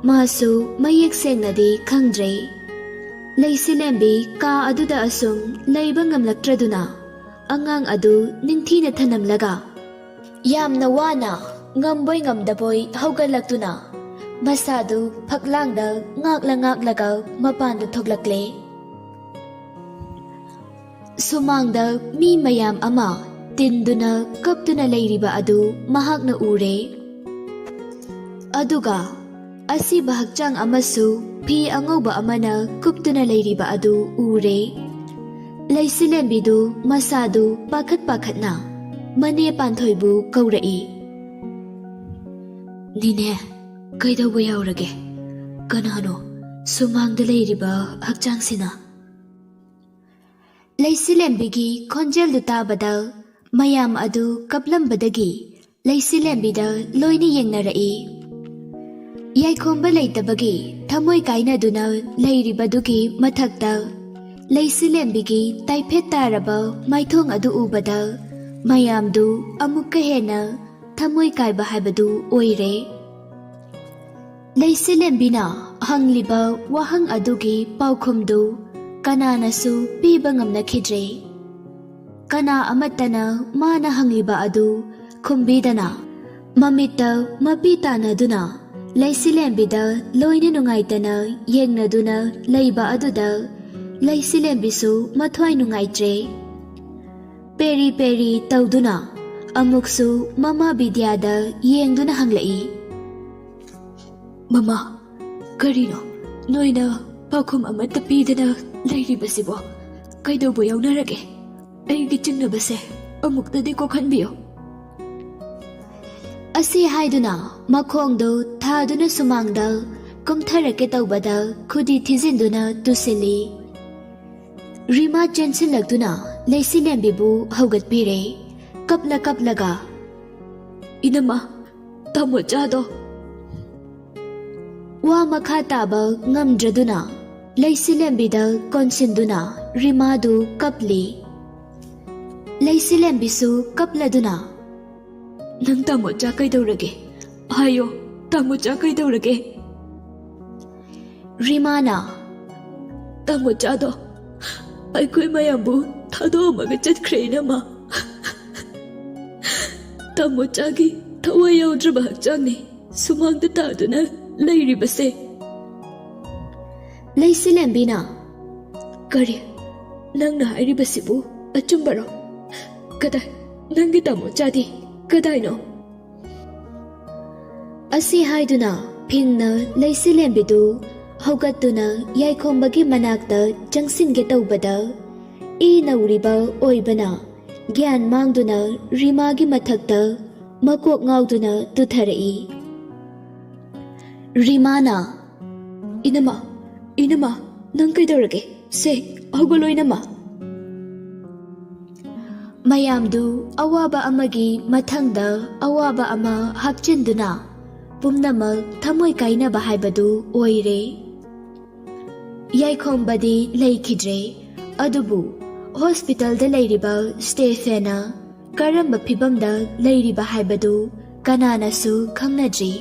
masu mayek sengnadi khangdre Leisilembi ka aduda asum leiba ngamlaktraduna angang adu ningthina thanamlaga yamna wana ngamboi ngamdaboi haugallaktuna masadu phaklangda ngakla mapanda thoklakle Sumangda mi mayam ama tinduna kaptuna leiriba adu mahakna ure aduga asiba hakchang amasu phi angauba amana kuptuna leiriba adu ure Leisilembidu masadu pakhatna mane panthoibu kaurai Nine, kaidawba yaurage. Kanano, sumangda leiriba hakchangsina. Leisilembi khonjeldu tabada mayam adu kaplambadagi Leisilembida loini yengnarai yaikhomba leitabagi thamoi kainaduna leiribadugi mathakta Leisilembigi taiphet taraba maithong adu ubada mayamdu amukka hena thamoi kaiba haibadu oire Leisilembina hangliba wahang adugi paukhumdu kananasu piba ngamnakhidre kana amatana mana hangliba adu khumbidana mamita mapitana duna ꯂꯩꯁꯤꯂꯦꯝꯕꯤꯗ ꯂꯣꯏꯅ ꯅꯨꯡꯉꯥꯏꯇꯅ ꯌꯦꯡꯅꯗꯨꯅ ꯂꯩꯕ ꯑꯗꯨꯗ ꯂꯩꯁꯤꯂꯦꯝꯕꯤꯁꯨ ꯃꯊ꯭ꯋꯥꯏ ꯅꯨꯡꯉꯥꯏꯇ꯭ꯔꯦ꯫ ꯄꯦꯔꯤ ꯄꯦꯔꯤ ꯇꯧꯗꯨꯅ ꯑꯃꯨꯛꯁꯨ ꯃꯃꯥ ꯕꯤꯗ꯭ꯌꯥꯗ ꯌꯦꯡꯗꯨꯅ ꯍꯪꯂꯛꯏ꯫ ꯃꯃꯥ, ꯀꯔꯤꯅꯣ ꯅꯣꯏꯅ ꯄꯥꯎꯈꯨꯝ ꯑꯃꯠꯇ ꯄꯤꯗꯅ ꯂꯩꯔꯤꯕꯁꯤꯕꯣ? ꯀꯩꯗꯧꯕ ꯌꯥꯎꯅꯔꯒꯦ? ꯑꯩꯒꯤ ꯆꯤꯡꯅꯕꯁꯦ ꯑꯃꯨꯛꯇꯗꯤ ꯀꯣꯛꯍꯟꯕꯤꯌꯨ꯫ ꯑꯁꯤ ꯍꯥꯏꯗꯨꯅ ꯃꯈꯣꯡꯗꯨ ꯊꯥꯗꯨꯅ ꯁꯨꯃꯥꯡꯗ ꯀꯨꯝꯊꯔꯛꯀꯦ ꯇꯧꯕꯗ ꯈꯨꯗꯤ ꯊꯤꯖꯤꯟꯗꯨꯅ ꯇꯨꯁꯤꯜꯂꯤ꯫ ꯔꯤꯃꯥ ꯆꯦꯟꯁꯤꯜꯂꯛꯇꯨꯅ ꯂꯩꯁꯤꯂꯦꯝꯕꯤꯕꯨ ꯍꯧꯒꯠꯄꯤꯔꯦ, ꯀꯞꯂ ꯀꯞꯂꯒ꯫ ꯏꯅꯝꯃ, ꯇꯥꯃꯣꯆꯥꯗꯣ꯫ ꯋꯥ ꯃꯈꯥ ꯇꯥꯕ ꯉꯝꯗ꯭ꯔꯗꯨꯅ ꯂꯩꯁꯤꯂꯦꯝꯕꯤꯗ ꯀꯣꯟꯁꯤꯟꯗꯨꯅ ꯔꯤꯃꯥꯗꯨ ꯀꯞꯂꯤ꯫ ꯂꯩꯁꯤꯂꯦꯝꯕꯤꯁꯨ ꯀꯞꯂꯗꯨꯅ, ꯅꯪ ꯇꯥꯃꯣꯆꯥ ꯀꯩꯗꯧꯔꯒꯦ? ꯍꯥꯏꯌꯣ, ꯇꯥꯃꯣꯆꯥ ꯀꯩꯗꯧꯔꯒꯦ? ꯔꯤꯃꯥꯅ, ꯇꯥꯃꯣꯆꯥꯗꯣ ꯑꯩꯈꯣꯏ ꯃꯌꯥꯝꯕꯨ ꯊꯥꯗꯣꯛꯑꯝꯃꯒ ꯆꯠꯈ꯭ꯔꯦ ꯏꯅꯝꯃ꯫ ꯇꯥꯃꯣꯆꯥꯒꯤ ꯊꯋꯥꯏ ꯌꯥꯎꯗ꯭ꯔꯕ ꯍꯛꯆꯥꯡꯅꯤ ꯁꯨꯃꯥꯡꯗ ꯇꯥꯗꯨꯅ ꯂꯩꯔꯤꯕꯁꯦ꯫ ꯂꯩꯁꯤꯂꯦꯝꯕꯤꯅ, ꯀꯔꯤ? ꯅꯪꯅ ꯍꯥꯏꯔꯤꯕꯁꯤꯕꯨ ꯑꯆꯨꯝꯕꯔꯣ? ꯀꯗꯥꯏ? ꯅꯪꯒꯤ ꯇꯥꯃꯣꯆꯥꯗꯤ ꯀꯗꯥꯏꯅꯣ? ꯑꯁꯤ ꯍꯥꯏꯗꯨꯅ ꯐꯤꯡꯅ ꯂꯩꯁꯤꯂꯦꯝꯕꯤꯗꯨ ꯍꯧꯒꯠꯇꯨꯅ ꯌꯥꯏꯈꯣꯝꯕꯒꯤ ꯃꯅꯥꯛꯇ ꯆꯪꯁꯤꯟꯒꯦ ꯇꯧꯕꯗ ꯏ ꯅꯧꯔꯤꯕ ꯑꯣꯏꯕꯅ ꯒ꯭ꯌꯥꯟ ꯃꯥꯡꯗꯨꯅ ꯔꯤꯃꯥꯒꯤ ꯃꯊꯛꯇ ꯃꯀꯣꯛ ꯉꯥꯎꯗꯨꯅ ꯇꯨꯊꯔꯛꯏ꯫ ꯔꯤꯃꯥꯅ, ꯏꯅꯝꯃ, ꯏꯅꯝꯃ, ꯅꯪ ꯀꯩꯗꯧꯔꯒꯦ? ꯁꯦ ꯍꯧꯒꯠꯂꯣ ꯏꯅꯝꯃ꯫ ꯃꯌꯥꯝꯗꯨ ꯑꯋꯥꯕ ꯑꯃꯒꯤ ꯃꯊꯪꯗ ꯑꯋꯥꯕ ꯑꯃ ꯍꯥꯞꯆꯤꯟꯗꯨꯅ ꯄꯨꯝꯅꯃꯛ ꯊꯃꯣꯏ ꯀꯥꯏꯅꯕ ꯍꯥꯏꯕꯗꯨ ꯑꯣꯏꯔꯦ꯫ ꯌꯥꯏꯈꯣꯝꯕꯗꯤ ꯂꯩꯈꯤꯗ꯭ꯔꯦ, ꯑꯗꯨꯕꯨ ꯍꯣꯁꯄꯤꯇꯥꯜꯗ ꯂꯩꯔꯤꯕ ꯁ꯭ꯇꯦꯐꯦꯟꯅ ꯀꯔꯝꯕ ꯐꯤꯚꯝꯗ ꯂꯩꯔꯤꯕ ꯍꯥꯏꯕꯗꯨ ꯀꯅꯥꯅꯁꯨ ꯈꯪꯅꯗ꯭ꯔꯤ꯫